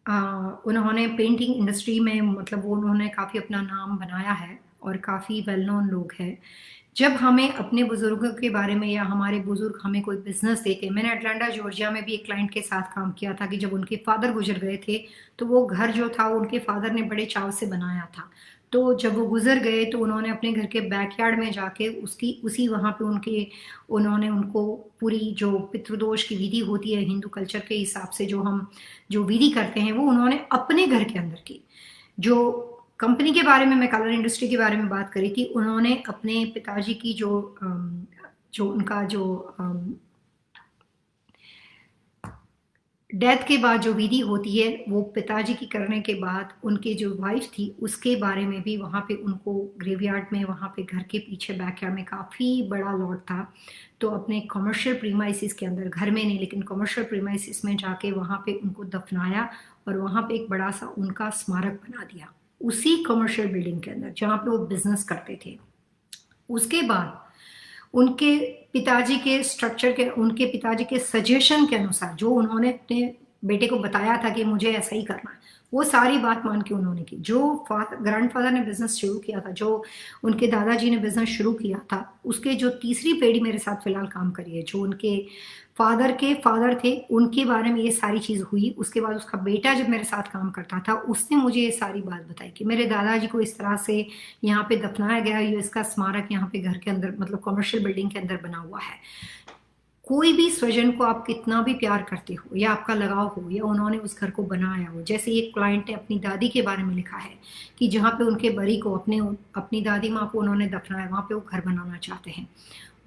उन्होंने पेंटिंग इंडस्ट्री में मतलब वो उन्होंने काफ़ी अपना नाम बनाया है और काफ़ी वेल नोन लोग हैं। जब हमें अपने बुजुर्गों के बारे में या हमारे बुजुर्ग हमें कोई बिजनेस देते, मैंने अटलांटा जॉर्जिया में भी एक क्लाइंट के साथ काम किया था कि जब उनके फादर गुजर गए थे तो वो घर जो था उनके फादर ने बड़े चाव से बनाया था। तो जब वो गुजर गए तो उन्होंने अपने घर के बैकयार्ड में जाके उसी वहाँ पे उन्होंने उनको पूरी जो पितृदोष की विधि होती है हिंदू कल्चर के हिसाब से जो हम जो विधि करते हैं वो उन्होंने अपने घर के अंदर की। जो कंपनी के बारे में, मैं कलर इंडस्ट्री के बारे में बात करी थी। उन्होंने अपने पिताजी की जो उनका जो डेथ के बाद जो विधि होती है, वो पिताजी की करने के बाद उनके जो वाइफ थी उसके बारे में भी वहाँ पे उनको ग्रेवयार्ड में, वहाँ पे घर के पीछे बैकयार्ड में काफ़ी बड़ा लॉट था, तो अपने कमर्शियल प्रीमाइसिस के अंदर, घर में नहीं लेकिन कमर्शियल प्रीमाइसिस में जाके वहाँ पे उनको दफनाया और वहाँ पे एक बड़ा सा उनका स्मारक बना दिया उसी कमर्शियल बिल्डिंग के अंदर जहाँ पे वो बिजनेस करते थे। उसके बाद उनके पिताजी के स्ट्रक्चर के, उनके पिताजी के सजेशन के अनुसार जो उन्होंने अपने बेटे को बताया था कि मुझे ऐसा ही करना है, वो सारी बात मान के उन्होंने की। जो ग्रैंडफादर ने बिजनेस शुरू किया था, जो उनके दादाजी ने बिजनेस शुरू किया था, उसके जो तीसरी पीढ़ी मेरे साथ फिलहाल काम करी है, जो उनके फादर के फादर थे, उनके बारे में ये सारी चीज़ हुई। उसके बाद उसका बेटा जब मेरे साथ काम करता था, उसने मुझे ये सारी बात बताई कि मेरे दादाजी को इस तरह से यहाँ पे दफनाया गया, ये इसका स्मारक यहाँ पे घर के अंदर, मतलब कमर्शियल बिल्डिंग के अंदर बना हुआ है। कोई भी स्वजन को आप कितना भी प्यार करते हो या आपका लगाव हो या उन्होंने उस घर को बनाया हो, जैसे एक क्लाइंट ने अपनी दादी के बारे में लिखा है कि जहाँ पे उनके बड़ी को, अपनी दादी माँ को उन्होंने दफनाया, वहाँ पे वो घर बनाना चाहते हैं।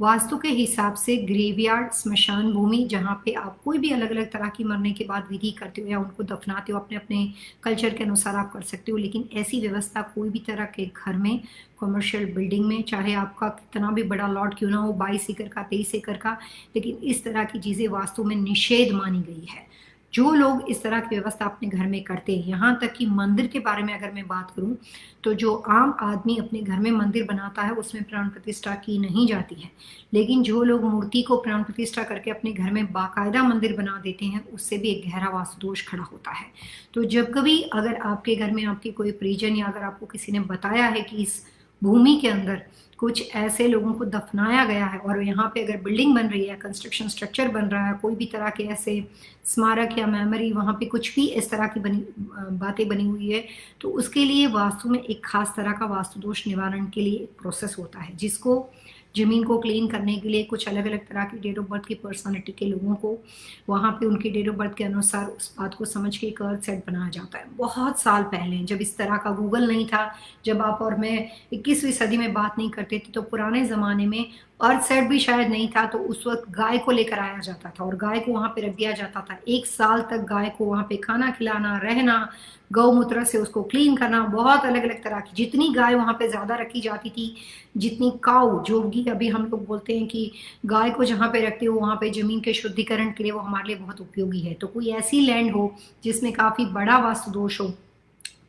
वास्तु के हिसाब से ग्रेवयार्ड, स्मशान भूमि, जहाँ पे आप कोई भी अलग अलग तरह की मरने के बाद विधि करते हो या उनको दफनाते हो, अपने अपने कल्चर के अनुसार आप कर सकते हो, लेकिन ऐसी व्यवस्था कोई भी तरह के घर में, कमर्शियल बिल्डिंग में, चाहे आपका कितना भी बड़ा लॉट क्यों ना हो, 22 एकड़ का, 23 एकड़ का, लेकिन इस तरह की चीज़ें वास्तु में निषेध मानी गई है। जो लोग इस तरह की व्यवस्था अपने घर में करते हैं, यहाँ तक कि मंदिर के बारे में अगर मैं बात करूँ तो जो आम आदमी अपने घर में मंदिर बनाता है उसमें प्राण प्रतिष्ठा की नहीं जाती है, लेकिन जो लोग मूर्ति को प्राण प्रतिष्ठा करके अपने घर में बाकायदा मंदिर बना देते हैं, उससे भी एक गहरा वास्तु दोष खड़ा होता है। तो जब कभी अगर आपके घर में आपके कोई परिजन या अगर आपको किसी ने बताया है कि इस भूमि के अंदर कुछ ऐसे लोगों को दफनाया गया है और यहाँ पे अगर बिल्डिंग बन रही है, कंस्ट्रक्शन स्ट्रक्चर बन रहा है, कोई भी तरह के ऐसे स्मारक या मेमोरी, वहाँ पे कुछ भी इस तरह की बातें बनी हुई है, तो उसके लिए वास्तु में एक खास तरह का वास्तु दोष निवारण के लिए एक प्रोसेस होता है, जिसको ज़मीन को क्लीन करने के लिए कुछ अलग अलग तरह की डेट ऑफ बर्थ की पर्सनालिटी के लोगों को वहाँ पे उनकी डेट ऑफ बर्थ के अनुसार उस बात को समझ के एक अर्थ सेट बनाया जाता है। बहुत साल पहले, जब इस तरह का गूगल नहीं था, जब आप और मैं 21वीं सदी में बात नहीं करते थे, तो पुराने ज़माने में अर्थ सेट भी शायद नहीं था, तो उस वक्त गाय को लेकर आया जाता था और गाय को वहाँ पे रख दिया जाता था। 1 साल तक गाय को वहाँ पे खाना खिलाना, रहना, गौमूत्र से उसको क्लीन करना, बहुत अलग अलग तरह की, जितनी गाय वहाँ पे ज़्यादा रखी जाती थी, जितनी काऊ, जो भी अभी हम लोग बोलते हैं कि गाय को जहाँ पे रखते हो वहाँ पे ज़मीन के शुद्धिकरण के लिए वो हमारे लिए बहुत उपयोगी है। तो कोई ऐसी लैंड हो जिसमें काफ़ी बड़ा वास्तु दोष हो,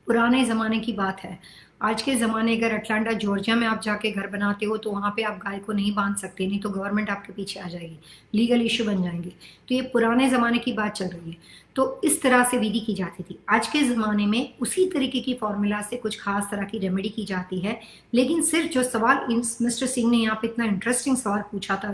पुराने ज़माने की बात है। आज के ज़माने अगर अटलांटा जॉर्जिया में आप जाके घर बनाते हो तो वहाँ पे आप गाय को नहीं बांध सकते, नहीं तो गवर्नमेंट आपके पीछे आ जाएगी, लीगल इश्यू बन जाएंगे। तो ये पुराने ज़माने की बात चल रही है। तो इस तरह से विधि की जाती थी। आज के ज़माने में उसी तरीके की फॉर्मूला से कुछ खास तरह की रेमेडी की जाती है, लेकिन सिर्फ जो सवाल मिस्टर सिंह ने यहाँ पे इतना इंटरेस्टिंग सवाल पूछा था,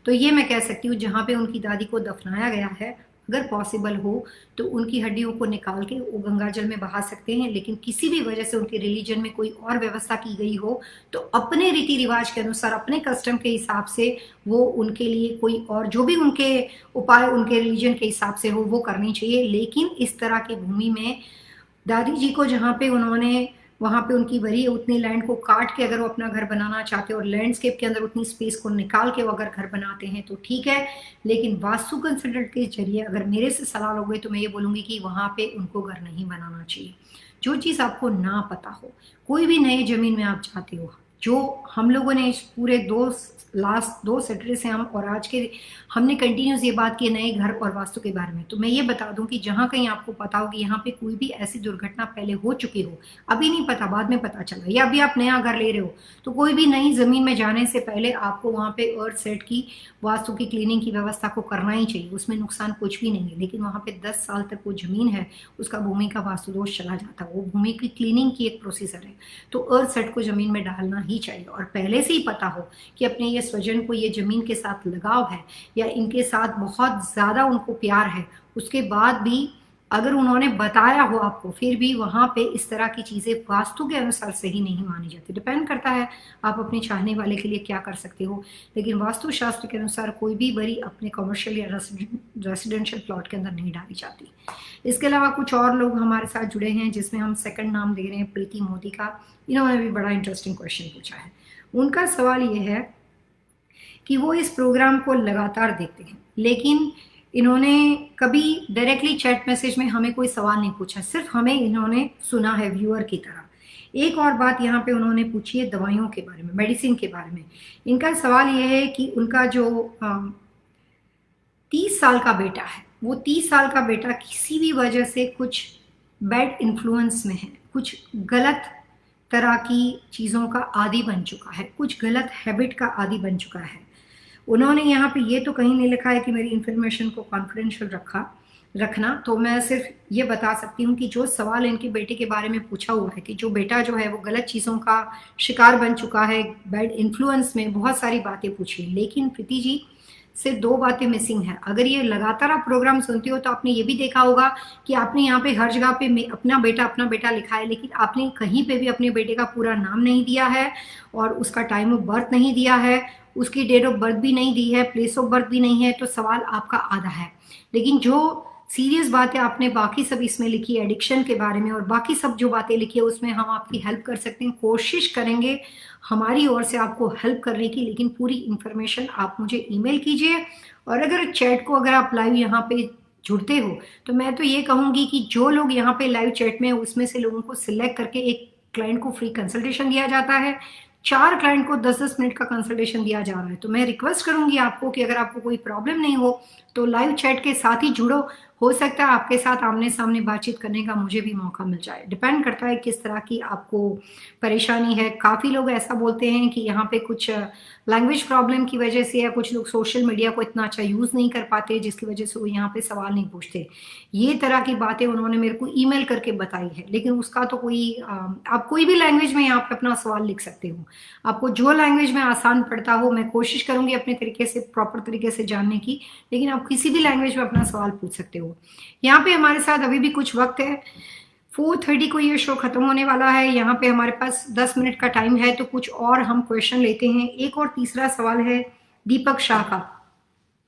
तो ये मैं कह सकती हूँ, जहाँ पे उनकी दादी को दफनाया गया है, अगर पॉसिबल हो तो उनकी हड्डियों को निकाल के वो गंगा जल में बहा सकते हैं, लेकिन किसी भी वजह से उनके रिलीजन में कोई और व्यवस्था की गई हो तो अपने रीति रिवाज के अनुसार, अपने कस्टम के हिसाब से वो उनके लिए कोई और जो भी उनके उपाय उनके रिलीजन के हिसाब से हो वो करनी चाहिए। लेकिन इस तरह की भूमि में दादी जी को जहाँ पे उन्होंने, वहाँ पे उनकी वरी है, उतनी लैंड को काट के अगर वो अपना घर बनाना चाहते हैं और लैंडस्केप के अंदर उतनी स्पेस को निकाल के वो अगर घर बनाते हैं तो ठीक है, लेकिन वास्तु कंसल्टेंट के जरिए अगर मेरे से सलाह लोगे तो मैं ये बोलूँगी कि वहाँ पे उनको घर नहीं बनाना चाहिए। जो चीज़ आपको ना पता हो, कोई भी नए ज़मीन में आप जाते हो, जो हम लोगों ने इस पूरे लास्ट 2 सैटरडे से हम और आज के हमने कंटिन्यूस ये बात की नए घर और वास्तु के बारे में। तो मैं ये बता दूं कि जहाँ कहीं आपको पता हो कि यहाँ पे कोई भी ऐसी दुर्घटना पहले हो चुकी हो, अभी नहीं पता, बाद में पता चला, या अभी आप नया घर ले रहे हो, तो कोई भी नई ज़मीन में जाने से पहले आपको वहाँ पे अर्थ सेट की, वास्तु की क्लीनिंग की व्यवस्था को करना ही चाहिए। उसमें नुकसान कुछ भी नहीं है, लेकिन वहाँ पे 10 साल तक वो ज़मीन है, उसका भूमि का वास्तु दोष चला जाता है। वो भूमि की क्लीनिंग की एक प्रोसीजर है, तो अर्थ सेट को ज़मीन में डालना ही चाहिए। और पहले से ही पता हो कि अपने ये स्वजन को ये ज़मीन के साथ लगाव है या इनके साथ बहुत ज़्यादा उनको प्यार है, उसके बाद भी अगर उन्होंने बताया हो आपको, फिर भी वहां पे इस तरह की चीजें वास्तु के अनुसार सही नहीं मानी जाती। डिपेंड करता है आप अपने चाहने वाले के लिए क्या कर सकते हो, लेकिन वास्तु शास्त्र के अनुसार कोई भी बरी अपने कमर्शियल या रेसिडेंशियल प्लॉट के अंदर नहीं डाली जाती। इसके अलावा कुछ और लोग हमारे साथ जुड़े हैं, जिसमें हम सेकंड नाम दे रहे हैं प्रीति मोदी का। इन्होंने भी बड़ा इंटरेस्टिंग क्वेश्चन पूछा है। उनका सवाल ये है कि वो इस प्रोग्राम को लगातार देखते हैं, लेकिन इन्होंने कभी डायरेक्टली चैट मैसेज में हमें कोई सवाल नहीं पूछा, सिर्फ हमें इन्होंने सुना है व्यूअर की तरह। एक और बात यहाँ पे उन्होंने पूछी है दवाइयों के बारे में, मेडिसिन के बारे में। इनका सवाल यह है कि उनका जो 30 साल का बेटा है, वो 30 साल का बेटा किसी भी वजह से कुछ बैड इन्फ्लुएंस में है, कुछ गलत तरह की चीज़ों का आदी बन चुका है, कुछ गलत हैबिट का आदी बन चुका है। उन्होंने यहाँ पे ये तो कहीं नहीं लिखा है कि मेरी इन्फॉर्मेशन को कॉन्फिडेंशियल रखना, तो मैं सिर्फ ये बता सकती हूँ कि जो सवाल इनके बेटे के बारे में पूछा हुआ है कि जो बेटा जो है वो गलत चीज़ों का शिकार बन चुका है, बैड इन्फ्लुएंस में, बहुत सारी बातें पूछी, लेकिन प्रीति जी सिर्फ 2 बातें मिसिंग है। अगर ये लगातार आप प्रोग्राम सुनते हो तो आपने ये भी देखा होगा कि आपने यहाँ पे हर जगह पे अपना बेटा लिखा है, लेकिन आपने कहीं पे भी अपने बेटे का पूरा नाम नहीं दिया है और उसका टाइम ऑफ बर्थ नहीं दिया है, उसकी डेट ऑफ बर्थ भी नहीं दी है, प्लेस ऑफ बर्थ भी नहीं है, तो सवाल आपका आधा है। लेकिन जो सीरियस बातें आपने बाकी सब इसमें लिखी है, एडिक्शन के बारे में और बाकी सब जो बातें लिखी है, उसमें हम आपकी हेल्प कर सकते हैं, कोशिश करेंगे हमारी ओर से आपको हेल्प करने की। लेकिन पूरी इंफॉर्मेशन आप मुझे ईमेल कीजिए, और अगर चैट को अगर आप लाइव यहाँ पे जुड़ते हो तो मैं तो ये कहूँगी कि जो लोग यहाँ पे लाइव चैट में, उसमें से लोगों को सिलेक्ट करके एक क्लाइंट को फ्री कंसल्टेशन दिया जाता है। 4 क्लाइंट को 10-10 मिनट का कंसल्टेशन दिया जा रहा है। तो मैं रिक्वेस्ट करूंगी आपको कि अगर आपको कोई प्रॉब्लम नहीं हो तो लाइव चैट के साथ ही जुड़ो, हो सकता है आपके साथ आमने सामने बातचीत करने का मुझे भी मौका मिल जाए। डिपेंड करता है किस तरह की आपको परेशानी है। काफ़ी लोग ऐसा बोलते हैं कि यहाँ पे कुछ लैंग्वेज प्रॉब्लम की वजह से, या कुछ लोग सोशल मीडिया को इतना अच्छा यूज़ नहीं कर पाते, जिसकी वजह से वो यहाँ पे सवाल नहीं पूछते। ये तरह की बातें उन्होंने मेरे को ईमेल करके बताई है, लेकिन उसका तो कोई आप कोई भी लैंग्वेज में यहाँ पे अपना सवाल लिख सकते हो। आपको जो लैंग्वेज में आसान पड़ता हो, मैं कोशिश करूंगी अपने तरीके से, प्रॉपर तरीके से जानने की, लेकिन आप किसी भी लैंग्वेज में अपना सवाल पूछ सकते हो। यहाँ पे हमारे साथ अभी भी कुछ वक्त है, 4:30 को ये शो खत्म होने वाला है। यहाँ पे हमारे पास 10 मिनट का टाइम है, तो कुछ और हम क्वेश्चन लेते हैं। एक और तीसरा सवाल है दीपक शाह का।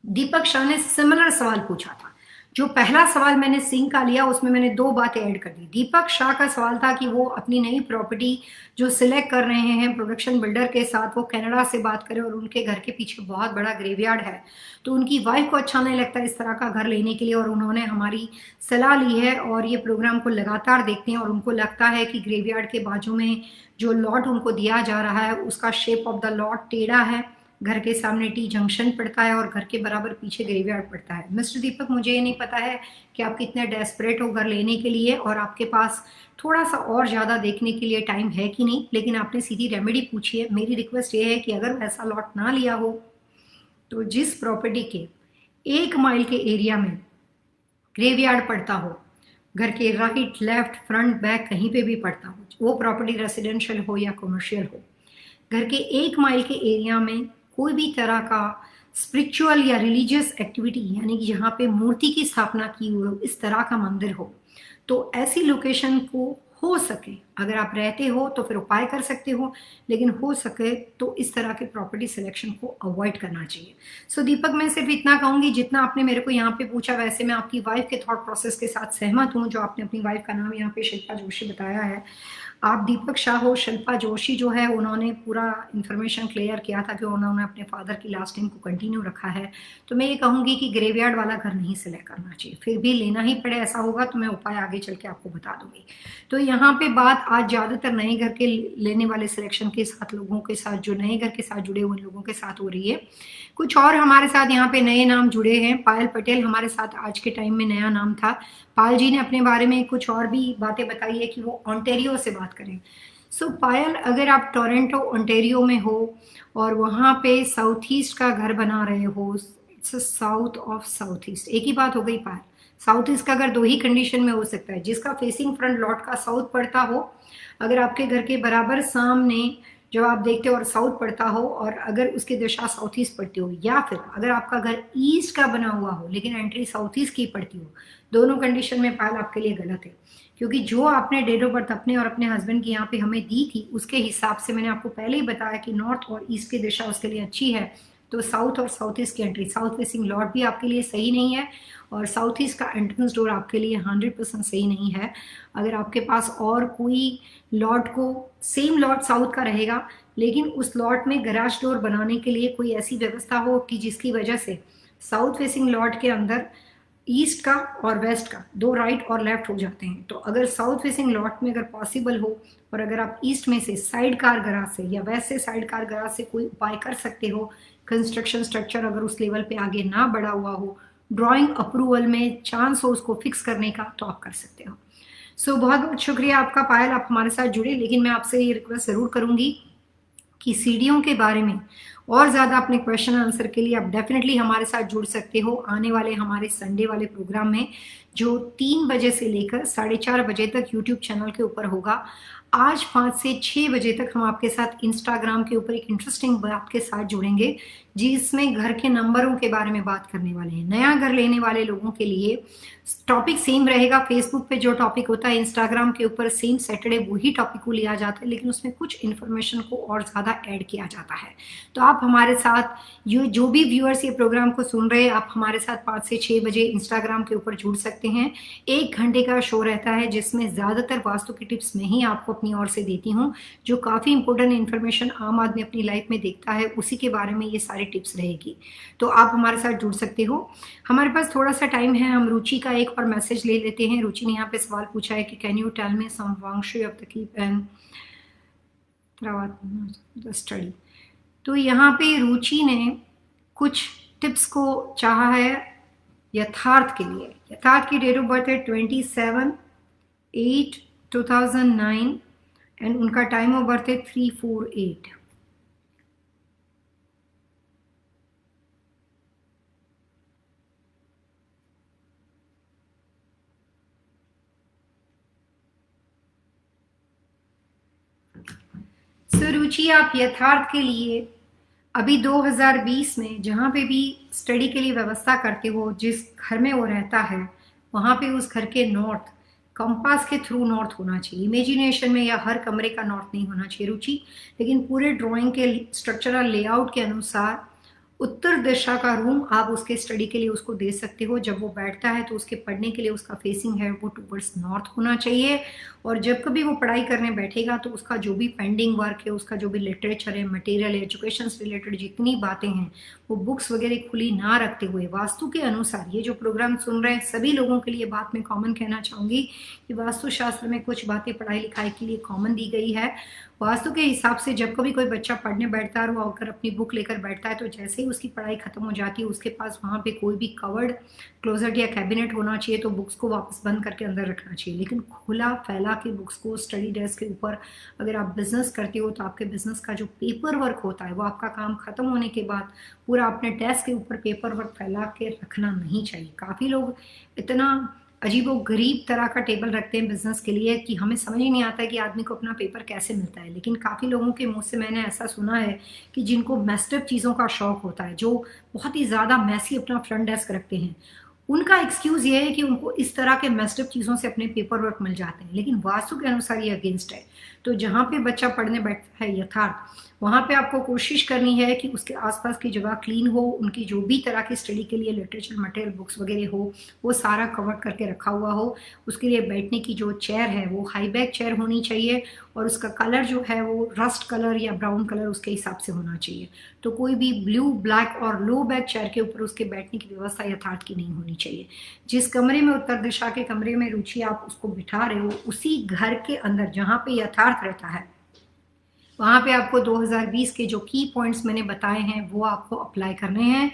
दीपक शाह ने सिमिलर सवाल पूछा था। जो पहला सवाल मैंने सिंह का लिया, उसमें मैंने 2 बातें ऐड कर दी। दीपक शाह का सवाल था कि वो अपनी नई प्रॉपर्टी जो सिलेक्ट कर रहे हैं प्रोडक्शन बिल्डर के साथ, वो कनाडा से बात करें, और उनके घर के पीछे बहुत बड़ा ग्रेवयार्ड है, तो उनकी वाइफ को अच्छा नहीं लगता इस तरह का घर लेने के लिए, और उन्होंने हमारी सलाह ली है और ये प्रोग्राम को लगातार देखते हैं, और उनको लगता है कि ग्रेवयार्ड के बाजू में जो लॉट उनको दिया जा रहा है, उसका शेप ऑफ द लॉट टेढ़ा है, घर के सामने टी जंक्शन पड़ता है और घर के बराबर पीछे ग्रेवयार्ड पड़ता है। मिस्टर दीपक, मुझे ये नहीं पता है कि आप कितने डेस्परेट हो घर लेने के लिए, और आपके पास थोड़ा सा और ज़्यादा देखने के लिए टाइम है कि नहीं, लेकिन आपने सीधी रेमेडी पूछी है। मेरी रिक्वेस्ट ये है कि अगर वैसा लॉट ना लिया हो तो जिस प्रॉपर्टी के 1 माइल के एरिया में ग्रेवयार्ड पड़ता हो, घर के राइट, लेफ्ट, फ्रंट, बैक कहीं पे भी पड़ता हो, वो प्रॉपर्टी रेसिडेंशियल हो या कमर्शियल हो, घर के 1 माइल के एरिया में कोई भी तरह का स्पिरिचुअल या रिलीजियस एक्टिविटी, यानी कि जहाँ पे मूर्ति की स्थापना की हुई हो, इस तरह का मंदिर हो, तो ऐसी लोकेशन को हो सके, अगर आप रहते हो तो फिर उपाय कर सकते हो, लेकिन हो सके तो इस तरह के प्रॉपर्टी सिलेक्शन को अवॉइड करना चाहिए। सो दीपक, मैं सिर्फ इतना कहूंगी, जितना आपने मेरे को यहाँ पे पूछा, वैसे मैं आपकी वाइफ के थॉट प्रोसेस के साथ सहमत हूँ, जो आपने अपनी वाइफ का नाम यहाँ पे शिल्पा जोशी बताया है। आप दीपक शाह हो, शिल्पा जोशी जो है उन्होंने पूरा इन्फॉर्मेशन क्लियर किया था कि उन्होंने अपने फादर की लास्ट नेम को कंटिन्यू रखा है, तो मैं ये कहूँगी कि ग्रेवयार्ड वाला घर नहीं सिलेक्ट करना चाहिए। फिर भी लेना ही पड़े ऐसा होगा तो मैं उपाय आगे चल के आपको बता दूंगी। तो यहाँ पे बात आज ज़्यादातर नए घर के लेने वाले सिलेक्शन के साथ, लोगों के साथ जो नए घर के साथ जुड़े हुए लोगों के साथ हो रही है। कुछ और हमारे साथ यहाँ पे नए नाम जुड़े हैं। पायल पटेल हमारे साथ आज के टाइम में नया नाम था। पायल जी ने अपने बारे में कुछ और भी बातें बताई है कि वो ओंटारियो से बात करें। सो पायल, अगर आप टोरंटो ओंटारियो में हो और वहाँ पे साउथ ईस्ट का घर बना रहे हो, it's south of south east, एक ही बात हो गई पायल। साउथ ईस्ट का घर 2 ही कंडीशन में हो सकता है, जिसका फेसिंग फ्रंट लॉट का साउथ पड़ता हो, अगर आपके घर के बराबर सामने जब आप देखते हो और साउथ पड़ता हो और अगर उसकी दिशा साउथ ईस्ट पड़ती हो, या फिर अगर आपका घर ईस्ट का बना हुआ हो लेकिन एंट्री साउथ ईस्ट की पड़ती हो, दोनों कंडीशन में पायल आपके लिए गलत है। क्योंकि जो आपने डेट ऑफ बर्थ अपने और अपने हस्बैंड की यहाँ पे हमें दी थी, उसके हिसाब से मैंने आपको पहले ही बताया कि नॉर्थ और ईस्ट की दिशा उसके लिए अच्छी है। तो साउथ और साउथ ईस्ट की एंट्री, साउथ फेसिंग लॉट भी आपके लिए सही नहीं है और साउथ ईस्ट का एंट्रेंस डोर आपके लिए 100% सही नहीं है। अगर आपके पास और कोई लॉट को, सेम लॉट साउथ का रहेगा लेकिन उस लॉट में गैराज डोर बनाने के लिए कोई ऐसी व्यवस्था हो कि जिसकी वजह से साउथ फेसिंग लॉट के अंदर ईस्ट का और वेस्ट का दो राइट और लेफ्ट हो जाते हैं, तो अगर साउथ फेसिंग लॉट में अगर पॉसिबल हो और अगर आप ईस्ट में से साइड कार गराज से या वेस्ट से साइड कार गराज से कोई उपाय कर सकते हो, कंस्ट्रक्शन स्ट्रक्चर अगर उस लेवल पे आगे ना बढ़ा हुआ हो, ड्राइंग अप्रूवल में चांस हो उसको फिक्स करने का, तो आप कर सकते हो। सो बहुत बहुत शुक्रिया आपका पायल, आप हमारे साथ जुड़े। लेकिन मैं आपसे ये रिक्वेस्ट ज़रूर करूंगी कि सीढ़ियों के बारे में और ज़्यादा अपने क्वेश्चन आंसर के लिए आप डेफिनेटली हमारे साथ जुड़ सकते हो आने वाले हमारे संडे वाले प्रोग्राम में, जो 3 बजे से लेकर 4:30 बजे तक यूट्यूब चैनल के ऊपर होगा। आज 5 से 6 बजे तक हम आपके साथ इंस्टाग्राम के ऊपर एक इंटरेस्टिंग बात के साथ जुड़ेंगे, जिसमें घर के नंबरों के बारे में बात करने वाले हैं। नया घर लेने वाले लोगों के लिए टॉपिक सेम रहेगा, फेसबुक पे जो टॉपिक होता है इंस्टाग्राम के ऊपर सेम सैटरडे वही टॉपिक को लिया जाता है, लेकिन उसमें कुछ इन्फॉर्मेशन को और ज़्यादा ऐड किया जाता है। तो आप हमारे साथ, जो भी व्यूअर्स ये प्रोग्राम को सुन रहे हैं, आप हमारे साथ 5 से 6 बजे इंस्टाग्राम के ऊपर जुड़ सकते हैं। 1 घंटे का शो रहता है जिसमें ज़्यादातर वास्तु की टिप्स मैं ही आपको अपनी ओर से देती हूँ। जो काफ़ी इंपॉर्टेंट इन्फॉर्मेशन आम आदमी अपनी लाइफ में देखता है, उसी के बारे में ये सारी टिप्स रहेगी। तो आप हमारे साथ जुड़ सकते हो। हमारे पास थोड़ा सा टाइम है, हम रुचि का एक और मैसेज ले लेते हैं। रुचि ने यहाँ पे सवाल पूछा है कि can you tell me some feng shui of the keep and the study. तो यहाँ पे रुचि ने कुछ टिप्स को चाहा है यथार्थ के लिए। यथार्थ की डेट ऑफ बर्थ है 27/8/2009 एंड उनका टाइम ऑफ बर्थ है 348। रुचि, आप यथार्थ के लिए अभी 2020 में जहाँ पे भी स्टडी के लिए व्यवस्था करते हो, जिस घर में वो रहता है वहाँ पे उस घर के नॉर्थ कंपास के थ्रू नॉर्थ होना चाहिए। इमेजिनेशन में या हर कमरे का नॉर्थ नहीं होना चाहिए रुचि, लेकिन पूरे ड्राइंग के स्ट्रक्चरल लेआउट के अनुसार उत्तर दिशा का रूम आप उसके स्टडी के लिए उसको दे सकते हो। जब वो बैठता है तो उसके पढ़ने के लिए उसका फेसिंग है वो टूवर्ड्स नॉर्थ होना चाहिए, और जब कभी वो पढ़ाई करने बैठेगा तो उसका जो भी पेंडिंग वर्क है, उसका जो भी लिटरेचर है, मटेरियल है, एजुकेशन से रिलेटेड जितनी बातें हैं, वो बुक्स वगैरह खुली ना रखते हुए वास्तु के अनुसार, ये जो प्रोग्राम सुन रहे हैं सभी लोगों के लिए बात मैं कॉमन कहना चाहूँगी कि वास्तुशास्त्र में कुछ बातें पढ़ाई लिखाई के लिए कॉमन दी गई है। वास्तु के हिसाब से जब कभी कोई बच्चा पढ़ने बैठता है और वो अगर अपनी बुक लेकर बैठता है तो जैसे ही उसकी पढ़ाई खत्म हो जाती है उसके पास वहाँ पे कोई भी कवर्ड क्लोजेट या कैबिनेट होना चाहिए, तो बुक्स को वापस बंद करके अंदर रखना चाहिए। लेकिन खुला फैला के बुक्स को स्टडी डेस्क के ऊपर, अगर आप बिजनेस करते हो तो आपके बिजनेस का जो पेपर वर्क होता है वो आपका काम खत्म होने के बाद पूरा अपने डेस्क के ऊपर पेपर वर्क फैला के रखना नहीं चाहिए। काफ़ी लोग इतना अजीबो गरीब तरह का टेबल रखते हैं बिजनेस के लिए कि हमें समझ ही नहीं आता है कि आदमी को अपना पेपर कैसे मिलता है। लेकिन काफ़ी लोगों के मुंह से मैंने ऐसा सुना है कि जिनको मेस्टअप चीज़ों का शौक होता है, जो बहुत ही ज़्यादा मैसी अपना फ्रंट डेस्क रखते हैं, उनका एक्सक्यूज़ ये है कि उनको इस तरह के मेस्टअप चीज़ों से अपने पेपर वर्क मिल जाते हैं। लेकिन वास्तु के अनुसार ये अगेंस्ट है। तो जहाँ पे बच्चा पढ़ने बैठता है यथार्थ, वहाँ पे आपको कोशिश करनी है कि उसके आसपास की जगह क्लीन हो, उनकी जो भी तरह की स्टडी के लिए लिटरेचर मटेरियल बुक्स वगैरह हो वो सारा कवर करके रखा हुआ हो। उसके लिए बैठने की जो चेयर है वो हाई बैक चेयर होनी चाहिए और उसका कलर जो है वो रस्ट कलर या ब्राउन कलर उसके हिसाब से होना चाहिए। तो कोई भी ब्लू, ब्लैक और लो बैक चेयर के ऊपर उसके बैठने की व्यवस्था यथार्थ की नहीं होनी चाहिए। जिस कमरे में, उत्तर दिशा के कमरे में रुचि आप उसको बिठा रहे हो, उसी घर के अंदर जहाँ पे यथार्थ रहता है वहाँ पे आपको 2020 के जो की पॉइंट्स मैंने बताए हैं वो आपको अप्लाई करने हैं।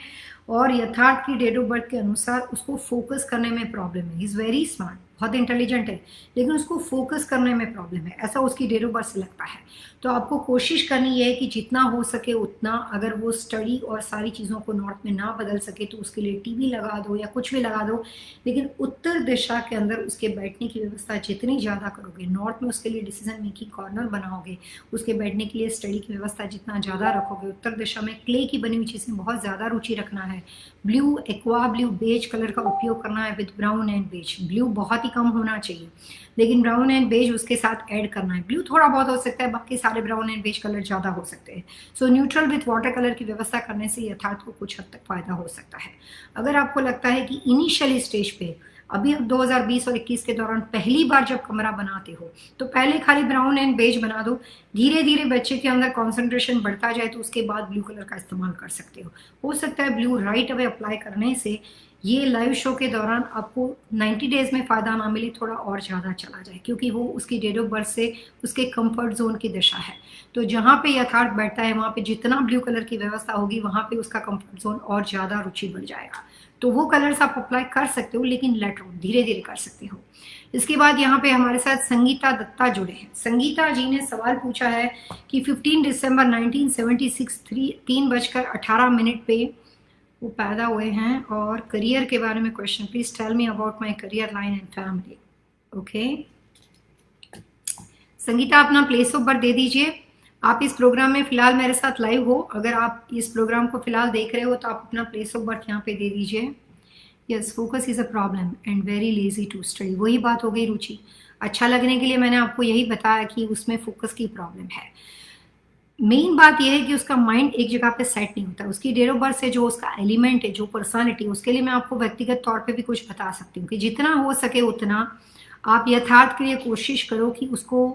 और यथार्थ की डेट ऑफ बर्थ के अनुसार उसको फोकस करने में प्रॉब्लम है। इज़ वेरी स्मार्ट, बहुत इंटेलिजेंट है, लेकिन उसको फोकस करने में प्रॉब्लम है, ऐसा उसकी डेट ऑफ बर्थ से लगता है। तो आपको कोशिश करनी है कि जितना हो सके उतना, अगर वो स्टडी और सारी चीज़ों को नॉर्थ में ना बदल सके तो उसके लिए टीवी लगा दो या कुछ भी लगा दो, लेकिन उत्तर दिशा के अंदर उसके बैठने की व्यवस्था जितनी ज़्यादा करोगे, नॉर्थ में उसके लिए डिसीजन मेकिंग कॉर्नर बनाओगे, उसके बैठने के लिए स्टडी की व्यवस्था जितना ज़्यादा रखोगे, उत्तर दिशा में क्ले की बनी हुई चीज़ें बहुत ज़्यादा रुचि रखना है, blue, aqua blue, beige colour का उपयोग करना है with brown and beige. Blue बहुत ही कम होना चाहिए, लेकिन ब्राउन एंड बेज उसके साथ ऐड करना है। ब्लू थोड़ा बहुत हो सकता है, बाकी सारे ब्राउन एंड बेज कलर ज़्यादा हो सकते हैं। सो न्यूट्रल विथ वाटर कलर की व्यवस्था करने से यथार्थ को कुछ हद तक फायदा हो सकता है। अगर आपको लगता है कि इनिशियली स्टेज पे अभी 2020 और 21 के दौरान पहली बार जब कमरा बनाते हो तो पहले खाली ब्राउन एंड बेज बना दो, धीरे धीरे बच्चे के अंदर कंसंट्रेशन बढ़ता जाए तो उसके बाद ब्लू कलर का इस्तेमाल कर सकते हो सकता है ब्लू राइट अवे अप्लाई करने से ये लाइव शो के दौरान आपको 90 डेज में फ़ायदा ना मिले, थोड़ा और ज़्यादा चला जाए, क्योंकि वो उसकी डेट ऑफ बर्थ से उसके कंफर्ट जोन की दिशा है। तो जहाँ पे यथार्थ बैठता है वहाँ पे जितना ब्लू कलर की व्यवस्था होगी वहाँ पे उसका कंफर्ट जोन और ज़्यादा रुचि बढ़ जाएगा। तो वो कलर्स आप अप्लाई कर सकते हो, लेकिन लेटर धीरे धीरे कर सकते हो। इसके बाद यहाँ पे हमारे साथ संगीता दत्ता जुड़े हैं। संगीता जी ने सवाल पूछा है कि 15 दिसंबर 1976 3:18 पे वो पैदा हुए हैं, और करियर के बारे में question, please tell me about my career line and family. Okay Sangeeta, अपना प्लेस ऑफ बर्थ दे दीजिए। आप इस प्रोग्राम में फिलहाल मेरे साथ लाइव हो, अगर आप इस प्रोग्राम को फिलहाल देख रहे हो तो आप अपना प्लेस ऑफ बर्थ यहाँ पे दे दीजिए। Yes, focus is a problem and very lazy to study. वही बात हो गई रुचि, अच्छा लगने के लिए मैंने आपको यही बताया कि उसमें फोकस की प्रॉब्लम है। मेन बात यह है कि उसका माइंड एक जगह पे सेट नहीं होता। उसकी डेट ऑफ बर्थ से जो उसका एलिमेंट है, जो पर्सनालिटी, उसके लिए मैं आपको व्यक्तिगत तौर पे भी कुछ बता सकती हूँ कि जितना हो सके उतना आप यथार्थ के लिए कोशिश करो कि उसको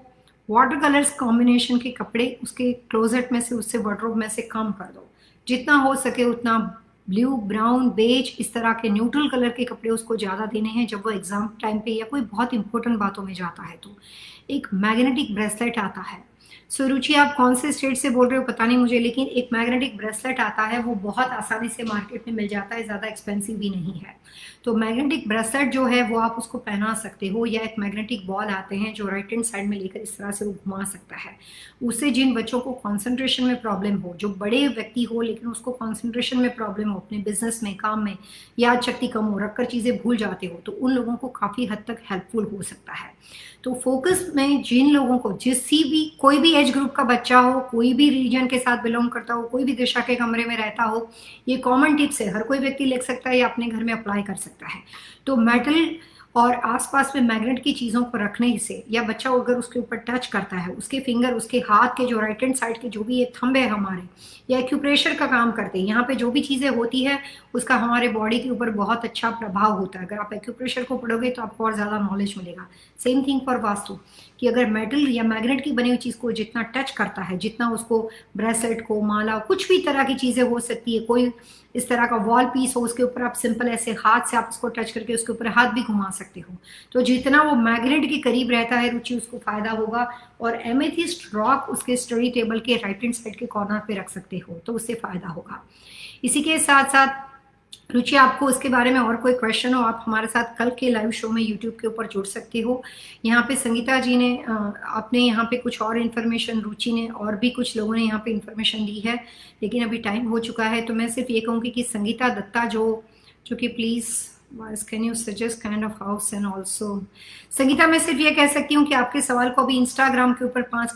वाटर कलर्स कॉम्बिनेशन के कपड़े उसके क्लोजेट में से, उससे वार्डरोब में से कम कर दो। जितना हो सके उतना ब्लू, ब्राउन, बेज, इस तरह के न्यूट्रल कलर के कपड़े उसको ज़्यादा देने हैं जब वो एग्जाम टाइम पे या कोई बहुत इंपॉर्टेंट बातों में जाता है। तो एक मैग्नेटिक ब्रेसलेट आता है। सो रुचि, आप कौन से स्टेट से बोल रहे हो पता नहीं मुझे, लेकिन एक मैग्नेटिक ब्रेसलेट आता है, वो बहुत आसानी से मार्केट में मिल जाता है, ज़्यादा एक्सपेंसिव भी नहीं है। तो मैग्नेटिक ब्रेसलेट जो है वो आप उसको पहना सकते हो, या एक मैग्नेटिक बॉल आते हैं जो राइट हैंड साइड में लेकर इस तरह से वो घुमा सकता है। उससे जिन बच्चों को कॉन्सेंट्रेशन में प्रॉब्लम हो, जो बड़े व्यक्ति हो लेकिन उसको कॉन्सेंट्रेशन में प्रॉब्लम हो, अपने बिजनेस में, काम में, याद शक्ति कम हो, रखकर चीज़ें भूल जाते हो, तो उन लोगों को काफ़ी हद तक हेल्पफुल हो सकता है। तो फोकस में जिन लोगों को, कोई भी एज ग्रुप का बच्चा हो, कोई भी रीजन के साथ बिलोंग करता हो, कोई भी दिशा के कमरे में रहता हो, ये कॉमन टिप्स है, हर कोई व्यक्ति लिख सकता है या अपने घर में अप्लाई कर सकता है। तो मेटल और आसपास में मैग्नेट की चीज़ों को रखने से, या बच्चा अगर उसके ऊपर टच करता है, उसके फिंगर, उसके हाथ के जो राइट हैंड साइड के जो भी ये थंब है हमारे, या एक्यूप्रेशर का काम करते हैं, यहाँ पे जो भी चीज़ें होती है उसका हमारे बॉडी के ऊपर बहुत अच्छा प्रभाव होता है। अगर आप एक्यूप्रेशर को पढ़ोगे तो आपको और ज़्यादा नॉलेज मिलेगा। सेम थिंग फॉर वास्तु, कि अगर मेटल या मैग्नेट की बनी हुई चीज़ को जितना टच करता है, जितना उसको ब्रेसलेट को, माला, कुछ भी तरह की चीज़ें हो सकती है, कोई इस तरह का वॉल पीस हो, उसके ऊपर आप सिंपल ऐसे हाथ से आप उसको टच करके उसके ऊपर हाथ भी घुमा सकते हो। तो जितना वो मैग्नेट के करीब रहता है रुचि, उसको फायदा होगा। और एमेथिस्ट रॉक उसके स्टडी टेबल के राइट हैंड साइड के कॉर्नर पे रख सकते हो, तो उससे फायदा होगा। इसी के साथ साथ रुचि, आपको उसके बारे में और कोई क्वेश्चन हो, आप हमारे साथ कल के लाइव शो में यूट्यूब के ऊपर जुड़ सकते हो। यहाँ पे संगीता जी ने आपने यहाँ पे कुछ और इन्फॉर्मेशन, रुचि ने और भी कुछ लोगों ने यहाँ पे इन्फॉर्मेशन दी है, लेकिन अभी टाइम हो चुका है। तो मैं सिर्फ ये कहूँगी कि संगीता दत्ता जो कि please can you suggest kind of house and also. Sangeeta, मैं सिर्फ ये कह सकती हूँ कि आपके सवाल को अभी इंस्टाग्राम के ऊपर 5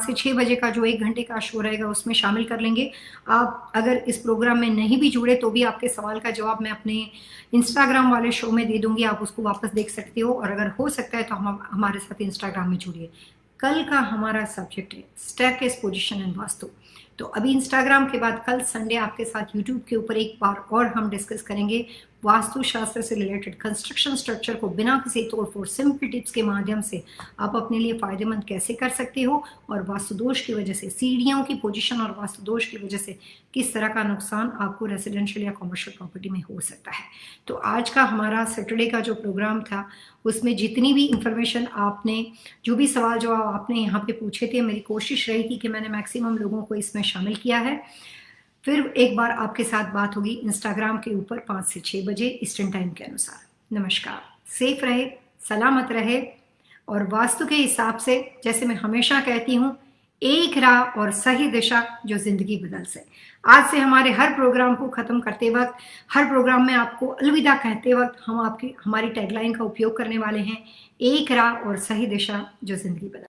से 6 बजे का जो 1 घंटे का शो रहेगा उसमें शामिल कर लेंगे। आप अगर इस प्रोग्राम में नहीं भी जुड़े तो भी आपके सवाल का जवाब मैं अपने इंस्टाग्राम वाले शो में दे दूंगी, आप उसको वापस देख सकते हो। और अगर हो सकता है तो हमारे साथ इंस्टाग्राम में जुड़िए। कल का हमारा सब्जेक्ट है स्टैरकेस पोजीशन एंड वास्तु। तो अभी इंस्टाग्राम के बाद कल संडे आपके साथ यूट्यूब के ऊपर एक बार और हम डिस्कस करेंगे वास्तुशास्त्र से रिलेटेड कंस्ट्रक्शन स्ट्रक्चर को बिना किसी तोड़फोड़ सिंपल टिप्स के माध्यम से आप अपने लिए फायदेमंद कैसे कर सकते हो, और वास्तु दोष की वजह से, सीढ़ियों की पोजीशन और वास्तु दोष की वजह से किस तरह का नुकसान आपको रेजिडेंशियल या कमर्शियल प्रॉपर्टी में हो सकता है। तो आज का हमारा सैटरडे का जो प्रोग्राम था उसमें जितनी भी इंफॉर्मेशन आपने, जो भी सवाल जवाब आपने यहाँ पे पूछे थे, मेरी कोशिश रही थी कि मैंने मैक्सिमम लोगों को इसमें शामिल किया है। फिर एक बार आपके साथ बात होगी इंस्टाग्राम के ऊपर 5 से 6 बजे ईस्टर्न टाइम के अनुसार। नमस्कार, सेफ रहे, सलामत रहे। और वास्तु के हिसाब से, जैसे मैं हमेशा कहती हूँ, एक राह और सही दिशा जो जिंदगी बदल से। आज से हमारे हर प्रोग्राम को खत्म करते वक्त, हर प्रोग्राम में आपको अलविदा कहते वक्त हम हमारी टैगलाइन का उपयोग करने वाले हैं, एक राह और सही दिशा जो जिंदगी बदल।